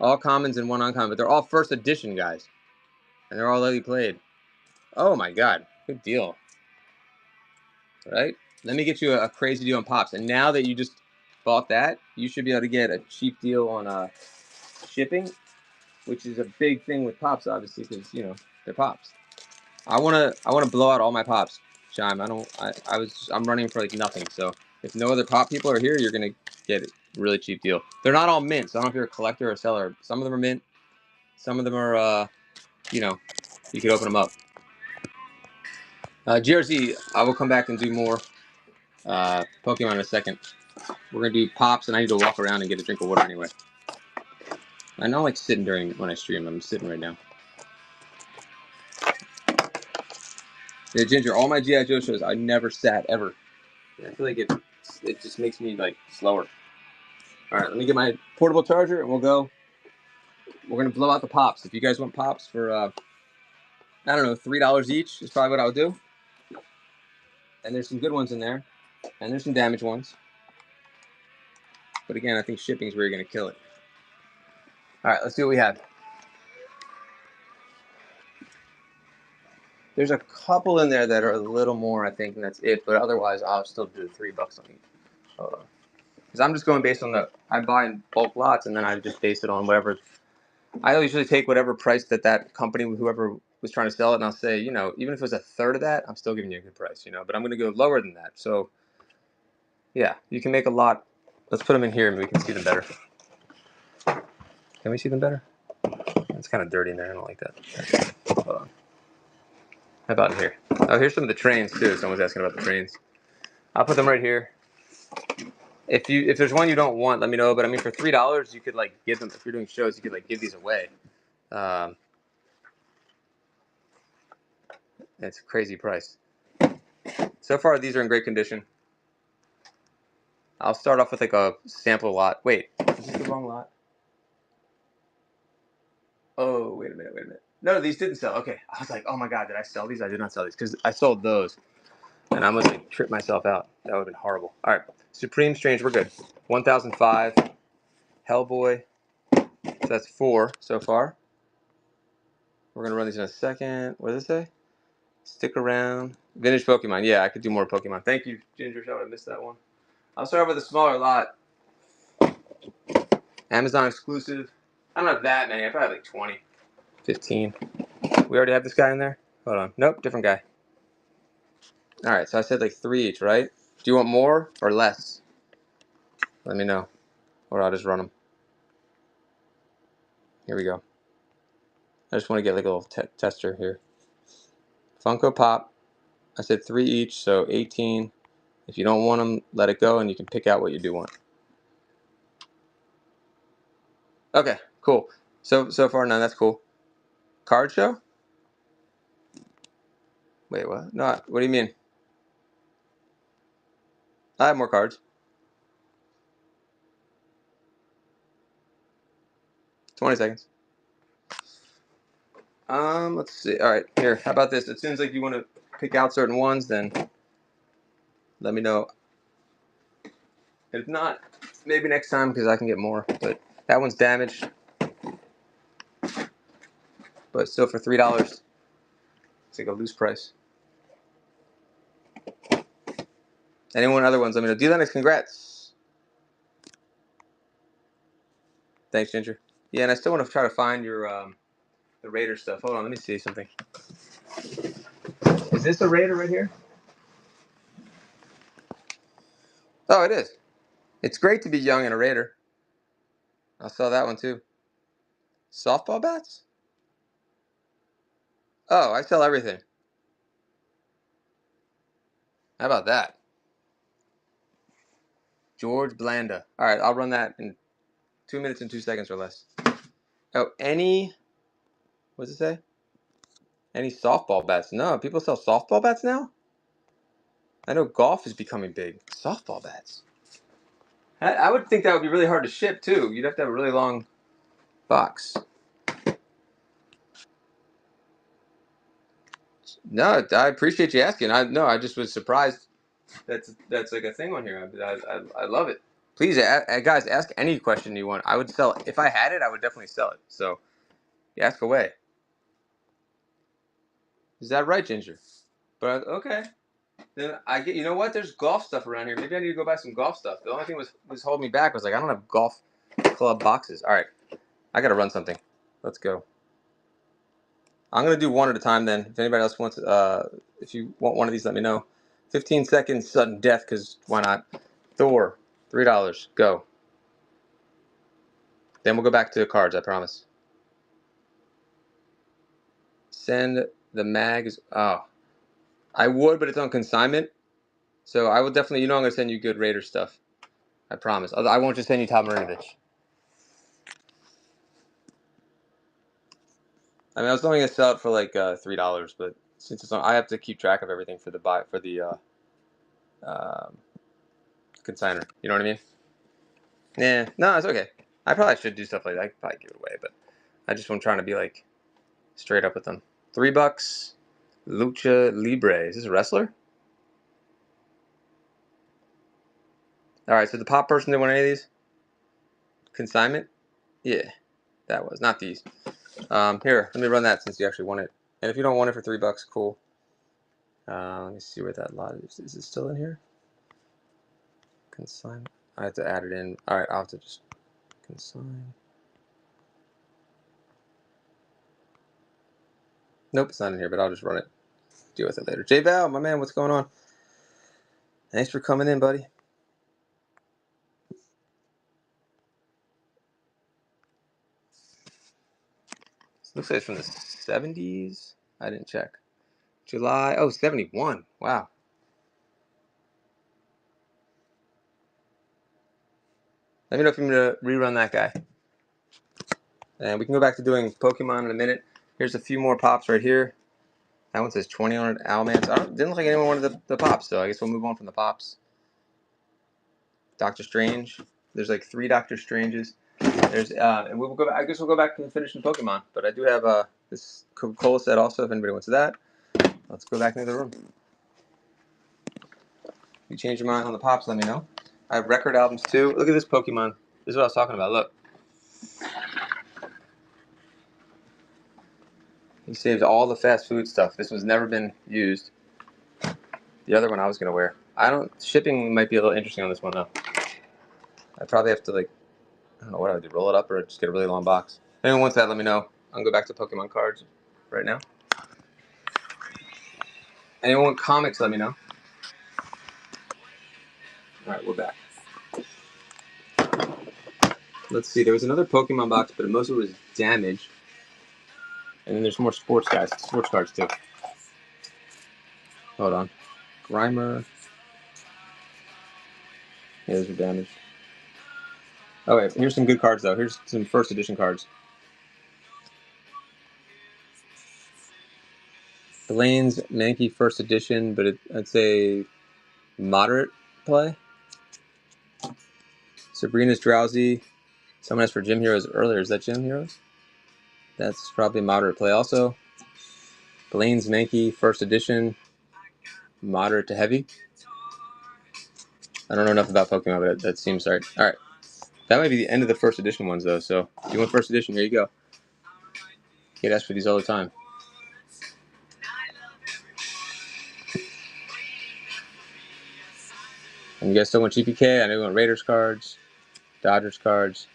Speaker 1: All commons and one uncommon, but they're all first edition, guys. And they're all already played. Oh my god. Good deal. Right? Let me get you a crazy deal on pops. And now that you just bought that, you should be able to get a cheap deal on shipping, which is a big thing with pops, obviously, because you know they're pops. I wanna blow out all my pops, Chime. I'm running for like nothing. So if no other pop people are here, you're gonna get a really cheap deal. They're not all mint, so I don't know if you're a collector or a seller. Some of them are mint. Some of them are you know, you could open them up. GRZ, I will come back and do more Pokemon in a second. We're gonna do pops, and I need to walk around and get a drink of water anyway. I don't like sitting when I stream. I'm sitting right now. Yeah, Ginger, all my G.I. Joe shows, I never sat ever. I feel like it just makes me like slower. All right, let me get my portable charger and we'll go. We're gonna blow out the pops. If you guys want pops for I don't know, $3 each is probably what I'll do. And there's some good ones in there, and there's some damaged ones. But again, I think shipping's where you're gonna kill it. All right, let's see what we have. There's a couple in there that are a little more, I think, and that's it. But otherwise, I'll still do $3 on each. Hold on. Because I'm just going based on I buy in bulk lots, and then I just base it on whatever. I usually take whatever price that company, whoever was trying to sell it, and I'll say, you know, even if it was a third of that, I'm still giving you a good price, you know. But I'm going to go lower than that. So, yeah, you can make a lot. Let's put them in here, and we can see them better. Can we see them better? It's kind of dirty in there. I don't like that. Hold on. How about in here? Oh, here's some of the trains too. Someone's asking about the trains. I'll put them right here. If there's one you don't want, let me know. But I mean, for $3, you could like give them. If you're doing shows, you could like give these away. It's a crazy price. So far, these are in great condition. I'll start off with like a sample lot. Wait, is this the wrong lot? Oh, wait a minute. No, these didn't sell. Okay, I was like, oh my god, did I sell these? I did not sell these because I sold those, and I almost like tripped myself out. That would have been horrible. All right, Supreme Strange, we're good. 1005. Hellboy. So that's 4 so far. We're gonna run these in a second. What does it say? Stick around. Vintage Pokemon. Yeah, I could do more Pokemon. Thank you, Ginger. I missed that one. I'll start with a smaller lot. Amazon exclusive. I don't have that many. I probably have like 20, 15. We already have this guy in there? Hold on. Nope, different guy. All right, so I said like 3 each, right? Do you want more or less? Let me know, or I'll just run them. Here we go. I just want to get like a little tester here. Funko Pop. I said 3 each, so 18. If you don't want them, let it go, and you can pick out what you do want. Okay, cool. So far, none. That's cool. Card show? Wait, what? No, what do you mean? I have more cards. 20 seconds. Let's see. All right, here. How about this? As soon as like you want to pick out certain ones, then let me know. If not, maybe next time because I can get more. But that one's damaged. But still for $3, it's like a loose price. Anyone other ones? Let me know. D-Lennox, congrats. Thanks, Ginger. Yeah, and I still want to try to find your the Raider stuff. Hold on, let me see something. Is this a Raider right here? Oh, it is. It's great to be young and a Raider. I'll sell that one too. Softball bats? Oh, I sell everything. How about that? George Blanda. All right, I'll run that in 2 minutes and 2 seconds or less. Oh, what does it say? Any softball bats? No, people sell softball bats now? I know golf is becoming big. Softball bats. I would think that would be really hard to ship, too. You'd have to have a really long box. No, I appreciate you asking. I just was surprised that's like a thing on here. I love it. Please, guys, ask any question you want. I would sell it. If I had it, I would definitely sell it. So, ask away. Is that right, Ginger? But okay. Then I get. You know what? There's golf stuff around here. Maybe I need to go buy some golf stuff. The only thing was holding me back was like I don't have golf club boxes. All right, I gotta run something. Let's go. I'm gonna do one at a time. Then, if anybody else wants, if you want one of these, let me know. 15 seconds, sudden death, because why not? Thor, $3. Go. Then we'll go back to the cards. I promise. Send the mags. Oh, I would, but it's on consignment. So I will definitely. You know, I'm gonna send you good Raider stuff. I promise. I won't just send you Tom Marinovich. I mean, I was only gonna sell it for like $3, but since it's on, I have to keep track of everything for the consigner. You know what I mean? Yeah. No, it's okay. I probably should do stuff like that. I could probably give it away, but I just am trying to be like straight up with them. $3. Lucha Libre. Is this a wrestler? All right. So the pop person didn't want any of these. Consignment. Yeah, that was not these. Here, let me run that since you actually want it. And if you don't want it for $3, cool. Let me see where that lot is. Is it still in here? Consign. I have to add it in. All right, I'll have to just consign. Nope, it's not in here, but I'll just run it. Deal with it later. J Val, my man, what's going on? Thanks for coming in, buddy. This looks like it's from the 70s. I didn't check. July. Oh, 71. Wow. Let me know if you want me to rerun that guy. And we can go back to doing Pokemon in a minute. Here's a few more pops right here. That one says 20 on it. Owlman. Didn't look like anyone wanted the pops, though. I guess we'll move on from the pops. Doctor Strange. There's like 3 Doctor Stranges. There's and we'll go back. I guess we'll go back and finish in Pokemon. But I do have this Coca-Cola set also. If anybody wants that, let's go back into the room. If you change your mind on the pops, let me know. I have record albums too. Look at this Pokemon. This is what I was talking about. Look. He saves all the fast food stuff. This one's never been used. The other one I was gonna wear. Shipping might be a little interesting on this one though. I probably have to I don't know what I would do. Roll it up or just get a really long box. If anyone wants that, let me know. I'll go back to Pokemon cards right now. Anyone want comics, let me know. Alright, we're back. Let's see, there was another Pokemon box, but most of it was damaged. And then there's more sports cards too. Hold on. Grimer. Yeah, those are damaged. Oh wait, here's some good cards though. Here's some first edition cards. Blaine's Mankey first edition, but I'd say moderate play. Sabrina's Drowsy. Someone asked for Gym Heroes earlier. Is that Gym Heroes? That's probably moderate play also. Blaine's Mankey first edition, moderate to heavy. I don't know enough about Pokemon, but that seems right. All right. That might be the end of the first edition ones, though. So if you want first edition, here you go. Get asked for these all the time. And you guys still want GPK? I know you want Raiders cards, Dodgers cards.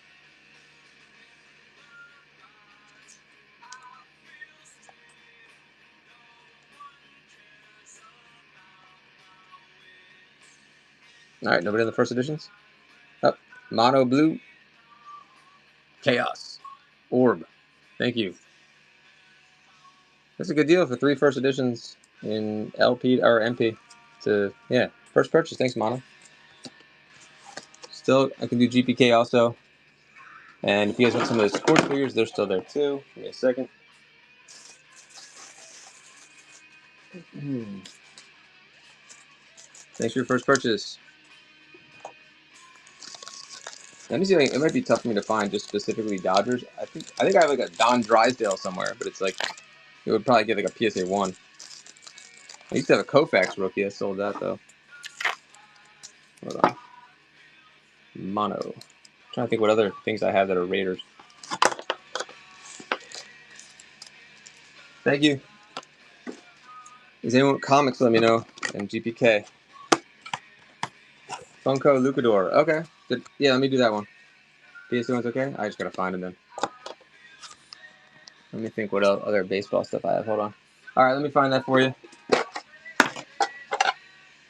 Speaker 1: All right, nobody in the first editions? Oh, Mono Blue. Chaos. Orb. Thank you. That's a good deal for 3 first editions in LP or MP. Yeah, first purchase. Thanks, Mono. Still, I can do GPK also. And if you guys want some of the sports figures, they're still there too. Give me a second. Thanks for your first purchase. Let me see. It might be tough for me to find just specifically Dodgers. I think I have like a Don Drysdale somewhere, but it's like it would probably get like a PSA 1. I used to have a Koufax rookie. I sold that though. Hold on. Mono. I'm trying to think what other things I have that are Raiders. Thank you. Is anyone comics? Let me know. And GPK. Funko Lucador. Okay. Yeah, let me do that one. PSA 1's okay? I just gotta find it then. Let me think what other baseball stuff I have. Hold on. Alright, let me find that for you.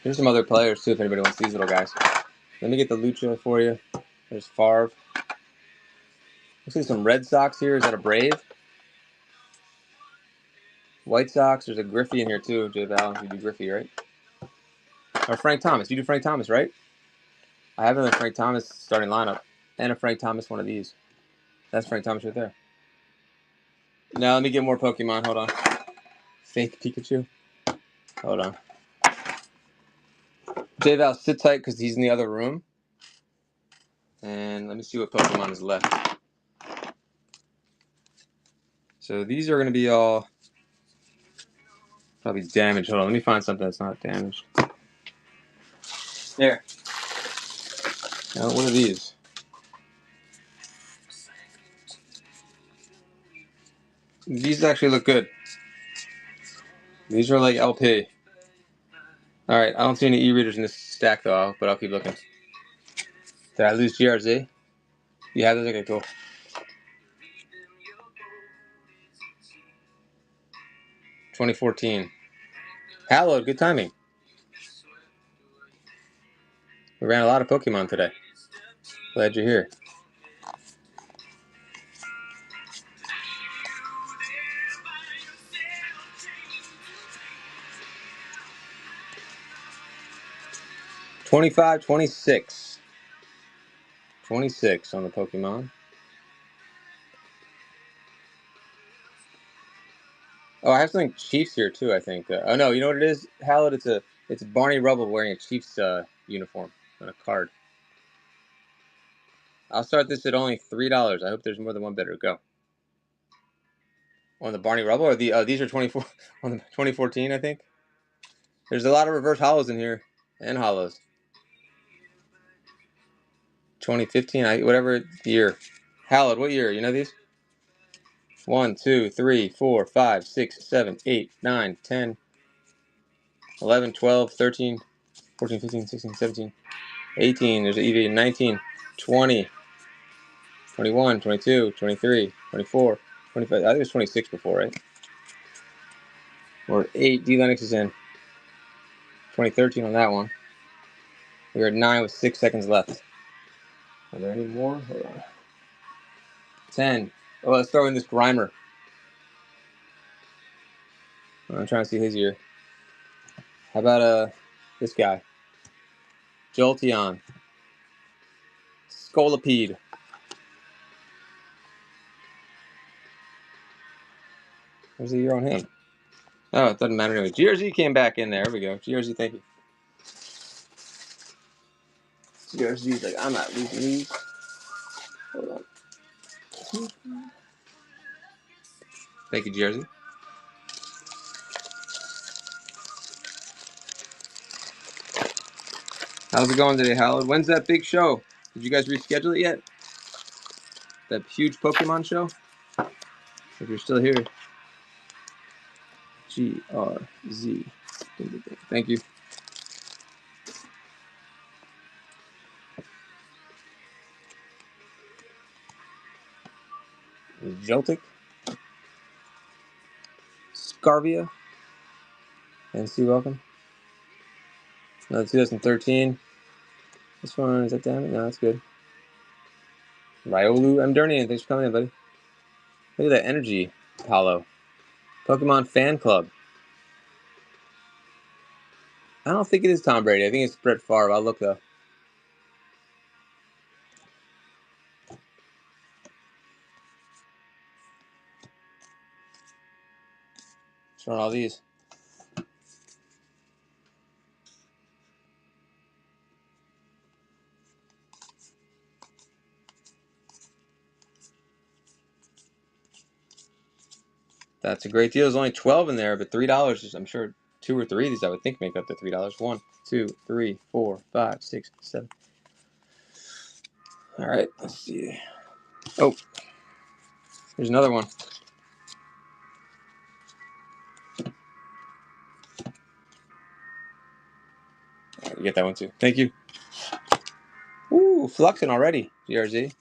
Speaker 1: There's some other players too if anybody wants these little guys. Let me get the Lucha for you. There's Favre. Looks like some Red Sox here. Is that a Brave? White Sox. There's a Griffey in here too. J Val, you do Griffey, right? Or Frank Thomas. You do Frank Thomas, right? I have another Frank Thomas starting lineup. And a Frank Thomas one of these. That's Frank Thomas right there. Now let me get more Pokemon. Hold on. Fake Pikachu. Hold on. J Val, sit tight because he's in the other room. And let me see what Pokemon is left. So these are going to be all probably damaged. Hold on, let me find something that's not damaged. There. Now, what are these? These actually look good. These are like LP. Alright, I don't see any e-readers in this stack though, but I'll keep looking. Did I lose GRZ? You have those? Okay, cool. 2014. Hallowed, good timing. We ran a lot of Pokemon today. Glad you're here. $25, $26. $26 on the Pokemon. Oh, I have something Chiefs here too, I think. Oh no, you know what it is, Hallowed? It's Barney Rubble wearing a Chiefs uniform on a card. I'll start this at only $3. I hope there's more than one bidder. Go. On the Barney Rubble, or the these are 24 on the 2014, I think. There's a lot of reverse hollows in here and hollows. 2015, whatever year. Hallowed, what year? You know these? 1, 2, 3, 4, 5, 6, 7, 8, 9, 10, 11, 12, 13, 14, 15, 16, 17, 18. There's an EV. 19, 20, 21, 22, 23, 24, 25. I think it was 26 before, right? Or 8. D-Lennox is in. 2013 on that one. We're at 9 with 6 seconds left. Are there any more? Hold on. 10. Oh, let's throw in this Grimer. I'm trying to see his year. How about this guy? Jolteon. Scolipede. Where's the year on him? Oh, it doesn't matter anyway. GRZ came back in there. There we go. GRZ, thank you. GRZ's like, I'm not losing these. Hold on. Thank you, GRZ. How's it going today, Howard? When's that big show? Did you guys reschedule it yet? That huge Pokemon show? If you're still here. GRZ. Thank you. Joltik. Scarvia. NC, welcome. Another 2013. This one, is that damn it? No, that's good. Riolu Mdernian, thanks for coming in, buddy. Look at that energy, Hollow. Pokemon Fan Club. I don't think it is Tom Brady. I think it's Brett Favre. I'll look though. Throwing all these. That's a great deal. There's only 12 in there, but $3. I'm sure 2 or 3 of these I would think make up to $3. 1, 2, 3, 4, 5, 6, 7. All right, let's see. Oh, here's another one. You get that one too. Thank you. Ooh, fluxing already, GRZ.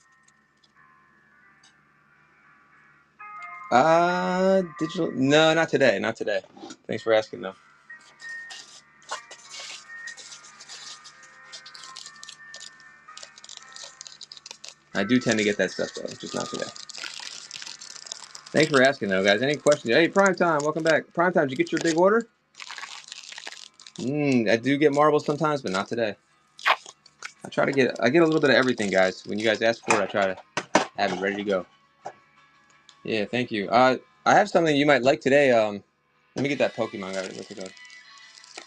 Speaker 1: Digital? No, not today. Not today. Thanks for asking, though. I do tend to get that stuff, though, just not today. Thanks for asking, though, guys. Any questions? Hey, Prime Time, welcome back. Prime Time, did you get your big order? I do get marbles sometimes, but not today. I get a little bit of everything, guys. When you guys ask for it, I try to have it ready to go. Yeah, thank you. I have something you might like today. Let me get that Pokemon guy.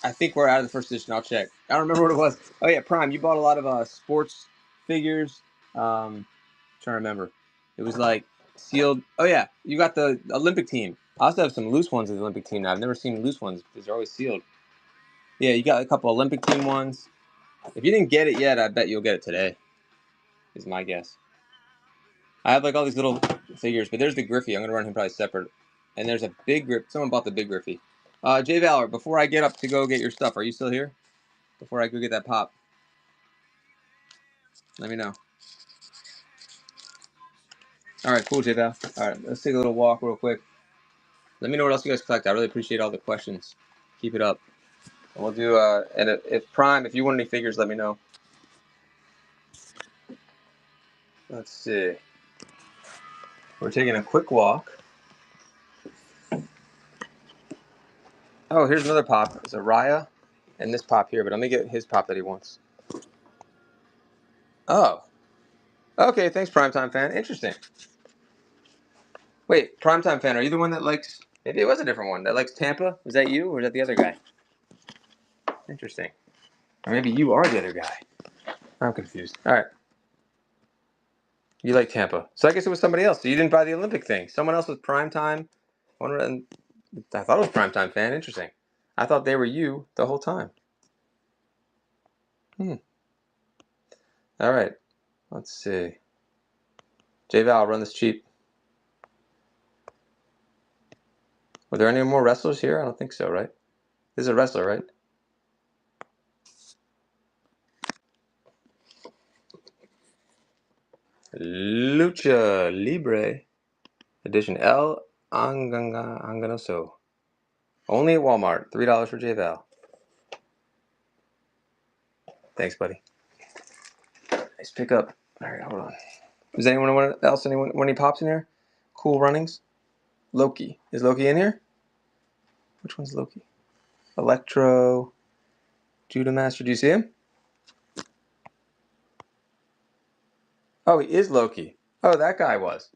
Speaker 1: I think we're out of the first edition. I'll check. I don't remember what it was. Oh yeah, Prime. You bought a lot of sports figures. Trying to remember. It was like sealed. Oh yeah, you got the Olympic team. I also have some loose ones of the Olympic team now. I've never seen loose ones because they're always sealed. Yeah, you got a couple Olympic team ones. If you didn't get it yet, I bet you'll get it today. Is my guess. I have like all these little figures, but there's the Griffey. I'm gonna run him probably separate. And there's a big Griff. Someone bought the big Griffey. Jay Valor, before I get up to go get your stuff, are you still here? Before I go get that pop, let me know. All right, cool, Jay Val. All right, let's take a little walk real quick. Let me know what else you guys collect. I really appreciate all the questions. Keep it up. And we'll do. And if Prime, if you want any figures, let me know. Let's see. We're taking a quick walk. Oh, here's another pop. It's a Raya, and this pop here. But let me get his pop that he wants. Oh. Okay, thanks, Primetime Fan. Interesting. Wait, Primetime Fan, are you the one that likes... Maybe it was a different one. That likes Tampa? Was that you, or is that the other guy? Interesting. Or maybe you are the other guy. I'm confused. All right. You like Tampa. So I guess it was somebody else. So you didn't buy the Olympic thing. Someone else was Primetime. I thought it was Primetime Fan. Interesting. I thought they were you the whole time. All right. Let's see. J-Val, run this cheap. Were there any more wrestlers here? I don't think so, right? This is a wrestler, right? Lucha Libre Edition El Anganoso. Only at Walmart. $3 for J-Val. Thanks, buddy. Nice pickup. All right, hold on. Does anyone else, when he pops in here? Cool runnings. Loki. Is Loki in here? Which one's Loki? Electro. Judo Master. Do you see him? Oh, he is Loki. Oh, that guy was.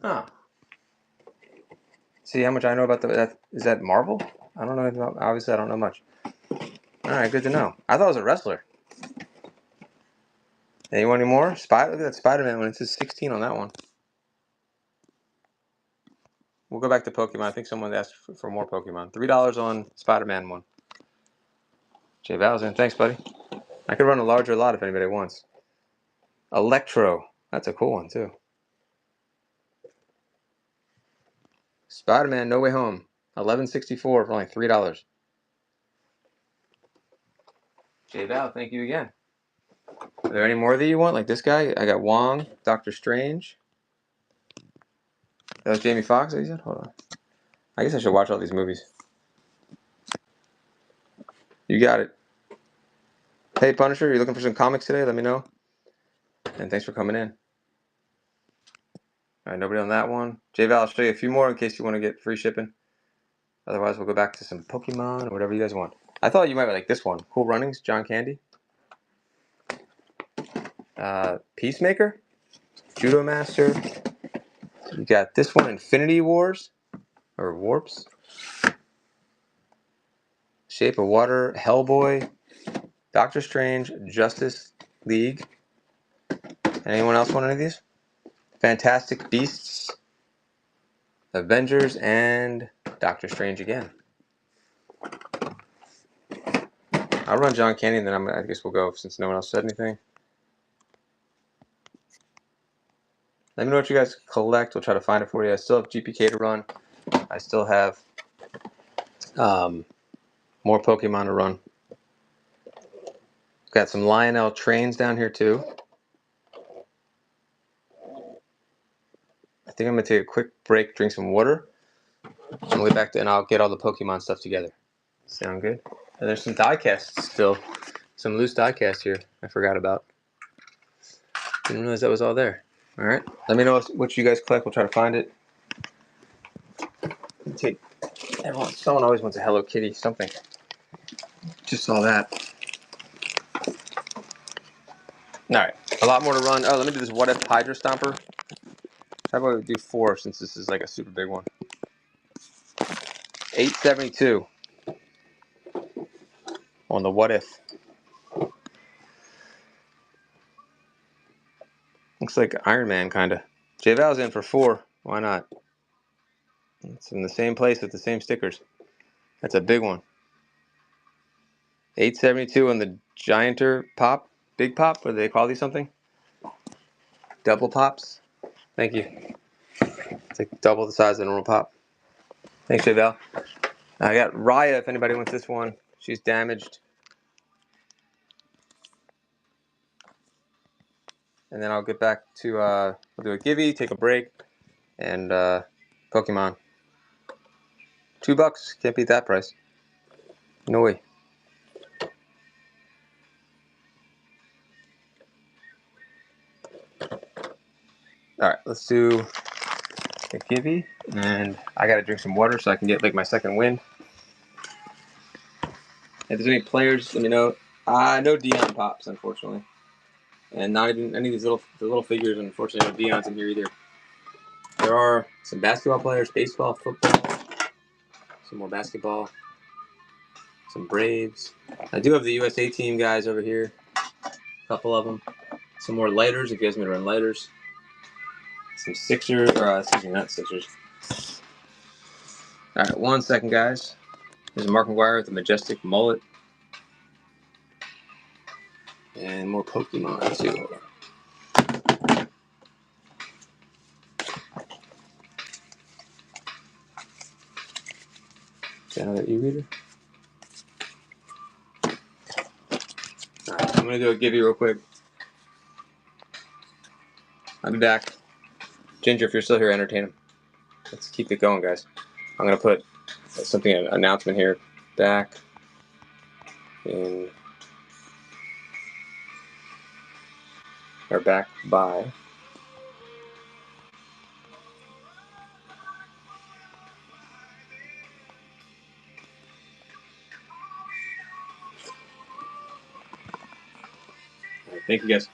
Speaker 1: Huh. See how much I know about that? Is that Marvel? I don't know. Obviously, I don't know much. All right, good to know. I thought it was a wrestler. Anyone any more? Look at that Spider-Man one. It says 16 on that one. We'll go back to Pokemon. I think someone asked for more Pokemon. $3 on Spider-Man one. Jay Bowser. Thanks, buddy. I could run a larger lot if anybody wants. Electro. That's a cool one, too. Spider-Man No Way Home. $11.64 for only $3. Jay Val, thank you again. Are there any more that you want? Like this guy? I got Wong, Doctor Strange. That was Jamie Foxx, you said? Hold on. I guess I should watch all these movies. You got it. Hey, Punisher, you looking for some comics today? Let me know. And thanks for coming in. All right, nobody on that one. J-Val, I'll show you a few more in case you want to get free shipping. Otherwise, we'll go back to some Pokemon or whatever you guys want. I thought you might like this one. Cool Runnings, John Candy. Peacemaker, Judo Master. You got this one, Infinity Wars. or Warps. Shape of Water, Hellboy, Doctor Strange, Justice League. Anyone else want any of these? Fantastic Beasts, Avengers, and Doctor Strange again. I'll run John Candy, and then I guess we'll go since no one else said anything. Let me know what you guys collect. We'll try to find it for you. I still have GPK to run. I still have more Pokemon to run. Got some Lionel trains down here too. I think I'm going to take a quick break, drink some water, and we'll get back to, and I'll get all the Pokemon stuff together. Sound good? And there's some die casts still. Some loose die casts here I forgot about. Didn't realize that was all there. All right. Let me know what you guys collect. We'll try to find it. Someone always wants a Hello Kitty something. Just saw that. All right. A lot more to run. Oh, let me do this What If Hydra Stomper. How about we do 4 since this is like a super big one? 872 on the What If. Looks like Iron Man, kind of. J-Val's in for 4. Why not? It's in the same place with the same stickers. That's a big one. 872 on the Gianter Pop. Big Pop? What do they call these something? Double Pops? Thank you. It's like double the size of a normal pop. Thanks, J-Val. I got Raya, if anybody wants this one. She's damaged. And then I'll get back to, we'll do a Gibby, take a break, and Pokemon. $2. Can't beat that price. No way. All right, let's do a Gibby. And I got to drink some water so I can get like my second win. If there's any players, let me know. No Dion Pops, unfortunately. And not even any of these little figures, unfortunately, no Dion's in here either. There are some basketball players, baseball, football, some more basketball, some Braves. I do have the USA team guys over here, a couple of them. Some more lighters, if you guys want to run lighters. Some Sixers, excuse me, not Sixers. All right, 1 second, guys. There's a Mark McGwire with a majestic mullet. And more Pokemon, too. Hold on. Is that another e-reader? Alright, I'm going to do a Gibby real quick. I'll be back. Ginger, if you're still here, entertain him. Let's keep it going, guys. I'm going to put an announcement here. Back in, or back by. All right, thank you, guys.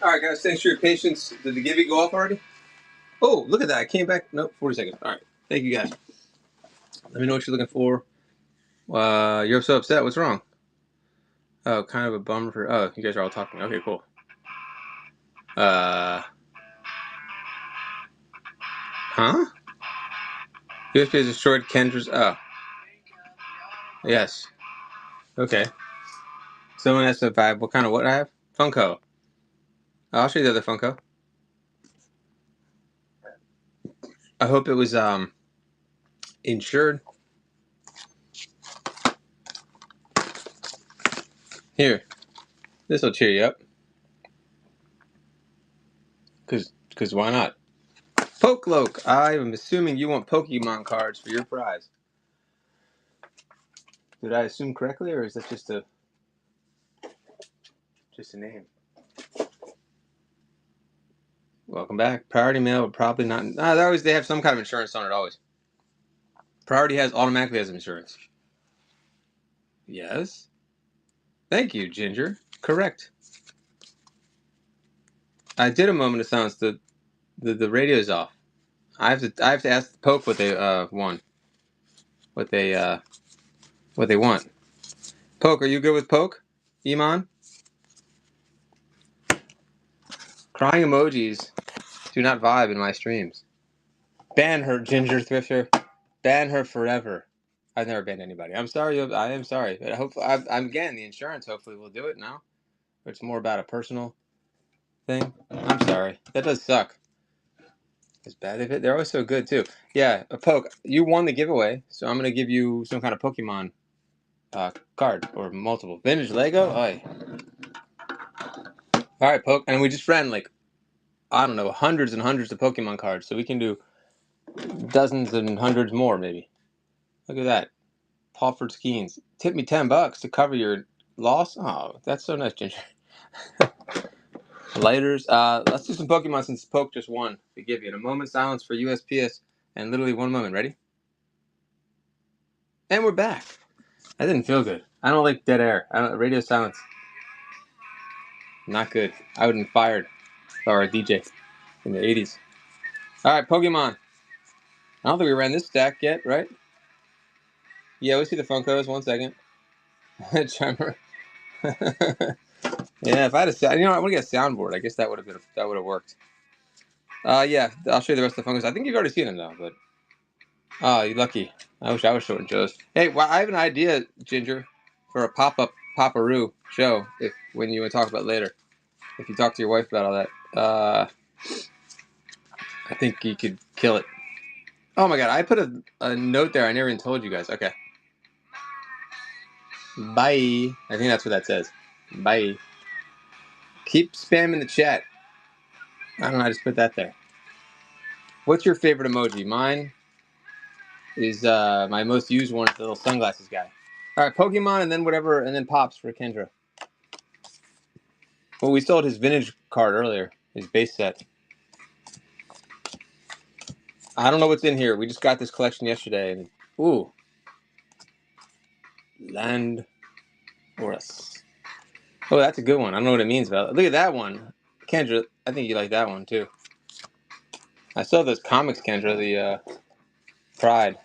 Speaker 1: All right, guys. Thanks for your patience. Did the Gibby go off already? Oh, look at that. I came back. Nope, 40 seconds. All right. Thank you, guys. Let me know what you're looking for. You're so upset. What's wrong? Oh, kind of a bummer for... Oh, you guys are all talking. Okay, cool. Huh? USP has destroyed Kendra's... Oh. Yes. Okay. Someone asked if I have... What kind of what I have? Funko. I'll show you the other Funko. I hope it was, insured. Here. This will cheer you up. Because why not? Pokeloke. I'm assuming you want Pokemon cards for your prize. Did I assume correctly, or is that just a name? Welcome back. Priority mail would probably not... they have some kind of insurance on it, always. Priority automatically has insurance. Yes. Thank you, Ginger. Correct. I did a moment of silence. The radio's off. I have to ask the Poke what they want. What they want. Poke, are you good with Poke? Iman? Crying emojis do not vibe in my streams. Ban her, Ginger Thrifter. Ban her forever. I've never banned anybody. I'm sorry. I am sorry. But I hope I'm again, the insurance hopefully will do it now. It's more about a personal thing. I'm sorry. That does suck. It's bad. They're always so good too. Yeah, a Poke. You won the giveaway, so I'm gonna give you some kind of Pokemon card or multiple. Vintage Lego. Oi. All right, Poke, and we just ran like I don't know, hundreds and hundreds of Pokemon cards, so we can do dozens and hundreds more maybe. Look at that. Paulford Skeens. Tip me $10 to cover your loss. Oh, that's so nice, Ginger. Lighters. Let's do some Pokemon since Poke just won. To give you a moment's silence for USPS and literally 1 moment. Ready? And we're back. That didn't feel good. I don't like dead air. Radio silence. Not good. I would have been fired if I were a DJ in the 80s. All right, Pokemon. I don't think we ran this stack yet, right? Yeah, we see the Funkos. 1 second. Charmer. Yeah, if I had I want to get a soundboard. I guess that would have worked. Yeah, I'll show you the rest of the Funkos. I think you've already seen them though, but you're lucky. I wish I was short and Joe's. Hey, well, I have an idea, Ginger, for a pop-up Pop-A-Roo show. When you want to talk about it later, if you talk to your wife about all that, I think you could kill it. Oh my god, I put a note there. I never even told you guys. Okay. Bye. I think that's what that says. Bye. Keep spamming the chat. I don't know. I just put that there. What's your favorite emoji? Mine is my most used one. It's the little sunglasses guy. All right, Pokemon, and then whatever, and then Pops for Kendra. Well, we sold his vintage card earlier, his base set. I don't know what's in here. We just got this collection yesterday. And, ooh. Land Horus. Oh, that's a good one. I don't know what it means about it. Look at that one. Kendra, I think you like that one, too. I saw those comics, Kendra, the Pride.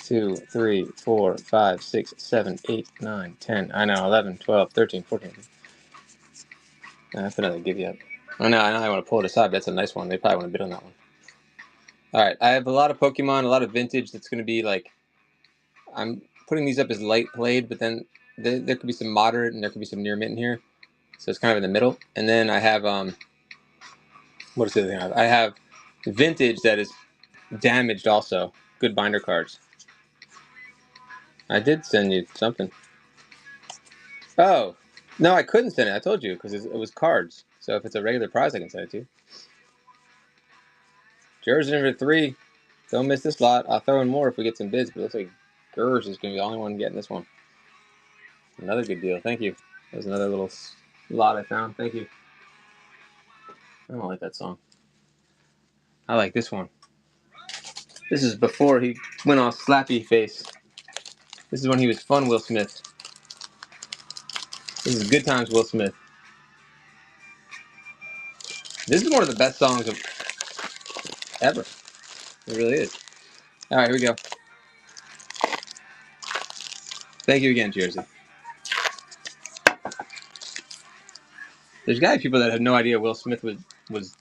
Speaker 1: 2, 3, 4, 5, 6, 7, 8, 9, 10. I know, 11, 12, 13, 14. That's another give you up. I know I want to pull it aside, but that's a nice one. They probably want to bid on that one. Alright, I have a lot of Pokemon, a lot of vintage that's going to be like... I'm putting these up as light played, but then there could be some moderate and there could be some near mint in here. So it's kind of in the middle. And then I have... what is the other thing I have? I have vintage that is damaged also. Good binder cards. I did send you something. Oh, no, I couldn't send it. I told you because it was cards. So if it's a regular prize, I can send it to you. Jersey number 3. Don't miss this lot. I'll throw in more if we get some bids, but it looks like Gers is going to be the only one getting this one. Another good deal. Thank you. There's another little lot I found. Thank you. I don't like that song. I like this one. This is before he went off slappy face. This is when he was fun Will Smith. This is Good Times Will Smith. This is one of the best songs ever. It really is. All right, here we go. Thank you again, Jersey. There's got to be people that had no idea Will Smith was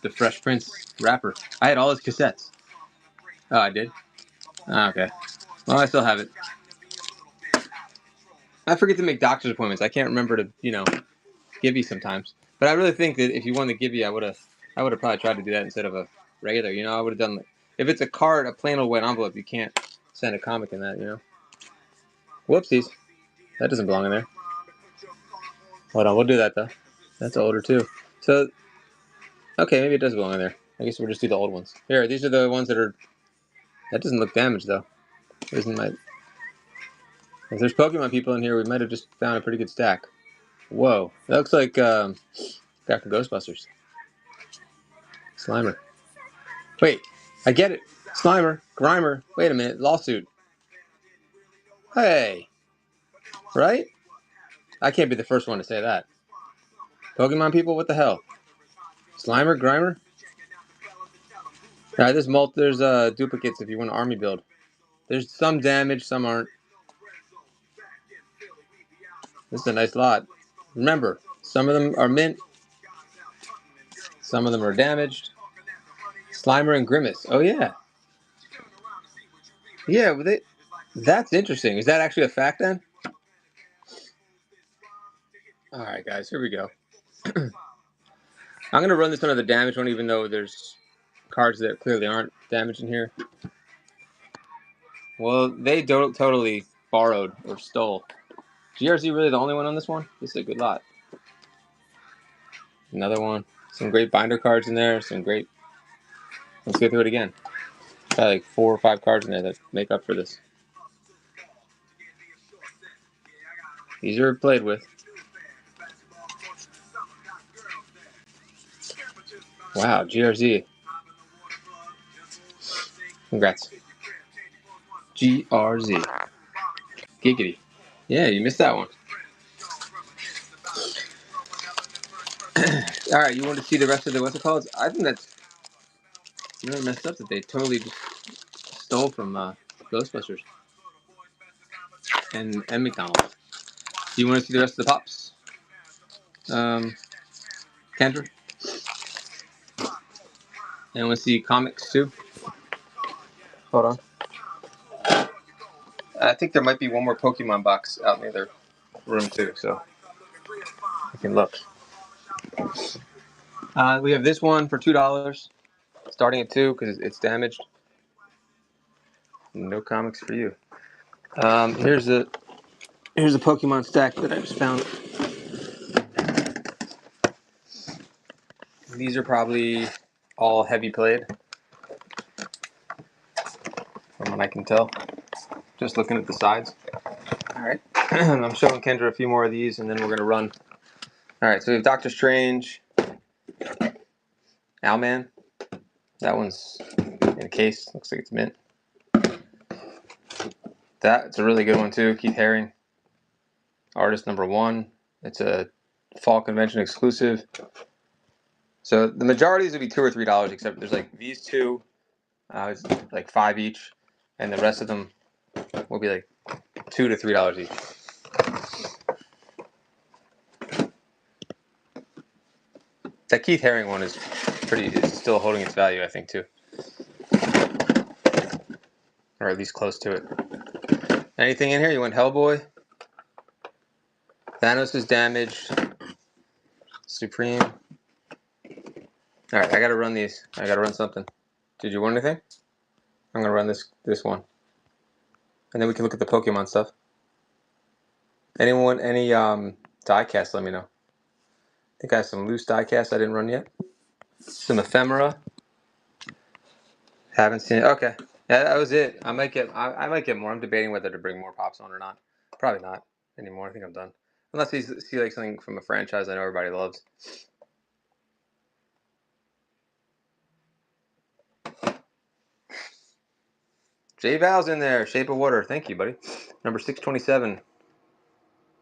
Speaker 1: the Fresh Prince rapper. I had all his cassettes. Oh, I did? Oh, okay. Well, I still have it. I forget to make doctor's appointments. I can't remember to, give you sometimes. But I really think that if you wanted to give you, I would have probably tried to do that instead of a regular. I would have done, if it's a card, a plain old white envelope, you can't send a comic in that. Whoopsies. That doesn't belong in there. Hold on, we'll do that though. That's older too. So, okay, maybe it does belong in there. I guess we'll just do the old ones. Here, these are the ones that are. That doesn't look damaged though. Isn't my? If there's Pokemon people in here, we might have just found a pretty good stack. Whoa, that looks like guy from Ghostbusters. Slimer. Wait, I get it. Slimer, Grimer. Wait a minute, lawsuit. Hey, right? I can't be the first one to say that. Pokemon people, what the hell? Slimer, Grimer. All right, there's duplicates if you want an army build. There's some damage, some aren't. This is a nice lot. Remember, some of them are mint, some of them are damaged. Slimer and Grimace. Oh yeah, yeah. That's interesting. Is that actually a fact then? All right, guys, here we go. I'm gonna run this under the damaged one, even though there's cards that clearly aren't damaged in here. Well, they totally borrowed or stole. GRZ really the only one on this one? This is a good lot. Another one. Some great binder cards in there. Some great. Let's go through it again. Got like 4 or 5 cards in there that make up for this. These are played with. Wow, GRZ. Congrats. GRZ. Giggity. Yeah, you missed that one. All right, you want to see the rest of the what's it called? I think that's really messed up that they totally just stole from Ghostbusters and McDonald's. Do you want to see the rest of the pops? Kendra? And want to see comics too? Hold on. I think there might be one more Pokemon box out in the other room too, so you can look. We have this one for $2, starting at 2 because it's damaged. No comics for you. Here's a Pokemon stack that I just found. These are probably all heavy played, from what I can tell. Just looking at the sides. All right, I'm showing Kendra a few more of these, and then we're gonna run. All right, so we have Doctor Strange, Owlman. That one's in a case. Looks like it's mint. That's a really good one too. Keith Haring, artist number 1. It's a fall convention exclusive. So the majority of these would be $2 or $3, except there's like these two, it's like 5 each, and the rest of them will be like $2 to $3 each. That Keith Haring one is still holding its value, I think, too, or at least close to it. Anything in here? You want Hellboy? Thanos is damaged. Supreme. All right, I gotta run these. I gotta run something. Did you want anything? I'm gonna run this one, and then we can look at the Pokemon stuff. Anyone, any diecast? Let me know. I think I have some loose diecast I didn't run yet. Some ephemera. Haven't seen it. Okay, yeah, that was it. I might get more. I'm debating whether to bring more pops on or not. Probably not anymore. I think I'm done. Unless you see like something from a franchise I know everybody loves. J Val's in there. Shape of Water. Thank you, buddy. Number 627.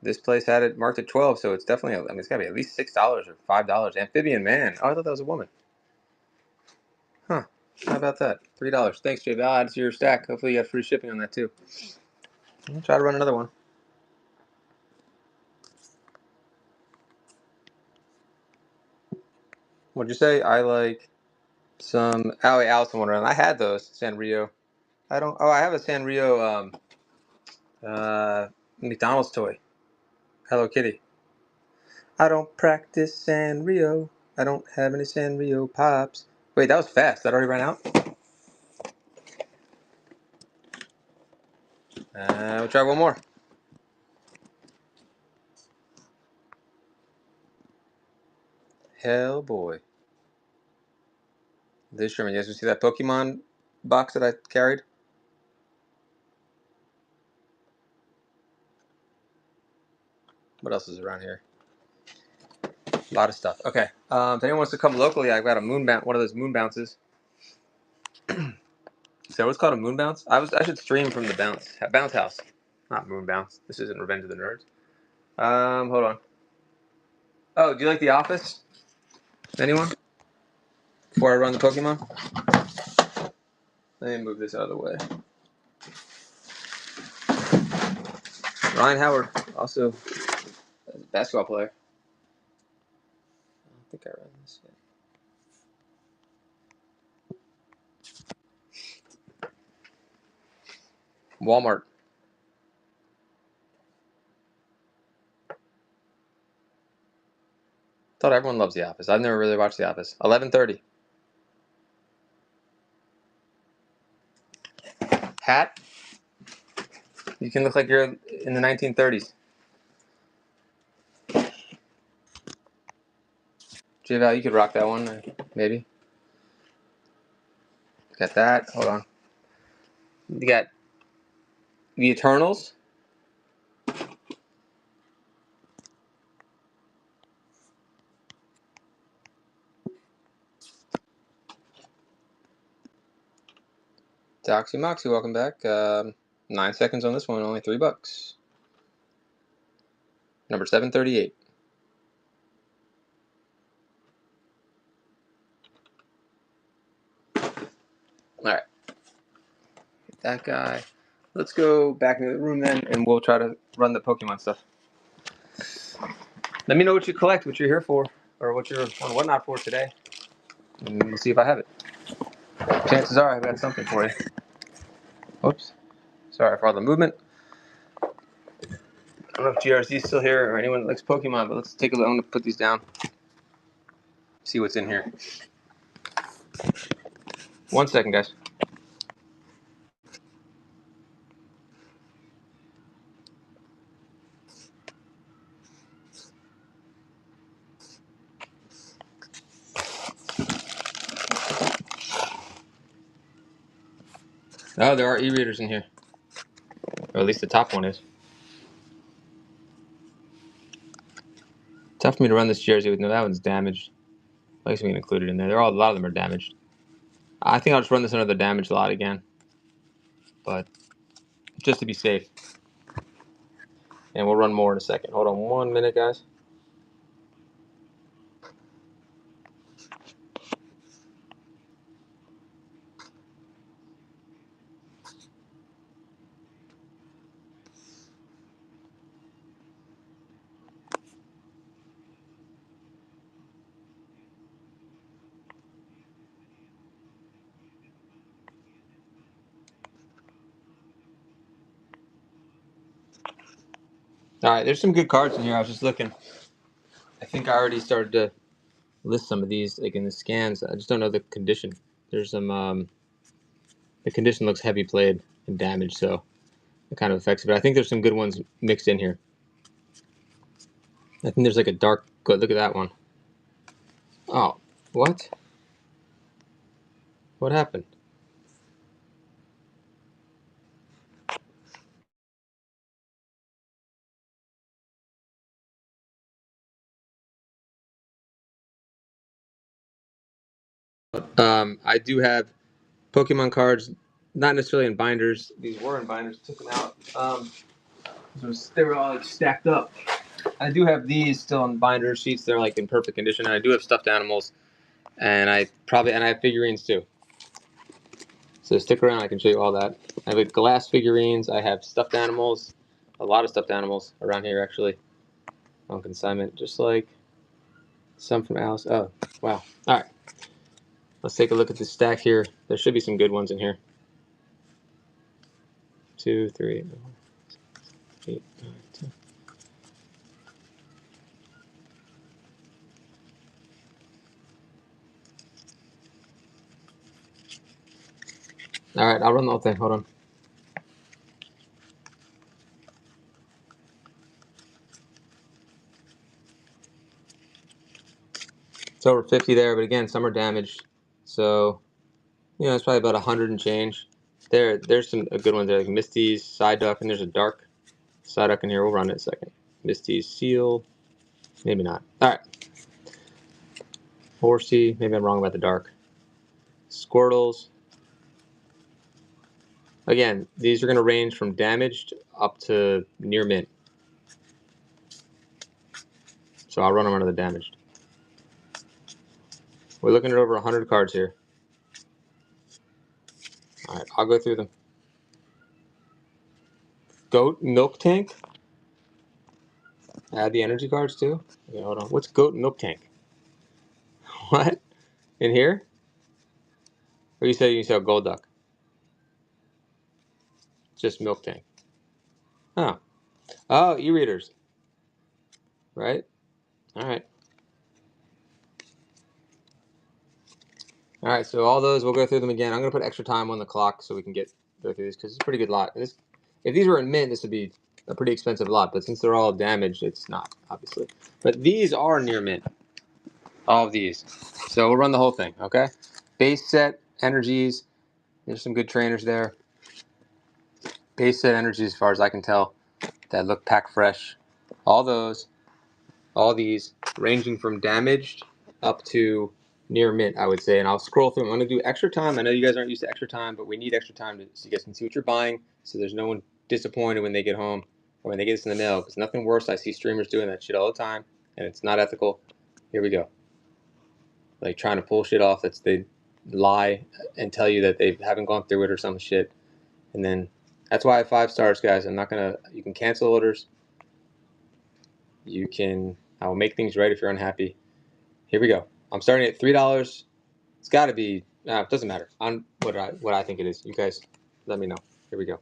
Speaker 1: This place had it marked at 12, so it's definitely, I mean, it's got to be at least $6 or $5. Amphibian Man. Oh, I thought that was a woman. Huh. How about that? $3. Thanks, Jay Val. Add it to your stack. Hopefully you got free shipping on that, too. I'll try to run another one. What'd you say? I like some... Oh, wait, Allison went around. I had those, Sanrio. I don't... Oh, I have a Sanrio McDonald's toy. Hello Kitty. I don't practice Sanrio. I don't have any Sanrio pops. Wait, that was fast. That already ran out? We'll try one more. Hell boy. This Sherman, you guys see that Pokemon box that I carried? What else is around here? A lot of stuff. Okay. If anyone wants to come locally, I've got a moon bounce, one of those moon bounces. So what's called a moon bounce? I should stream from the bounce house, not moon bounce. This isn't Revenge of the Nerds. Hold on. Oh, do you like The Office? Anyone? Before I run the Pokemon? Let me move this out of the way. Ryan Howard, also a basketball player. I don't think I ran this yet. Walmart. Thought everyone loves The Office. I've never really watched The Office. 11:30. Hat. You can look like you're in the 1930s. J-Val, you could rock that one, maybe. Got that. Hold on. You got the Eternals. Doxy Moxie, welcome back. 9 seconds on this one, only $3. Number 738. All right. That guy. Let's go back into the room then, and we'll try to run the Pokemon stuff. Let me know what you collect, what you're here for, or what you're on whatnot for today, and we'll see if I have it. Chances are I've got something for you. Oops. Sorry for all the movement. I don't know if GRZ is still here or anyone that likes Pokemon, but let's take a look. I'm going to put these down. See what's in here. 1 second, guys. Oh, there are e-readers in here. Or at least the top one is. Tough for me to run this jersey with no, that one's damaged. I guess we can include it in there. A lot of them are damaged. I think I'll just run this under the damaged lot again. But just to be safe. And we'll run more in a second. Hold on 1 minute, guys. All right, there's some good cards in here. I was just looking. I think I already started to list some of these, like in the scans. I just don't know the condition. There's some. The condition looks heavy played and damaged, so it kind of affects it. But I think there's some good ones mixed in here. I think there's like a dark. Look at that one. Oh, what? What happened? I do have Pokemon cards, not necessarily in binders. These were in binders. Took them out. They were all like stacked up. I do have these still on binder sheets. They're like in perfect condition. And I do have stuffed animals, and I have figurines too. So stick around. I can show you all that. I have glass figurines. I have stuffed animals, a lot of stuffed animals around here actually on consignment, just like some from Alice. Oh, wow. All right. Let's take a look at this stack here. There should be some good ones in here. 2, 3, 8, 9, 10. All right, I'll run the whole thing. Hold on. It's over 50 there, but again, some are damaged. So, it's probably about 100 and change. There's a good one there, like Misty's Psyduck, and there's a dark Psyduck in here. We'll run it in a second. Misty's Seal. Maybe not. All right. Horsey. Maybe I'm wrong about the dark. Squirtles. Again, these are going to range from damaged up to near mint. So I'll run them under the damaged. We're looking at over 100 cards here. All right, I'll go through them. Goat Milk Tank. Add the energy cards too. Okay, hold on. What's Goat Milk Tank? What? In here? Or you said Golduck? Just Milk Tank. Oh. Oh, e-readers. Right? All right. All right, so all those, we'll go through them again. I'm going to put extra time on the clock so we can go through these because it's a pretty good lot. And if these were in mint, this would be a pretty expensive lot. But since they're all damaged, it's not, obviously. But these are near mint. All of these. So we'll run the whole thing, okay? Base set, energies. There's some good trainers there. Base set energies, as far as I can tell, that look pack fresh. All those, all these, ranging from damaged up to near mint, I would say. And I'll scroll through them. I'm going to do extra time. I know you guys aren't used to extra time, but we need extra time so you guys can see what you're buying, so there's no one disappointed when they get home or when they get this in the mail. Because nothing worse. I see streamers doing that shit all the time, and it's not ethical. Here we go. Like trying to pull shit off they lie and tell you that they haven't gone through it or some shit. And then that's why I have 5 stars, guys. You can cancel orders. I will make things right if you're unhappy. Here we go. I'm starting at $3. It's got to be, it doesn't matter. On what I think it is. You guys, let me know. Here we go.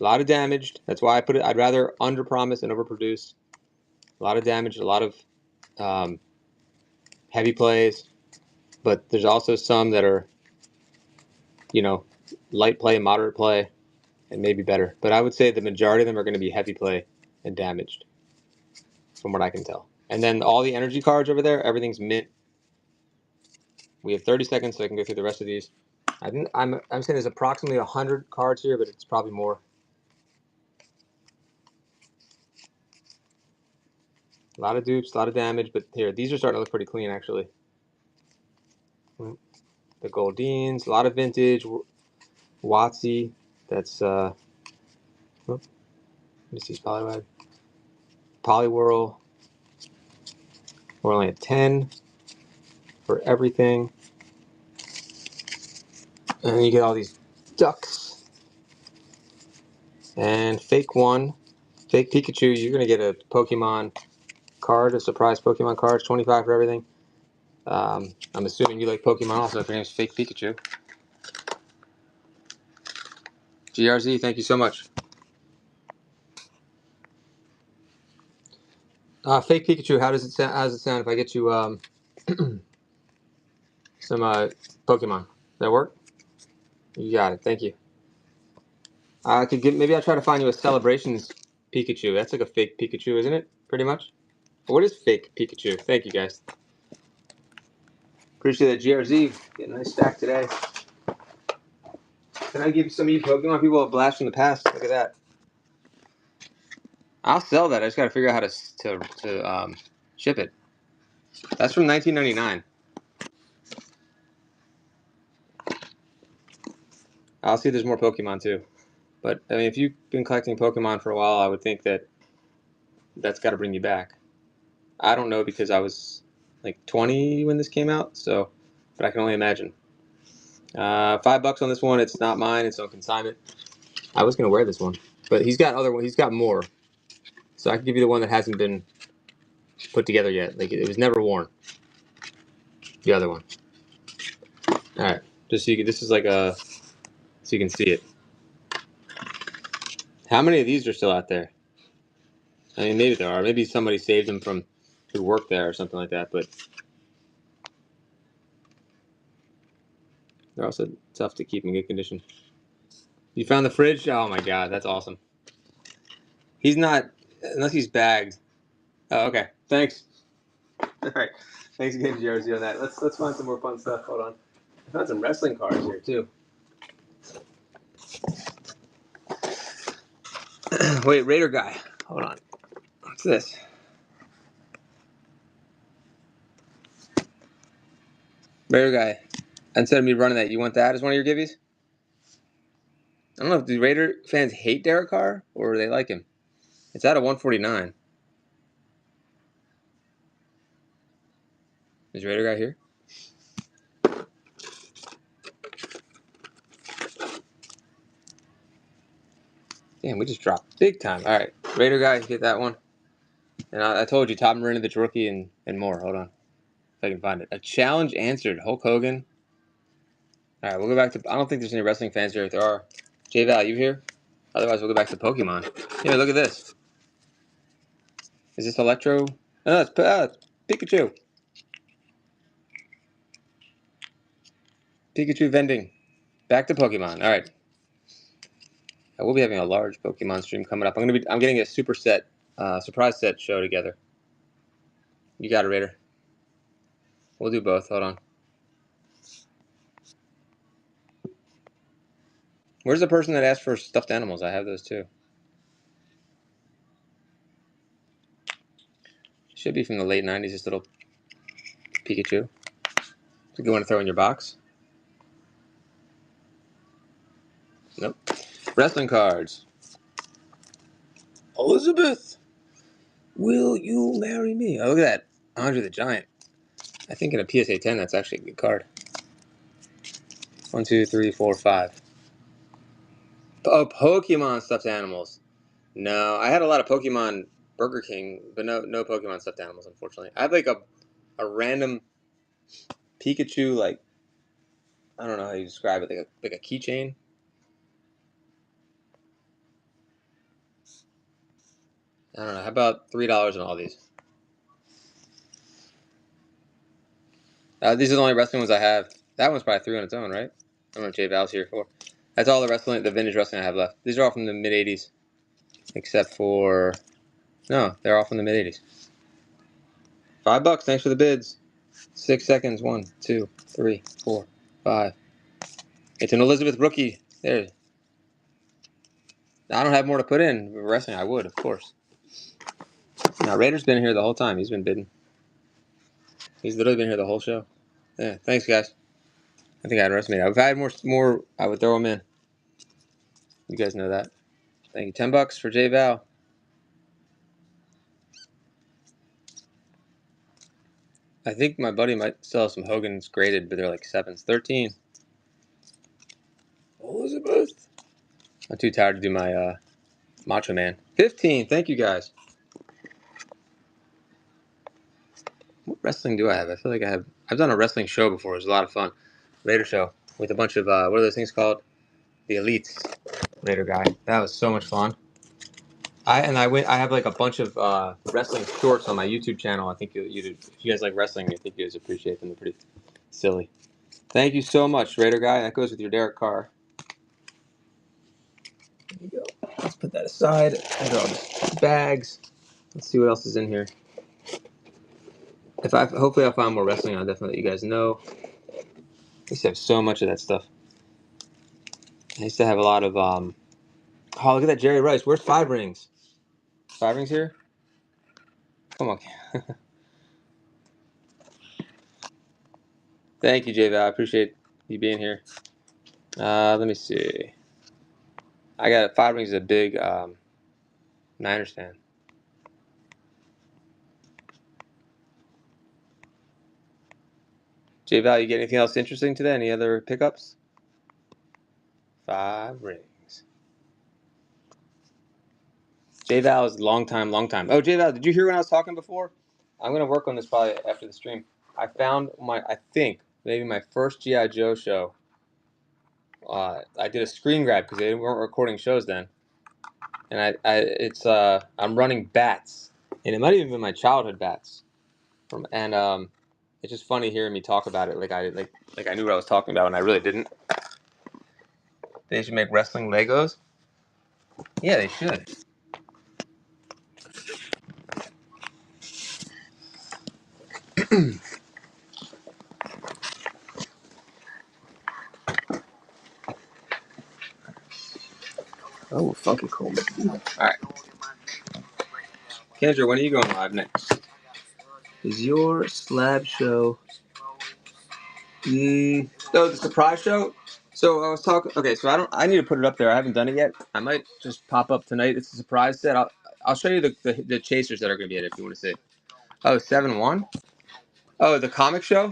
Speaker 1: A lot of damaged. That's why I put it. I'd rather under promise and over produce. A lot of damage. A lot of heavy plays. But there's also some that are, light play, moderate play, and maybe better. But I would say the majority of them are going to be heavy play and damaged, from what I can tell. And then all the energy cards over there, everything's mint. We have 30 seconds, so I can go through the rest of these. I'm saying there's approximately 100 cards here, but it's probably more. A lot of dupes, a lot of damage, but here, these are starting to look pretty clean, actually. The Goldines, a lot of vintage. WotC, that's, Misty's Poliwag. Poliwhirl. We're only at 10 for everything. And then you get all these ducks. And fake one. Fake Pikachu, you're going to get a Pokemon card, a surprise Pokemon card. It's 25 for everything. I'm assuming you like Pokemon also if your name's Fake Pikachu. GRZ, thank you so much. Fake Pikachu, how does it sound if I get you some Pokemon? Does that work? You got it. Thank you. Maybe I'll try to find you a Celebrations Pikachu. That's like a fake Pikachu, isn't it? Pretty much. What is fake Pikachu? Thank you, guys. Appreciate that, GRZ. Get a nice stack today. Can I give some of you Pokemon people a blast from the past? Look at that. I'll sell that. I just got to figure out how to ship it. That's from 1999. I'll see if there's more Pokemon too. But I mean, if you've been collecting Pokemon for a while, I would think that that's got to bring you back. I don't know because I was like 20 when this came out, so but I can only imagine. $5 on this one. It's not mine. It's on consignment. I was gonna wear this one, but he's got other one. He's got more, so I can give you the one that hasn't been put together yet. Like it was never worn. The other one. All right, just so you can. This is like a so you can see it. How many of these are still out there? I mean, maybe there are. Maybe somebody saved them from who worked there or something like that. But they're also tough to keep in good condition. You found the fridge? Oh my god, that's awesome. He's not unless he's bagged. Oh, okay. Thanks. All right. Thanks again, Jersey, on that. Let's find some more fun stuff. Hold on. I found some wrestling cards here too. Wait, Raider guy. Hold on. What's this? Raider guy. Instead of me running that, you want that as one of your gibbies? I don't know if the Raider fans hate Derek Carr or they like him. It's out of 149. Is Raider guy here? Damn, we just dropped big time. All right, Raider guy, get that one. And I told you, Tom Marinovich rookie and more. Hold on, if I can find it. A challenge answered. Hulk Hogan. All right, we'll go back to. I don't think there's any wrestling fans here. If there are, J Val, you here? Otherwise, we'll go back to Pokemon. Here, look at this. Is this Electro? No, it's Pikachu. Pikachu vending. Back to Pokemon. All right. I will be having a large Pokemon stream coming up. I'm getting a super set, surprise set show together. You got it, Raider. We'll do both. Hold on. Where's the person that asked for stuffed animals? I have those too. Should be from the late 90s, this little Pikachu. So you want to throw in your box? Nope. Wrestling cards. Elizabeth, will you marry me? Oh, look at that. Andre the Giant. I think in a PSA 10, that's actually a good card. 1, 2, 3, 4, 5. Oh, Pokemon stuffed animals. No, I had a lot of Pokemon Burger King, but no Pokemon stuffed animals, unfortunately. I had like a random Pikachu, like, I don't know how you describe it, like a keychain. I don't know. How about $3 on all these? These are the only wrestling ones I have. That one's probably 3 on its own, right? I don't know what J Val's here for. That's all the vintage wrestling I have left. These are all from the mid 80s, except for no, they're all from the mid 80s. $5. Thanks for the bids. 6 seconds. 1, 2, 3, 4, 5. It's an Elizabeth rookie. There. I don't have more to put in. Wrestling, I would, of course. Now, Raider's been here the whole time. He's been bidding. He's literally been here the whole show. Yeah, thanks, guys. I think I underestimated. If I had more, I would throw them in. You guys know that. Thank you. $10 for J Val. I think my buddy might still have some Hogan's graded, but they're like 7s. 13. Elizabeth. I'm too tired to do my Macho Man. 15. Thank you, guys. What wrestling do I have? I feel like I've done a wrestling show before. It was a lot of fun. Raider show with a bunch of what are those things called? The Elites. Raider guy. That was so much fun. I have like a bunch of wrestling shorts on my YouTube channel. I think if you guys like wrestling, I think you guys appreciate them. They're pretty silly. Thank you so much, Raider guy. That goes with your Derek Carr. There you go. Let's put that aside. These are all just bags. Let's see what else is in here. Hopefully I'll find more wrestling. I'll definitely let you guys know. I used to have so much of that stuff. I used to have a lot of oh, look at that Jerry Rice. Where's 5 rings? 5 rings here? Come on. Thank you, J Val. I appreciate you being here. Let me see. I got 5 rings is a big Niner stand. J Val, you get anything else interesting today? Any other pickups? 5 rings. J Val is long time. Oh, J Val, did you hear when I was talking before? I'm gonna work on this probably after the stream. I found I think maybe my first GI Joe show. I did a screen grab because they weren't recording shows then, and I'm running bats, and it might even be my childhood bats. It's just funny hearing me talk about it like I knew what I was talking about and I really didn't. They should make wrestling Legos. Yeah, they should. Oh, funky cool. All right, Kendra, when are you going live next? Is your slab show? Oh, the surprise show. So I was talking. Okay, so I need to put it up there. I haven't done it yet. I might just pop up tonight. It's a surprise set. I'll show you the chasers that are going to be in it if you want to see. Oh, 7-1. Oh, the comic show.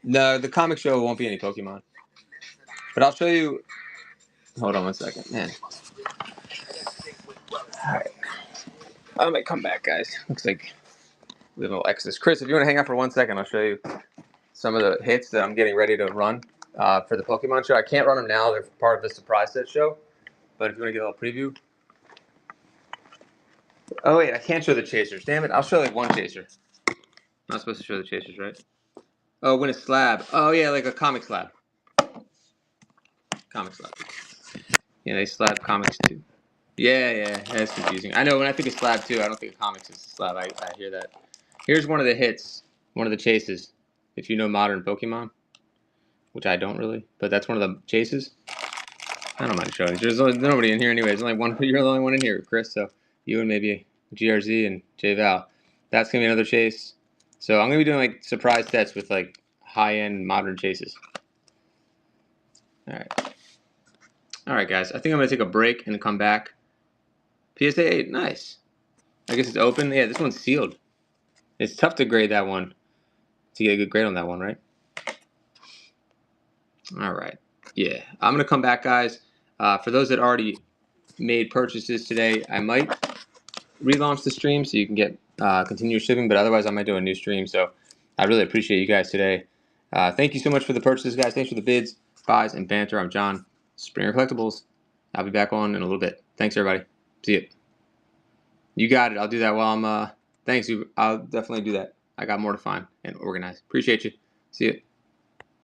Speaker 1: No, the comic show won't be any Pokemon. But I'll show you. Hold on one second, man. All right. I might come back, guys. Looks like we have a little excess. Chris, if you want to hang out for 1 second, I'll show you some of the hits that I'm getting ready to run for the Pokemon show. I can't run them now. They're part of the surprise set show. But if you want to get a little preview. Oh, wait. I can't show the chasers. Damn it. I'll show like one chaser. I'm not supposed to show the chasers, right? Oh, win a slab. Oh, yeah, like a comic slab. Comic slab. Yeah, they slab comics too. Yeah, that's confusing. I know when I think of slab too, I don't think of comics as a slab. I hear that. Here's one of the hits, one of the chases. If you know modern Pokemon, which I don't really, but that's one of the chases. I don't mind showing. There's nobody in here anyway. There's only one. You're the only one in here, Chris. So you and maybe GRZ and J Val. That's gonna be another chase. So I'm gonna be doing like surprise sets with like high-end modern chases. All right, guys. I think I'm gonna take a break and come back. PSA 8, nice. I guess it's open. Yeah, this one's sealed. It's tough to grade that one, to get a good grade on that one, right? All right. Yeah, I'm going to come back, guys. For those that already made purchases today, I might relaunch the stream so you can get continuous shipping, but otherwise I might do a new stream. So I really appreciate you guys today. Thank you so much for the purchases, guys. Thanks for the bids, buys, and banter. I'm John, Springer Collectibles. I'll be back on in a little bit. Thanks, everybody. See you. You got it. I'll do that while I'm... Thanks. I'll definitely do that. I got more to find and organize. Appreciate you. See you.